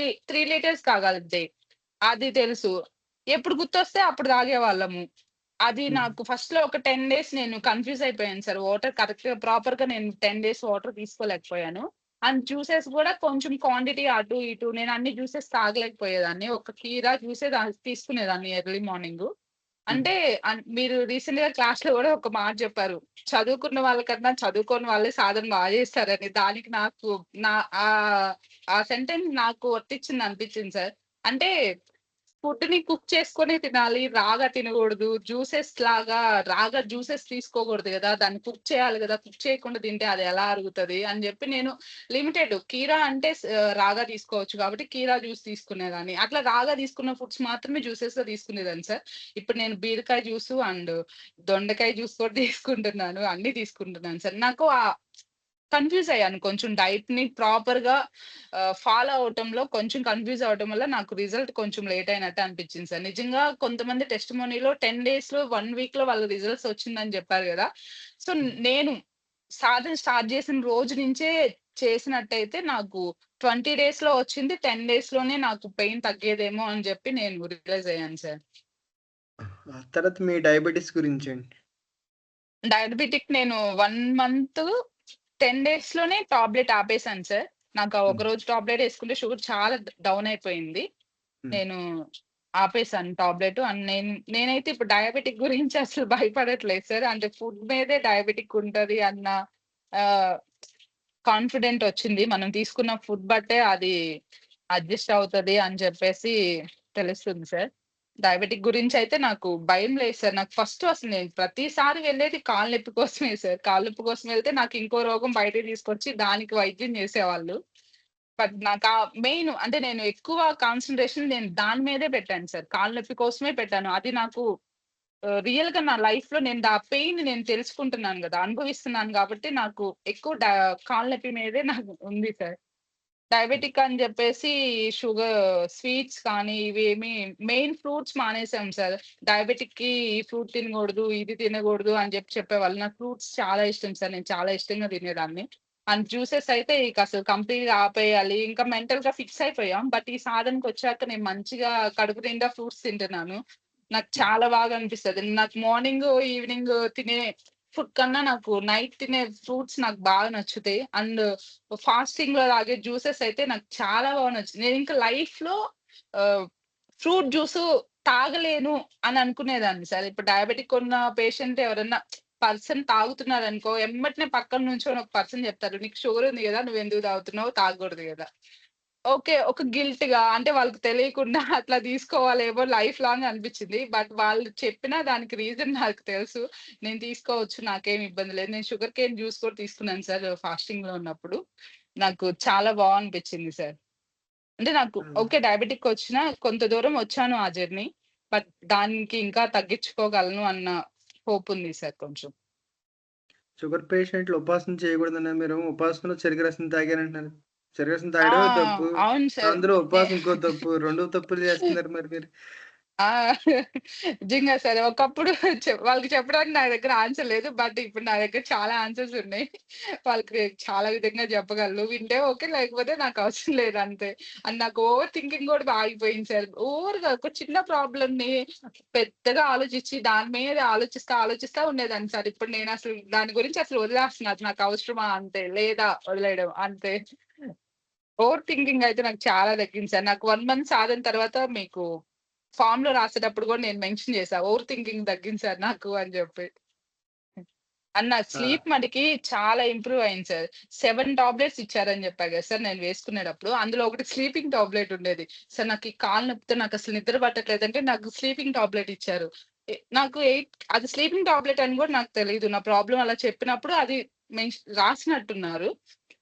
లీటర్స్ తాగాలి. అది తెలుసు. ఎప్పుడు గుర్తొస్తే అప్పుడు తాగేవాళ్ళము. అది హ్మ్. నాకు ఫస్ట్‌లో ఒక 10 డేస్ నేను కన్‌ఫ్యూజ్ అయిపోయాను సార్. వాటర్ కరెక్ట్‌గా ప్రాపర్‌గా నేను 10 డేస్ వాటర్ తీసుకోలేకపోయాను. అండ్ జ్యూసెస్ గూడా కొంచెం క్వాంటిటీ అటు ఇటు నేను అన్ని జ్యూసెస్ తాగలేకపోయేదాన్ని. ఒక కీరా జ్యూసే తీసుకునేదాన్ని ఎర్లీ మార్నింగు. హ్మ్. అంటే మీరు రీసెంట్‌గా క్లాస్‌లో గూడా ఒక మాట జెప్పారు. చదువుకున్న వాళ్ళకన్నా చదువుకోని వాళ్ళే సాధన జేస్తారని. దానికి నాకు నా ఆ సెంటెన్స్ నాకు వర్తిచ్చిందనిపిచ్చింది సార్. అంటే ఫుడ్‌ని కుక్ చేసుకొనే తినాలి. రాగా తినగూడదు. రాగా జ్యూసెస్ తీసుకోకూడదు గదా! దాన్ని కుక్ చేయాలి గదా! కుక్ చేయకుండా తింటే అది ఎలా అరుగుతది అని జెప్పి నేను కీరా అంటే రాగా తీసుకోవచ్చు కాబట్టి కీరా జ్యూస్ తీసుకునేదాన్ని. అట్లా రాగా తీసుకున్న ఫుడ్స్ మాత్రమే జ్యూసెస్‌గా తీసుకునేదాన్ని సార్. ఇప్పుడు నేను బీరకాయ జ్యూసు అండ్ దొండకాయ జ్యూస్ కూడా తీసుకుంటున్నాను. అన్నీ తీసుకుంటున్నాను సార్. నాకు కన్‌ఫ్యూజ్ అయ్యాను. కొంచెం డైట్‌ని ప్రాపర్‌గా ఫాలో అవ్వటంలో కొంచెం కన్‌ఫ్యూజ్ అవ్వటం వల్ల నాకు రిజల్ట్ కొంచెం లేట్ అయినట్టు అనిపించింది సార్. నిజంగా కొంతమంది టెస్టిమోనీలో 10 డేస్‌లో, 1 వీక్‌లో వాళ్ళ రిజల్ట్స్ వచ్చిందని చెప్పారు గదా! సో, హ్మ్. నేను సాధన స్టార్ట్ చేసిన రోజు నుంచే చేసినట్టయితే నాకు 20 డేస్‌లో వచ్చింది. 10 డేస్‌లోనే నాకు పెయిన్ తగ్గేదేమో అని చెప్పి నేను రియలైజ్ అయ్యాను సార్. ఆ తర్వాత మీ డయాబెటిస్ గురించండి? డయాబెటిక్ నేను 1 మంత్ 10 డేస్‌లోనే టాబ్లెట్ ఆపేసాను సార్. నాకు ఆ హ్మ్. ఒకరోజు టాబ్లెట్ యేసుకుంటే షుగర్ చాలా డౌన్ అయిపోయింది. హ్మ్. నేను ఆపేసాను టాబ్లెట్. అండ్ నేనైతే ఇప్పుడు డయాబెటిక్ గురించి అసలు భయపడట్లేదు సార్. అంటే ఫుడ్ మీదే డయాబెటిక్ ఉంటది అన్న ఆహ్, కాన్ఫిడెంట్ వచ్చింది. మనం తీసుకున్న ఫుడ్ బట్టే అది అడ్జస్ట్ అవుతది అని చెప్పేసి తెలుస్తుంది సార్. డయాబెటిక్ గురించయితే నాకు భయం లేదు సార్. నాకు ఫస్ట్ అసలు నేను ప్రతిసారి వెళ్ళేది కాళ్ళ నొప్పి కోసమే సార్. కాళ్ళ నొప్పి కోసం వెళ్తే నాకు ఇంకో రోగం బయటకి తీసుకొచ్చి దానికి వైద్యం చేసేవాళ్ళు. బట్ నాకా మెయిన్ అంటే నేను ఎక్కువ కాన్సంట్రేషన్ నేను దాని మీదే పెట్టాను సార్. కాళ్ళ నొప్పి కోసమే పెట్టాను. అది నాకు రియల్‌గా నా లైఫ్‌లో నేను ఆ పెయిన్ నేను తెలుసుకుంటున్నాను గదా! అనుభవిస్తున్నాను గాబట్టి నాకు ఎక్కువ కాళ్ళ నొప్పి మీదే నాకు ఉంది సార్. డయాబెటిక్ అని జెప్పేసి షుగర్ స్వీట్స్ కానీ ఇవేమి మెయిన్ ఫ్రూట్స్ మానేసాం సార్. డయాబెటిక్‌కి ఈ ఫ్రూట్ తినగూడదు, ఇది తినగూడదు అని చెప్పేవాళ్ళు. నాకు ఫ్రూట్స్ చాలా ఇష్టం సార్. నేను చాలా ఇష్టంగా తినేదాన్ని. అండ్ జ్యూసెస్ అయితే ఇక అసలు కంప్లీట్‌గా ఆపేయాలి. ఇంకా మెంటల్‌గా ఫిక్స్ అయిపోయాం. బట్ ఈ సాధనకొచ్చాక నేను మంచిగా కడుపు నిండా ఫ్రూట్స్ తింటున్నాను. నాకు చాలా బాగా అనిపిస్తది. నాకు మార్నింగు, ఈవినింగ్ తినే ఫుడ్ కన్నా నాకు నైట్ తినే ఫ్రూట్స్ నాకు బాగా నచ్చుతాయి. అండ్ ఫాస్టింగ్‌లో తాగే జ్యూసెస్ అయితే నాకు చాలా బాగా నచ్చుతాయి. నేనింకా లైఫ్‌లో ఆహ్, ఫ్రూట్ జ్యూసు తాగలేను అని అనుకునేదాన్ని సార్. ఇప్పుడు డయాబెటిక్ ఉన్న పేషెంట్ ఎవరన్నా పర్సన్ తాగుతున్నారనుకో, ఎమ్మటనే పక్కన నుంచొని ఒక పర్సన్ చెప్తారు. "నీకు షుగర్ ఉంది గదా! నువ్వెందుకు తాగుతున్నావు? తాగకూడదు గదా!" ఓకే. ఒక గిల్ట్‌గా అంటే వాళ్ళకి తెలియకుండా అట్లా తీసుకోవాలేమో లైఫ్ లాంగ్ అనిపిచ్చింది. బట్ వాళ్ళు చెప్పిన దానికి రీజన్ నాకు తెలుసు. నేను తీసుకోవచ్చు. నాకేమి ఇబ్బంది లేదు. నేను షుగర్ కేన్ జ్యూస్ కూడా తీసుకున్నాను సార్ ఫాస్టింగ్‌లో ఉన్నప్పుడు. నాకు చాలా అనిపిచ్చింది సార్. అంటే నాకు ఆ! ఓకే. డయాబెటిక్ వచ్చినా కొంత దూరం వచ్చాను ఆ జర్నీ. బట్ దానికి ఇంకా తగ్గించుకోగలను అన్న హోప్ ఉంది సార్ కొంచెం. షుగర్ పేషెంట్లు ఉపవాసం చేయకూడదన్నారు. మీరు ఉపవాసంలో చెరుకు రసం తాగారంటున్నారు. చెరుకు రసం ఆ! తాగడమే తప్పు. అవును సార్. అందులో నే ఉపవాసం ఇంకో తప్పు. 2 తప్పులు చేస్తున్నారు మరి మీరు. ఆ! నిజంగా సరే. ఒకప్పుడు వాళ్ళకి చెప్పడానికి నా దగ్గర ఆన్సర్ లేదు. బట్ ఇప్పుడు నా దగ్గర చాలా ఆన్సర్స్ ఉన్నాయి. వాళ్ళకి చాలా విధంగా చెప్పగలను. వింటే ఓకే. లేకపోతే నాకు అవసరం లేదు అంతే. అండ్ నాకు ఓవర్ థింకింగ్ కూడా బాగా అయిపోయింది సార్. ఓవర్‌గా ఒక చిన్న ప్రాబ్లమ్‌ని పెద్దగా ఆలోచించి దాని మీద ఆలోచిస్తా ఉండేదాన్ని సార్. ఇప్పుడు నేనసలు దాని గురించి అసలు వదిలేస్తున్నా. అది నాకు అవసరమా అంతే. లేదా వదిలేయడం అంతే. ఓవర్ థింకింగ్ అయితే నాకు చాలా తగ్గింది సార్. నాకు 1 మంత్ సాధన తర్వాత మీకు ఫార్మ్‌లో రాసేటప్పుడు గూడా నేను మెన్షన్ చేశా. ఓవర్ థింకింగ్ తగ్గింది సార్ నాకు అని జెప్పి. అండ్ నా ఆ! స్లీప్ మటికి చాలా ఇంప్రూవ్ అయింది సార్. 7 టాబ్లెట్స్ ఇచ్చారని జెప్పా గదా సార్ నేను వేసుకునేటప్పుడు. అందులో ఒకటి స్లీపింగ్ టాబ్లెట్ ఉండేది. సార్ నాకు ఈ కాళ్ళు నొప్పితో నాకసలు నిద్ర పట్టట్లేదంటే నాకు స్లీపింగ్ టాబ్లెట్ ఇచ్చారు. నాకు అది స్లీపింగ్ టాబ్లెట్ అని గూడా నాకు తెలీదు. నా ప్రాబ్లమ్ అలా చెప్పినప్పుడు అది రాసినట్టున్నారు.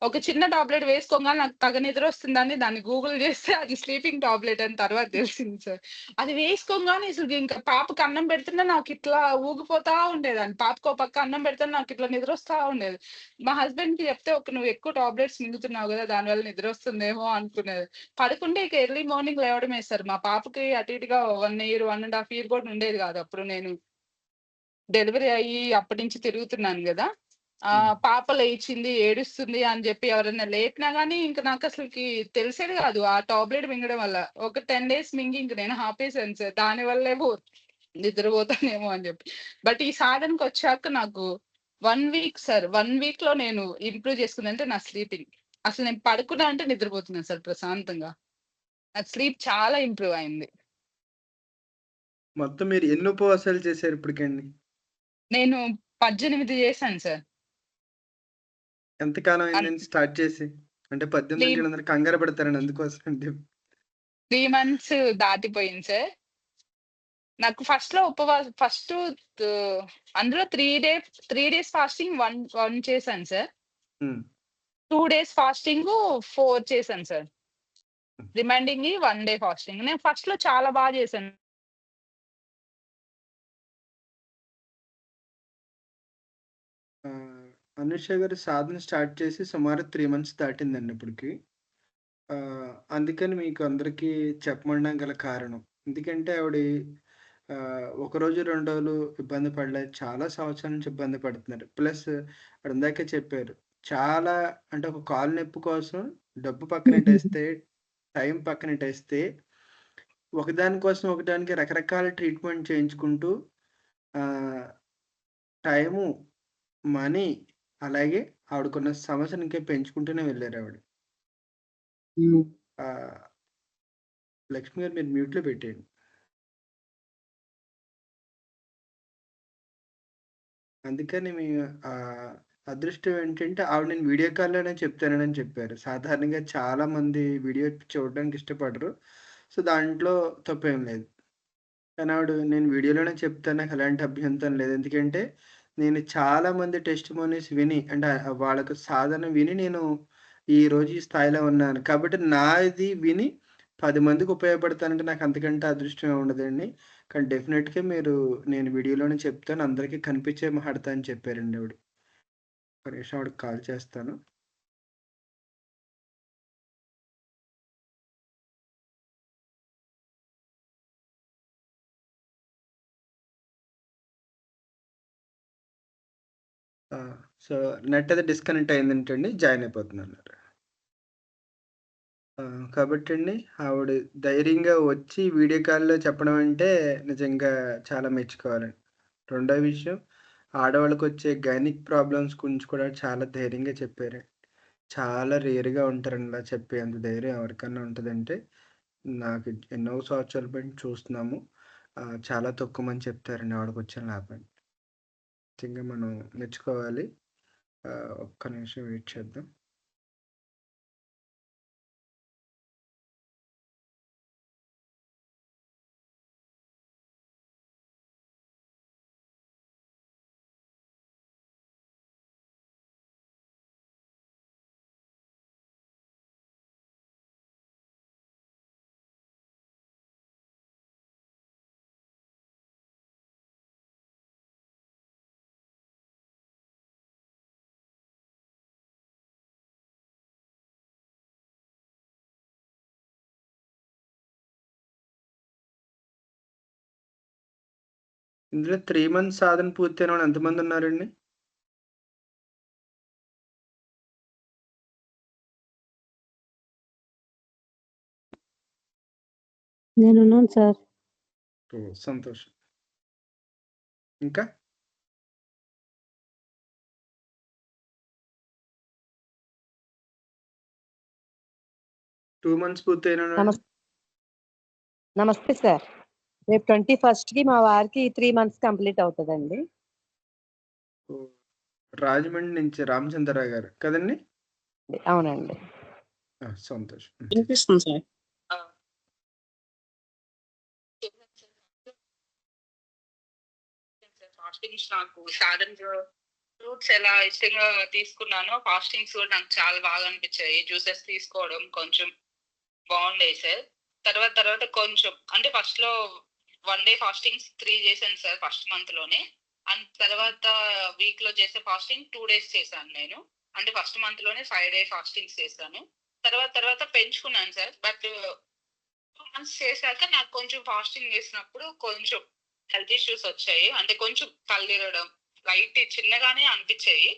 ఒక చిన్న టాబ్లెట్ వేసుకోంగానే నాకు నిద్రొస్తుందని దాన్ని గూగుల్ జేస్తే అది స్లీపింగ్ టాబ్లెట్ అని తర్వాత తెలిసింది సార్. అది వేసుకోంగానే అసలు ఇంక పాపకి అన్నం పెడుతున్నా నాకిట్లా ఊగిపోతా ఉండేదాన్ని. పాపకో పక్క అన్నం పెడుతున్నా నాకిట్లా నిద్రొస్తా ఉండేది. మా హస్బెండ్‌కి చెప్తే "నువ్వు ఎక్కువ టాబ్లెట్స్ మింగుతున్నావు గదా! దానివల్ల నిద్రొస్తుందేమో" అనుకునేది. పడుకుంటే ఇక ఎర్లీ మార్నింగ్ లేవడమే సార్. మా పాపకి అటు ఇటుగా 1 ఇయర్, 1 ½ ఇయర్ కూడా ఉండేది గాదు. అప్పుడు నేను డెలివరీ అయ్యి అప్పటి నుంచి తిరుగుతున్నాను గదా! హ్మ్. పాప లేచింది, ఏడుస్తుంది అని జెప్పి ఎవరైనా లేపినా గాని ఇంక నాకసలకి తెలిసేది గాదు. ఆ టాబ్లెట్ మింగడం వల్ల. ఒక 10 డేస్ మింగి ఇంక నేను ఆపేసాను సార్. దానివల్లేమో నిద్రపోతానేమో అని జెప్పి. బట్ ఈ సాధనకొచ్చాక నాకు 1 వీక్ సార్. 1 వీక్‌లో నేను ఇంప్రూవ్ చేసుకున్నా. అంటే నా స్లీపింగ్. అసలు నేను పడుకున్నా అంటే నిద్రపోతున్నాను సార్ ప్రశాంతంగా. నా స్లీప్ చాలా ఇంప్రూవ్ అయింది. మొత్తం మీరు ఎన్ని ఉపవాసాలు చేశారు ఇప్పటికండి? నేను 18 చేశాను సార్. ఎంత కాలం అన్ అయిందండి స్టార్ట్ చేసి? అంటే 18 అంటే 3 వీళ్ళందరూ కంగారు పడతారండి అందుకోసం అండి. 3 మంత్స్ దాటిపోయింది సార్. నాకు ఫస్టు త్ అందులో 3 డేస్ ఫాస్టింగ్ 1 చేశాను సార్. హ్మ్. 2 డేస్ ఫాస్టింగు 4 చేశాను సార్. హ్మ్. రిమైనింగ్‌యి 1 డే ఫాస్టింగ్. నేను ఫస్ట్‌లో చాలా చేశాను. అనుష గారు సాధన స్టార్ట్ చేసి సుమారు 3 మంత్స్ దాటిందండి ఇప్పటికి. అందుకని మీకు అందరికీ చెప్పమనడం గల కారణం. ఎందుకంటే ఒకరోజు, 2 రోజులు ఇబ్బంది పడలేదు. చాలా సంవత్సరాల నుంచి ఇబ్బంది పడుతున్నారు. ప్లస్ ఇందాకే చెప్పారు. చాలా అంటే ఒక కాలు నొప్పి కోసం డబ్బు పక్కనెట్టేస్తే, టైం పక్కనెట్టేస్తే, ఒకదాని కోసం ఒకదానికి రకరకాల ట్రీట్‌మెంట్ చేయించుకుంటూ ఆహ్, టైము, మనీ అలాగే ఆవిడకున్న సమస్యను ఇంకా పెంచుకుంటూనే వెళ్లారావిడ. హ్మ్. ఆహ్, లక్ష్మి గారు మీరు మ్యూట్‌లో పెట్టేయండి. అందుకని మీ ఆహ్, అదృష్టం ఏంటంటే ఆవిడ నేను వీడియో కాల్‌లోనే చెప్తానని చెప్పారు. సాధారణంగా చాలామంది వీడియో చూడడానికి ఇష్టపడరు. సో, దాంట్లో తప్పేం లేదు. కానీ ఆవిడ నేను వీడియోలోనే చెప్తాను. నాకెలాంటి అభ్యంతరం లేదు. ఎందుకంటే నేను చాలా మంది టెస్టిమోనీస్ విని అంటే వాళ్ళకి సాధన విని నేను ఈరోజు ఈ స్థాయిలో ఉన్నాను. కాబట్టి నాది విని 10 మందికి ఉపయోగపడతానంటే నాకు అంతకంటే అదృష్టం ఏముండదండి. కానీ డెఫినిట్‌గా మీరు నేను వీడియోలోనే చెప్తాను అందరికి కనిపించే మాటాడతా అని చెప్పారండి ఆవిడ. ఒక్క నిమిషం ఆవిడకి కాల్ చేస్తాను. ఆ! సో, నెట్ అది డిస్కనెక్ట్ అయిందంటండి. జాయిన్ అయిపోతున్నానన్నారు. కాబట్టండి ఆవిడ ధైర్యంగా వచ్చి వీడియో కాల్‌లో చెప్పడం అంటే నిజంగా చాలా మెచ్చుకోవాలండి. రెండో విషయం ఆడవాళ్ళకొచ్చే గైనిక్ ప్రాబ్లమ్స్ గురించి కూడా చాలా ధైర్యంగా చెప్పారు. చాలా రేర్‌గా ఉంటారండి ఇలా చెప్పేంత ధైర్యం ఎవరికన్నా ఉంటదంటే, నాకు ఎన్నో సంవత్సరాల బట్టి చూస్తున్నాము. చాలా తక్కువ మంది చెప్తారండి ఆవిడకొచ్చిన లాభాన్ని. నిజంగా మనం మెచ్చుకోవాలి. ఒక్క నిమిషం వెయిట్ చేద్దాం. ఇందులో 3 మంత్స్ సాధన పూర్తయిన వాళ్ళు ఎంతమందున్నారండి? నేనున్నాను సార్. ఓహ్! సంతోషం. ఇంకా? 2 మంత్స్ పూర్తయినోళ్ళండి? నమస్తే సార్. రేపు 21కి మా వారికి 3 మంత్స్ కంప్లీట్ అవుతదండి. ఓహ్! రాజమండ్రి నుంచి రామచంద్రరావు గారు కదండీ? అవునండి. సంతోషం. వినిపిస్తుంది సార్. ఆ! ఫాస్టింగ్స్ నాకు ఫ్రూట్స్ ఎలా ఇష్టంగా తీసుకున్నానో ఫాస్టింగ్స్ కూడా నాకు చాలా బాగా అనిపించాయి. జ్యూసెస్ తీసుకోవడం కొంచెం బాగుండేది సార్. తర్వాత కొంచెం అంటే ఫస్ట్‌లో 1 డే ఫాస్టింగ్స్ 3 చేశాను సార్ ఫస్ట్ మంత్‌లోనే. అండ్ తర్వాత వీక్‌లో చేసే ఫాస్టింగ్ 2 డేస్ చేశాను నేను. అంటే ఫస్ట్ మంత్‌లోనే 5 డే ఫాస్టింగ్స్ చేశాను. తర్వాత పెంచుకున్నాను సార్. బట్ 2 మంత్స్ చేశాక నాకు కొంచెం ఫాస్టింగ్ చేసినప్పుడు కొంచెం హెల్త్ ఇష్యూస్ వచ్చాయి. అంటే కొంచెం కళ్ళిరగడం లైట్ చిన్నగానే అనిపించాయి.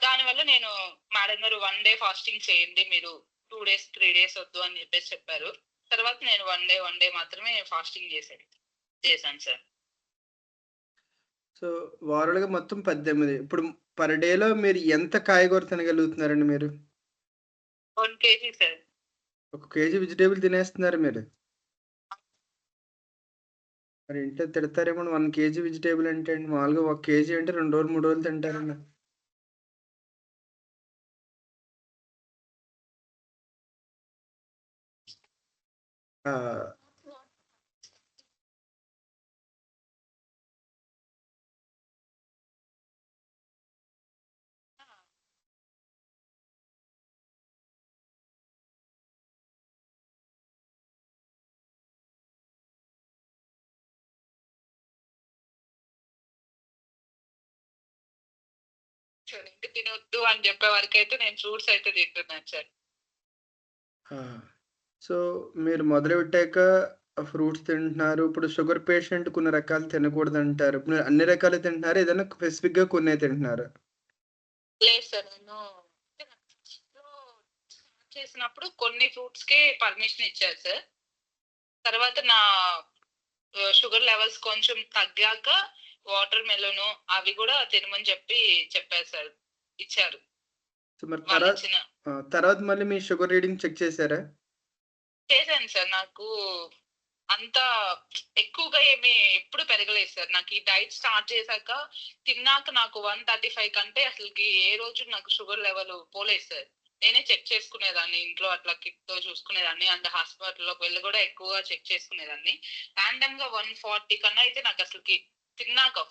దానివల్ల నేను మేడం గారు 1 డే ఫాస్టింగ్ చేయండి మీరు 2 డేస్, 3 డేస్ వద్దు అని చెప్పారు. తర్వాత నేను 1 డే మాత్రమే ఫాస్టింగ్ చేశాను సార్. సో, ఓవరాల్‌గా మొత్తం 18. ఇప్పుడు పర్ డేలో మీరు ఎంత కాయగూర తినగలుగుతున్నారండి మీరు? 1 కేజీ సార్. ఒక కేజీ వెజిటబుల్ తినేస్తున్నారు మీరు. మరి ఇంట్లో తిడతారేమో 1 కేజీ వెజిటబుల్ అంటే అండి. మామూలుగా 1 కేజీ అంటే 2 రోజులు, 3 రోజులు తింటారండి. ఆ! ఇంటి తినొద్దు అని చెప్పే వరకైతే నేను ఫ్రూట్స్ అయితే తింటున్నాను సార్. ఆ! సో, మీరు మొదలుపెట్టాక ఫ్రూట్స్ తింటున్నారు. ఇప్పుడు షుగర్ పేషెంట్ కొన్ని రకాలు తినకూడదంటారు. ఇప్పుడు మీరు అన్ని రకాలు తింటున్నారా? ఏదైనా స్పెసిఫిక్‌గా కొన్నే తింటున్నారా? లేదు సార్. నేను స్టార్ట్ చేసినప్పుడు కొన్ని ఫ్రూట్స్‌కే పర్మిషన్ ఇచ్చారు సార్. తర్వాత నా షుగర్ లెవెల్స్ కొంచెం తగ్గాక వాటర్ మెలోన్ అవి కూడా తినమని చెప్పారు సార్. ఇచ్చారు. సో, మరి వాళ్ళిచ్చిన తర్వాత మళ్ళీ మీ షుగర్ రీడింగ్ చెక్ చేసారా? చేశాను సార్. నాకు అంత ఎక్కువగా ఏమి ఎప్పుడు పెరగలేదు సార్. నాకు ఈ డైట్ స్టార్ట్ చేశాక తిన్నాక నాకు 135 కంటే అసలుకి ఏ రోజు నాకు షుగర్ లెవెల్ పోలేదు సార్. నేనే చెక్ చేసుకునేదాన్ని. ఇంట్లో అట్లా కిట్‌తో చూసుకునేదాన్ని. అండ్ హాస్పిటల్‌లోకి వెళ్లి కూడా ఎక్కువగా చెక్ చేసుకునేదాన్ని. రాండమ్‌గా 140 కన్నా అయితే నాకు అసలుకి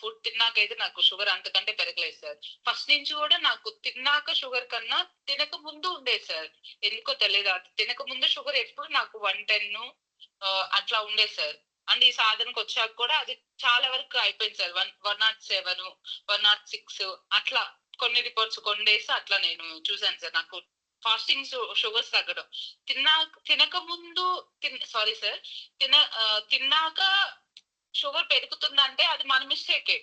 ఫుడ్ తిన్నాక అయితే నాకు షుగర్ అంతకంటే పెరగలేదు సార్. ఫస్ట్ నుంచి కూడా నాకు తిన్నాక షుగర్ కన్నా తినక ముందు ఉండేది సార్. ఎందుకో తెలీదు. అది తినక ముందు షుగర్ ఎప్పుడు నాకు 110 అట్లా ఉండేది సార్. అండ్ ఈ సాధనకు వచ్చాక కూడా అది చాలా వరకు అయిపోయింది సార్. 107, 106 అట్లా కొన్ని రిపోర్ట్స్ కొన్ని డేస్ అట్లా నేను చూసాను సార్. నాకు ఫాస్టింగ్ షుగర్స్ తగ్గడం తినక ముందు సారీ సార్ తిన్నాక షుగర్ పెరుగుతుందంటే అది మన మిస్టేకే.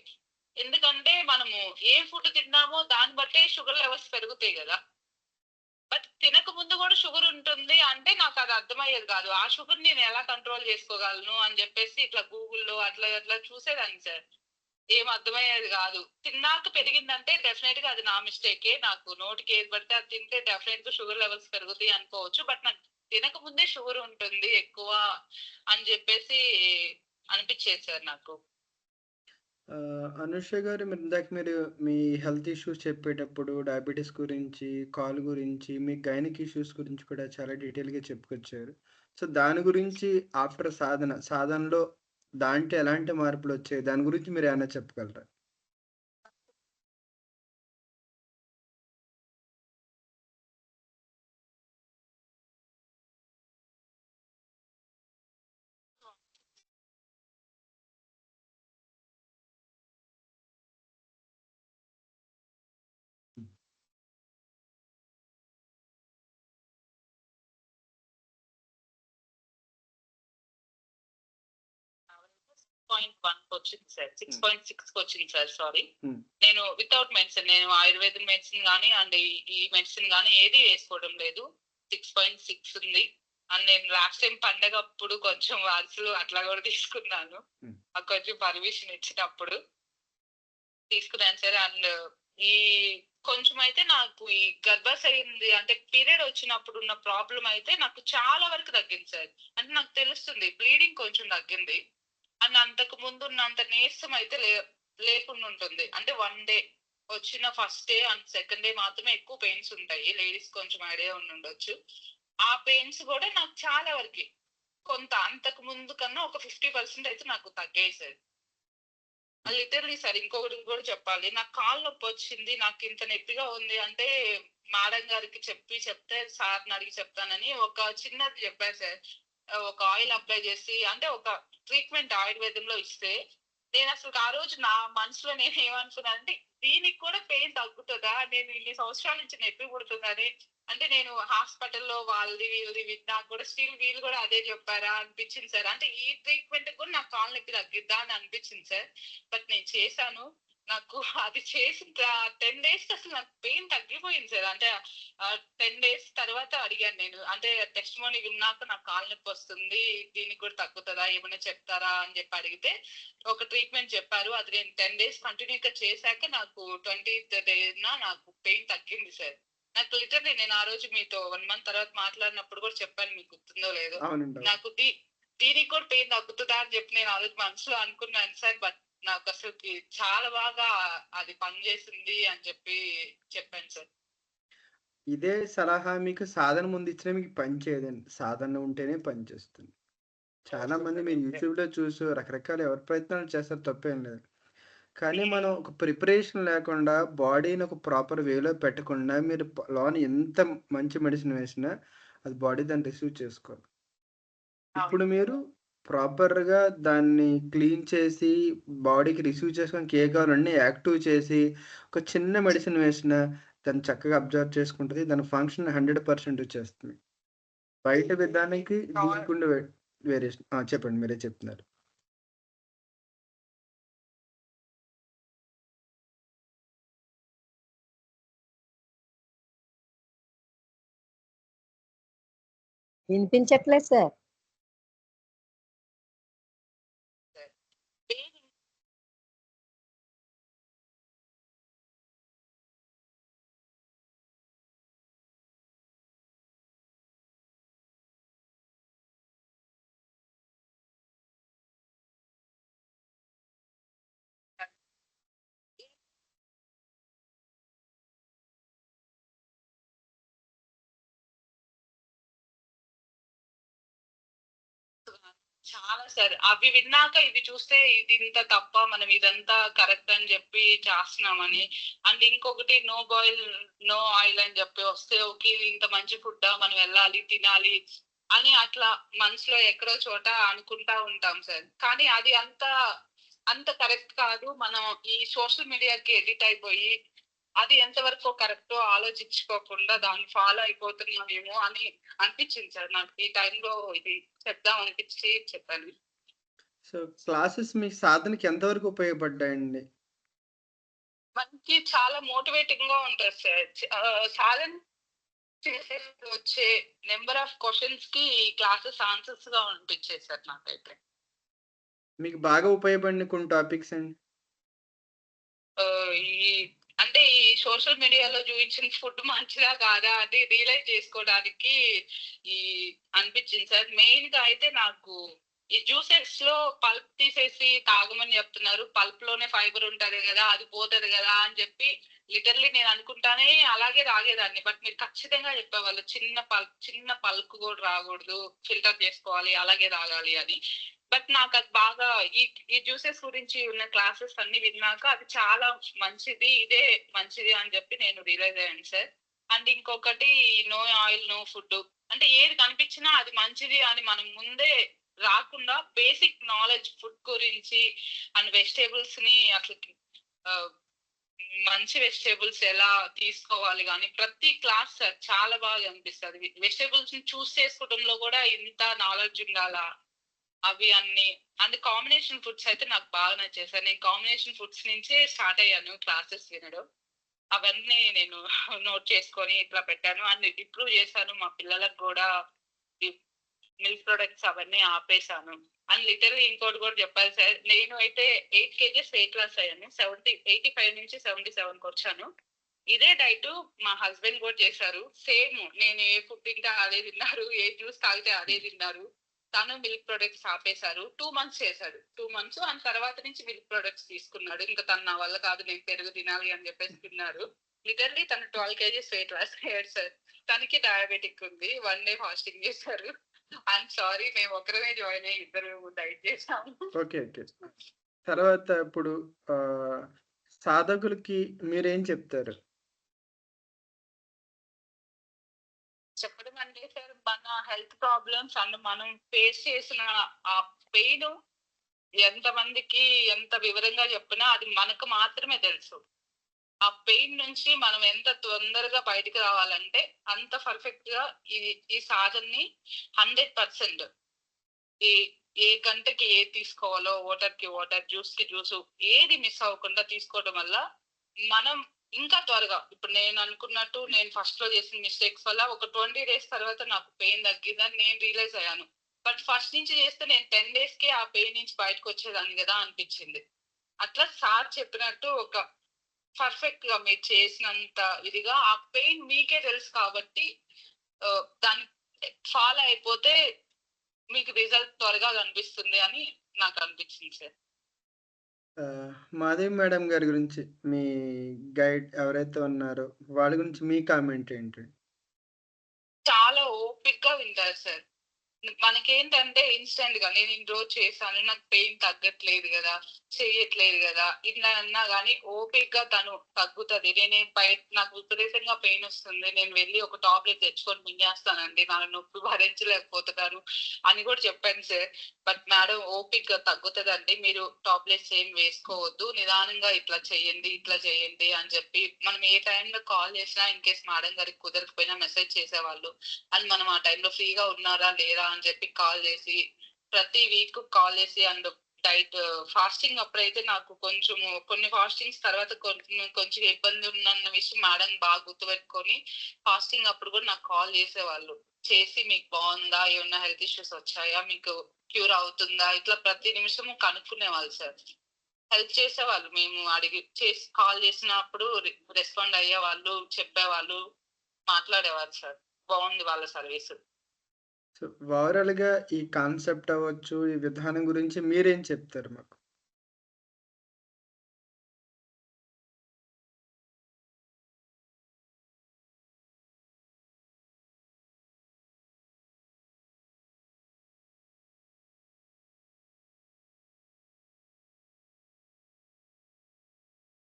ఎందుకంటే మనము ఏ ఫుడ్ తిన్నామో దాన్ని బట్టే షుగర్ లెవెల్స్ పెరుగుతాయి కదా. బట్ తినక ముందు కూడా షుగర్ ఉంటుంది అంటే నాకు అది అర్థమయ్యేది కాదు. ఆ షుగర్ నేను ఎలా కంట్రోల్ చేసుకోగలను అని చెప్పేసి ఇట్లా గూగుల్లో అట్లా అట్లా చూసేదాన్ని సార్. ఏం అర్థమయ్యేది కాదు. తిన్నాక పెరిగిందంటే డెఫినెట్ గా అది నా మిస్టేకే. నాకు నోటికి ఏది పడితే అది తింటే డెఫినెట్ గా షుగర్ లెవెల్స్ పెరుగుతాయి అనుకోవచ్చు. బట్ నాకు తినక ముందే షుగర్ ఉంటుంది ఎక్కువ అని చెప్పేసి అనిపించేది సార్ నాకు. అనుష గారు, మీరు మీ హెల్త్ ఇష్యూస్ చెప్పేటప్పుడు డయాబెటీస్ గురించి, కాలు గురించి, మీ గైనిక్ ఇష్యూస్ గురించి కూడా చాలా డీటెయిల్గా చెప్పుకొచ్చారు. సో దాని గురించి ఆఫ్టర్ సాధనలో దాంట్లో ఎలాంటి మార్పులు వచ్చాయి, దాని గురించి మీరు ఏమైనా చెప్పగలరా? వచ్చింది సార్. 6.6 వచ్చింది సార్. సారీ, నేను వితౌట్ మెడిసిన్, నేను ఆయుర్వేద మెడిసిన్ కానీ అండ్ ఈ మెడిసిన్ కానీ ఏది వేసుకోవడం లేదు. 6.6 ఉంది. అండ్ నేను లాస్ట్ టైం పండగ అప్పుడు కొంచెం వాల్సులు అట్లా కూడా తీసుకున్నాను. కొంచెం పర్మిషన్ ఇచ్చినప్పుడు తీసుకున్నాను సార్. అండ్ ఈ కొంచెం అయితే నాకు ఈ గర్భాశయింది అంటే పీరియడ్ వచ్చినప్పుడు ఉన్న ప్రాబ్లం అయితే నాకు చాలా వరకు తగ్గింది సార్. అంటే నాకు తెలుస్తుంది బ్లీడింగ్ కొంచెం తగ్గింది. అండ్ అంతకు ముందు ఉన్నంత నీరసం అయితే లేకుండా ఉంటుంది. అంటే 1 డే వచ్చిన first day and second day మాత్రమే ఎక్కువ పెయిన్స్ ఉంటాయి. లేడీస్ కొంచెం ఐడియా ఉండొచ్చు. ఆ పెయిన్స్ కూడా నాకు చాలా వరకు కొంత అంతకు ముందు కన్నా ఒక 50% అయితే నాకు తగ్గాయి సార్. లిటరలీ సార్, ఇంకొకటి కూడా చెప్పాలి. నాకు కాలు నొప్పి వచ్చింది, నాకు ఇంత నొప్పిగా ఉంది అంటే మేడం గారికి చెప్తే సార్ని అడిగి చెప్తానని ఒక చిన్నది చెప్పారు సార్. ఒక ఆయిల్ అప్లై చేసి అంటే ఒక ట్రీట్మెంట్ ఆయుర్వేదంలో ఇస్తే నేను అసలు ఆ రోజు నా మనసులో నేను ఏమనుకున్నానంటే దీనికి కూడా పెయిన్ తగ్గుతుందా, నేను ఇన్ని సంవత్సరాల నుంచి నొప్పి పుడుతుందని. అంటే నేను హాస్పిటల్లో వాళ్ళది వీళ్ళది విన్నా కూడా స్టిల్ వీళ్ళు కూడా అదే చెప్పారా అనిపించింది సార్. అంటే ఈ ట్రీట్మెంట్ కూడా నాకు కాలు నొప్పి తగ్గిద్దా అని అనిపించింది సార్. బట్ నేను చేశాను. నాకు అది చేసిన 10 days అసలు నాకు పెయిన్ తగ్గిపోయింది సార్. అంటే 10 days తర్వాత అడిగాను నేను, అంటే టెస్ట్ మోనీ విన్నాక నాకు కాలు నొప్పి వస్తుంది, దీనికి కూడా తగ్గుతుందా ఏమైనా చెప్తారా అని చెప్పి అడిగితే ఒక ట్రీట్మెంట్ చెప్పారు. అది నేను 10 days కంటిన్యూగా చేశాక నాకు 20th day నాకు పెయిన్ తగ్గింది సార్. నాకు లిటరలీ నేను ఆ రోజు మీతో 1 month తర్వాత మాట్లాడినప్పుడు కూడా చెప్పాను, మీకు గుర్తుందో లేదో. నాకు దీనికి కూడా పెయిన్ తగ్గుతుందా అని చెప్పి నేను ఆ రోజు మనసులో అనుకున్నాను సార్. బట్ నాకు అసలు చాలా బాగా అది పనిచేసింది అని చెప్పి చెప్పాను సార్. ఇదే సలహా మీకు సాధన ముందు ఇచ్చిన మీకు పని చేయదండి. సాధన ఉంటేనే పని చేస్తుంది. చాలా మంది మీరు యూట్యూబ్లో చూసి రకరకాల ఎవరి ప్రయత్నాలు చేస్తారు, తప్పేం లేదు. కానీ మనం ఒక ప్రిపరేషన్ లేకుండా బాడీని ఒక ప్రాపర్ వేలో పెట్టకుండా మీరు లోన ఎంత మంచి మెడిసిన్ వేసినా అది బాడీ దాన్ని రిసీవ్ చేసుకోవాలి. ఇప్పుడు మీరు ప్రాపర్గా దాన్ని క్లీన్ చేసి బాడీకి రిసీవ్ చేసుకోవడానికి ఏ కావాలన్నీ యాక్టివ్ చేసి ఒక చిన్న మెడిసిన్ వేసినా దాన్ని చక్కగా అబ్జర్వ్ చేసుకుంటుంది. దాని ఫంక్షన్ 100% వచ్చేస్తుంది. బయట విధానానికి దీనికి ఉండే వేరియేషన్. చెప్పండి, మీరే చెప్తున్నారు. వినిపించట్లేదు సార్. చాలా సార్, అవి విన్నాక ఇది చూస్తే ఇది ఇంత తప్ప, మనం ఇదంతా కరెక్ట్ అని చెప్పి చేస్తున్నామని. అండ్ ఇంకొకటి నో బాయిల్ నో ఆయిల్ అని చెప్పి వస్తే ఓకే ఇది ఇంత మంచి ఫుడ్ మనం వెళ్ళాలి తినాలి అని అట్లా మనసులో ఎక్కడో చోట అనుకుంటా ఉంటాం సార్. కానీ అది అంత కరెక్ట్ కాదు. మనం ఈ సోషల్ మీడియాకి ఎడిట్ అయిపోయి అది ఎంతవరకు కరెక్టో ఆలోచించుకోకుండా దాన్ని ఫాలో అయిపోతున్నామేమో అని అనిపించింది సార్. నాకు ఈ టైంలో ఇది చెప్దాం అనిపించి చెప్పాను. సో క్లాసెస్ మీ సాధనకి ఎంతవరకు ఉపయోగపడ్డాయండి? మనకి చాలా మోటివేటింగ్ గా ఉంటుంది సార్. సాధన చేసే వచ్చే నెంబర్ ఆఫ్ క్వశ్చన్స్ కి ఈ క్లాసెస్ ఆన్సర్స్ గా అనిపించాయి సార్ నాకైతే. మీకు బాగా ఉపయోగపడిన కొన్ని టాపిక్స్ అండి? ఈ అంటే ఈ సోషల్ మీడియాలో చూపించిన ఫుడ్ మంచిదా కాదా అని రియలైజ్ చేసుకోవడానికి ఈ అనిపించింది సార్. మెయిన్ గా అయితే నాకు ఈ జ్యూసెస్ లో పల్ప్ తీసేసి తాగమని చెప్తున్నారు. పల్ప్ లోనే ఫైబర్ ఉంటది కదా, అది పోతది కదా అని చెప్పి లిటర్లీ నేను అనుకుంటానే అలాగే తాగేదాన్ని. బట్ మీరు ఖచ్చితంగా చెప్పేవాళ్ళు చిన్న పల్క్ కూడా రాకూడదు, ఫిల్టర్ చేసుకోవాలి, అలాగే తాగాలి అని. బట్ నాకు అది బాగా ఈ జ్యూసెస్ గురించి ఉన్న క్లాసెస్ అన్ని విన్నాక అది చాలా మంచిది, ఇదే మంచిది అని చెప్పి నేను రియలైజ్ అయ్యాను సార్. అండ్ ఇంకొకటి నో ఆయిల్ నో ఫుడ్, అంటే ఏది కనిపించినా అది మంచిది అని మనం ముందే రాకుండా బేసిక్ నాలెడ్జ్ ఫుడ్ గురించి అండ్ వెజిటేబుల్స్ ని అసలు మంచి వెజిటేబుల్స్ ఎలా తీసుకోవాలి కానీ ప్రతి క్లాస్ సార్ చాలా బాగా అనిపిస్తుంది. వెజిటేబుల్స్ ని చూస్ చేసుకోవడంలో కూడా ఇంత నాలెడ్జ్ ఉండాలా అవి అన్ని. అండ్ కాంబినేషన్ ఫుడ్స్ అయితే నాకు బాగా నచ్చాయి సార్. నేను కాంబినేషన్ ఫుడ్స్ నుంచే స్టార్ట్ అయ్యాను క్లాసెస్ వినడం. అవన్నీ నేను నోట్ చేసుకొని ఇట్లా పెట్టాను అండ్ ఇంప్రూవ్ చేశాను. మా పిల్లలకు కూడా మిల్క్ ప్రొడక్ట్స్ అవన్నీ ఆపేశాను. అండ్ లిటరల్ ఇంకోటి కూడా చెప్పాలి సార్, నేను అయితే 8 kgs వెయిట్ లాస్ అయ్యాను. 85 నుంచి 77కి వచ్చాను. ఇదే డైట్ మా హస్బెండ్ కూడా చేశారు. సేమ్ నేను ఏ ఫుడ్ తింటే అదే తిన్నారు, ఏ జ్యూస్ తాగితే అదే తిన్నారు. తను మిల్క్ ప్రొడక్ట్స్ ఆపేశారు. 2 months చేశాడు. 2 months అండ్ తర్వాత నుంచి మిల్క్ ప్రొడక్ట్స్ తీసుకున్నాడు. ఇంకా తను నా వల్ల కాదు, నేను పెరుగు తినాలి అని చెప్పేసి తిన్నారు. లిటర్లీ తను 12 kgs వెయిట్ లాస్ అయ్యాడు సార్. తనకి డయాబెటిక్ ఉంది. 1 day ఫాస్టింగ్ చేశారు. ఐఎమ్ సారీ, మేము ఒకరమే జాయిన్ అయ్యి ఇద్దరు డైట్ చేసాము. ఓకే. తర్వాత ఇప్పుడు సాధకులకి మీరేం చెప్తారు? చెప్పడం అంటే సార్, మన హెల్త్ ప్రాబ్లమ్స్ అండ్ మనం ఫేస్ చేసిన ఆ పెయిన్ ఎంతమందికి ఎంత వివరంగా చెప్పినా అది మనకు మాత్రమే తెలుసు. ఆ పెయిన్ నుంచి మనం ఎంత తొందరగా బయటికి రావాలంటే అంత పర్ఫెక్ట్ గా ఈ సాధనని 100% ఏ ఏ గంటకి ఏది తీసుకోవాలో, వాటర్ కి వాటర్, జ్యూస్ కి జ్యూస్, ఏది మిస్ అవ్వకుండా తీసుకోవడం వల్ల మనం ఇంకా త్వరగా, ఇప్పుడు నేను అనుకున్నట్టు నేను ఫస్ట్ లో చేసిన మిస్టేక్స్ వల్ల ఒక 20 days తర్వాత నాకు పెయిన్ తగ్గిందని నేను రియలైజ్ అయ్యాను. బట్ ఫస్ట్ నుంచి చేస్తే నేను 10 days కి ఆ పెయిన్ నుంచి బయటకు వచ్చేదాన్ని కదా అనిపించింది. అట్లా సార్ చెప్పినట్టు ఒక పర్ఫెక్ట్ గా మీరు చేసినంత ఇదిగా ఆ పెయిన్ మీకే తెలుసు కాబట్టి దాన్ని ఫాలో అయిపోతే మీకు రిజల్ట్ త్వరగా కనిపిస్తుంది అని నాకు అనిపించింది సార్. మాధవి మేడం గారి గురించి, మీ గైడ్ ఎవరైతే ఉన్నారో వాళ్ళ గురించి మీ కామెంట్ ఏంటి? చాలా ఓపిక్ గా వింటారు సార్. మనకేంటంటే ఇన్స్టెంట్ గా నేను ఇన్ని రోజు చేశాను, నాకు పెయిన్ తగ్గట్లేదు కదా, చేయట్లేదు కదా, ఇట్లా అన్నా కానీ ఓపిక్ గా తను తగ్గుతుంది. బయట నాకు విపరీతంగా పెయిన్ వస్తుంది, నేను వెళ్ళి ఒక టాబ్లెట్ తెచ్చుకొని మింగేస్తానండి, నాకు నొప్పి భరించలేకపోతున్నాను అని కూడా చెప్పాను సార్. బట్ మేడం ఓపిక్ గా తగ్గుతుందండి, మీరు టాబ్లెట్స్ ఏం వేసుకోవద్దు, నిదానంగా ఇట్లా చేయండి అని చెప్పి మనం ఏ టైంలో కాల్ చేసినా ఇన్ కేస్ మేడం గారికి కుదరకపోయినా మెసేజ్ చేసేవాళ్ళు. అండ్ మనం ఆ టైంలో ఫ్రీగా ఉన్నారా లేదా అని చెప్పి కాల్ చేసి ప్రతి వీక్ కాల్ చేసి అండ్ డైట్ ఫాస్టింగ్ అప్పుడైతే నాకు కొన్ని ఫాస్టింగ్స్ తర్వాత కొంచెం ఇబ్బంది ఉన్న విషయం మేడం బాగా గుర్తుపెట్టుకొని ఫాస్టింగ్ అప్పుడు కూడా నాకు కాల్ చేసేవాళ్ళు. చేసి మీకు బాగుందా, ఏమన్నా హెల్త్ ఇష్యూస్ వచ్చాయా, మీకు క్యూర్ అవుతుందా, ఇట్లా ప్రతి నిమిషము కనుక్కునేవాళ్ళు సార్. హెల్ప్ చేసేవాళ్ళు. మేము అడిగి చేసి కాల్ చేసినప్పుడు రెస్పాండ్ అయ్యేవాళ్ళు, చెప్పేవాళ్ళు, మాట్లాడేవారు సార్. బాగుంది వాళ్ళ సర్వీస్. సో ఓవరాల్‌గా ఈ కాన్సెప్ట్ అవ్వచ్చు, ఈ విధానం గురించి మీరేం చెప్తారు మాకు?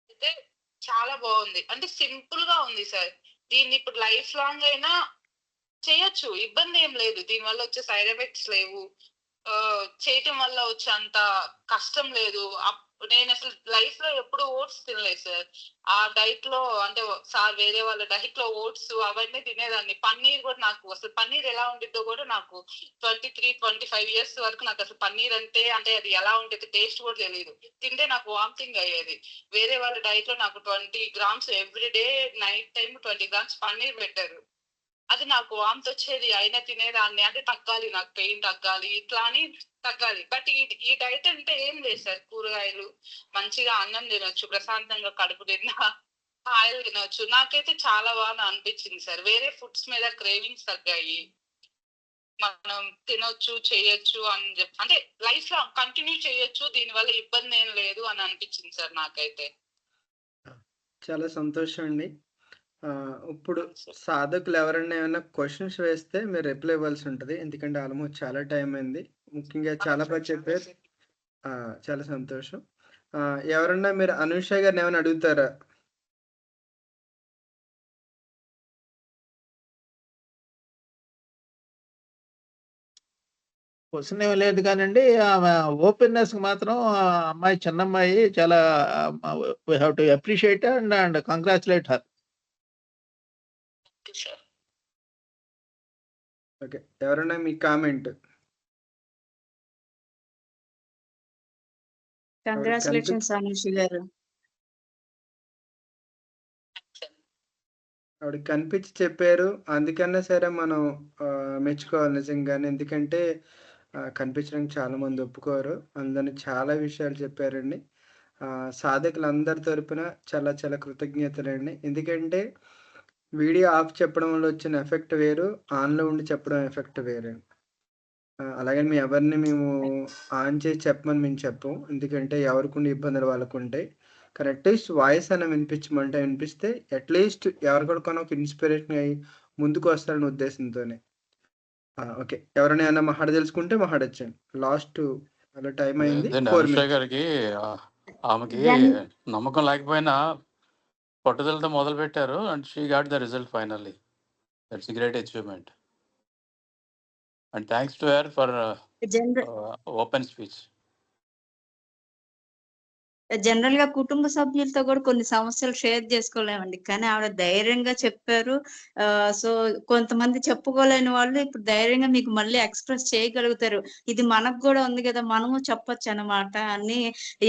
అయితే చాలా బాగుంది. అంటే సింపుల్ గా ఉంది సార్. దీన్ని ఇప్పుడు లైఫ్ లాంగ్ అయినా చేయొచ్చు, ఇబ్బంది ఏం లేదు. దీనివల్ల వచ్చే సైడ్ ఎఫెక్ట్స్ లేవు. చేయటం వల్ల వచ్చేంత కష్టం లేదు. నేను అసలు లైఫ్ లో ఎప్పుడు ఓట్స్ తినలేదు సార్. ఆ డైట్ లో అంటే సార్ వేరే వాళ్ళ డైట్ లో ఓట్స్ అవన్నీ తినేదాన్ని. పన్నీర్ కూడా నాకు అసలు పన్నీర్ ఎలా ఉండిద్దో కూడా నాకు 23-25 ఇయర్స్ వరకు నాకు అసలు పన్నీర్ అంటే అది ఎలా ఉండేది టేస్ట్ కూడా తెలియదు. తింటే నాకు వామిటింగ్ అయ్యేది. వేరే వాళ్ళ డైట్ లో నాకు 20 grams every day night time 20 grams paneer పెట్టారు. అది నాకు వాంతి వచ్చేది, అయినా తినేదాన్ని. అంటే తగ్గాలి, నాకు పెయిన్ తగ్గాలి, ఇట్లా అని తగ్గాలి. బట్ ఈ డైట్ అంటే ఏం లేదు సార్. కూరగాయలు, మంచిగా అన్నం తినొచ్చు, ప్రశాంతంగా కడుపు నిండా కాయలు తినొచ్చు. నాకైతే చాలా బాగా అనిపించింది సార్. వేరే ఫుడ్స్ మీద క్రేవింగ్స్ తగ్గాయి. మనం తినొచ్చు, చేయొచ్చు అని అంటే లైఫ్ లో కంటిన్యూ చేయొచ్చు, దీనివల్ల ఇబ్బంది ఏం లేదు అని అనిపించింది సార్ నాకైతే. చాలా సంతోషం అండి. ఇప్పుడు సాధకులు ఎవరైనా ఏమైనా క్వశ్చన్స్ వేస్తే మీరు రిప్లై ఇవ్వాల్సి ఉంటుంది, ఎందుకంటే ఆల్మోస్ట్ చాలా టైం అయింది. ముఖ్యంగా చాలా బాగా చెప్పారు. చాలా సంతోషం. ఎవరన్నా మీరు అనూష గారిని ఏమైనా అడుగుతారా? క్వశ్చన్ ఏమి లేదు కానండి, ఆమె ఓపెన్నెస్ మాత్రం ఆ అమ్మాయి చిన్నమ్మాయి చాలా we have to appreciate and congratulate her. Okay, ఎవరైనా మీ కామెంట్? కంగ్రాచులేషన్స్ అనూష గారు. ఆవిడకి కనిపించి చెప్పారు, అందుకన్నా సరే మనం మెచ్చుకోవాలి నిజంగానే. ఎందుకంటే కనిపించడానికి చాలా మంది ఒప్పుకోరు. అందరిని చాలా విషయాలు చెప్పారండి. సాధకులందరి తరపున చాలా చాలా కృతజ్ఞతలండి. ఎందుకంటే వీడియో ఆఫ్ చెప్పడం వల్ల వచ్చిన ఎఫెక్ట్ వేరు, ఆన్లో ఉండి చెప్పడం ఎఫెక్ట్ వేరు. అలాగని మేము ఆన్ చేసి చెప్పమని మేము చెప్పం, ఎందుకంటే ఎవరికి ఇబ్బందులు వాళ్ళకు ఉంటాయి. కానీ అట్లీస్ట్ వాయిస్ అయినా వినిపించమంటే వినిపిస్తే అట్లీస్ట్ ఎవరికొకరికైనా ఒక ఇన్స్పిరేషన్ అయ్యి ముందుకు వస్తారనే ఉద్దేశంతోనే. ఓకే, ఎవరైనా ఏమైనా మాట్లాడ తెలుసుకుంటే మాట్లాడొచ్చండి. లాస్ట్ అలా టైం అయింది. అనుష గారికి ఆమెకి నమ్మకం లేకపోయినా పట్టుదలతో మొదలు పెట్టారు and she got the result finally. That's great achievement and thanks to her for open speech. General గా కుటుంబ సభ్యులతో కూడా కొన్ని సమస్యలు షేర్ చేసుకోలేమండి, కానీ ఆవిడ ధైర్యంగా చెప్పారు. సో కొంతమంది చెప్పుకోలేని వాళ్ళు ఇప్పుడు ధైర్యంగా మీకు మళ్ళీ ఎక్స్ప్రెస్ చేయగలుగుతారు. ఇది మనకు కూడా ఉంది కదా, మనము చెప్పొచ్చు అన్నమాట అని.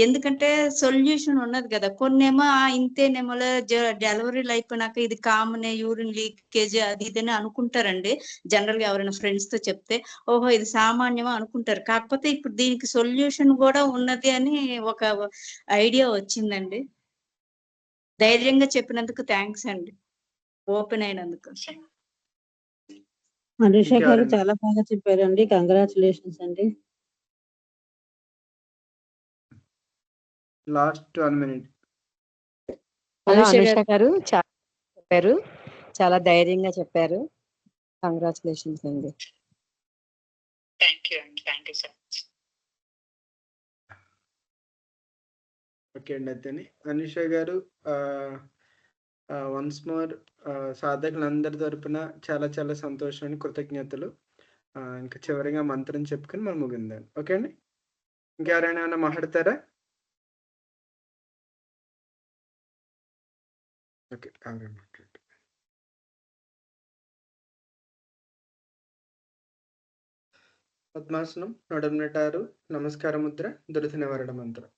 ఎందుకంటే సొల్యూషన్ ఉన్నది కదా. కొన్నేమో ఇంతేనేమో డెలివరీలు అయిపోయినాక ఇది కామన్, యూరిన్ లీకేజ్ అది ఇదని అనుకుంటారండి. జనరల్ గా ఎవరైనా ఫ్రెండ్స్ తో చెప్తే ఓహో ఇది సామాన్యమా అనుకుంటారు. కాకపోతే ఇప్పుడు దీనికి సొల్యూషన్ కూడా ఉన్నది అని ఒక ఐడియా వచ్చిందండి. ధైర్యంగా చెప్పినందుకు థ్యాంక్స్ అండి, ఓపెన్ అయినందుకు. అనుష గారు చాలా బాగా చెప్పారండి, కంగ్రాచులేషన్స్ అండి. Last 1 minute. అనుష గారు చాలా చెప్పారు, చాలా ధైర్యంగా చెప్పారు. కంగ్రాచులేషన్స్ అండి. థ్యాంక్ యూ అండి, థ్యాంక్ యూ సార్. ఓకే అండి, అయితేనే అనుష గారు వన్స్ మోర్ సాధకులందరి తరపున చాలా చాలా సంతోషం అండి, కృతజ్ఞతలు. ఇంకా చివరిగా మంత్రం చెప్పుకొని మనం ముగిందాం. ఓకే అండి, ఇంకెవరైనా ఏమైనా మాట్లాడతారా? ఓకే, పద్మాసనం, నడుమునటారు, నమస్కార ముద్ర, దురిత నివారణ మంత్రం.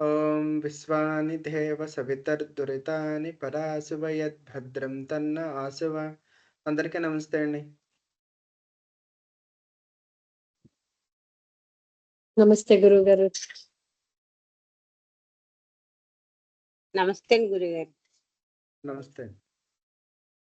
ఓం విశ్వాని దేవ సవితర్దురితాని పరాశువయద్ భద్రం తన్న ఆశువ. అందరికీ నమస్తే అండి. నమస్తే గురువు గారు. నమస్తే గురుగారు. నమస్తే అండి.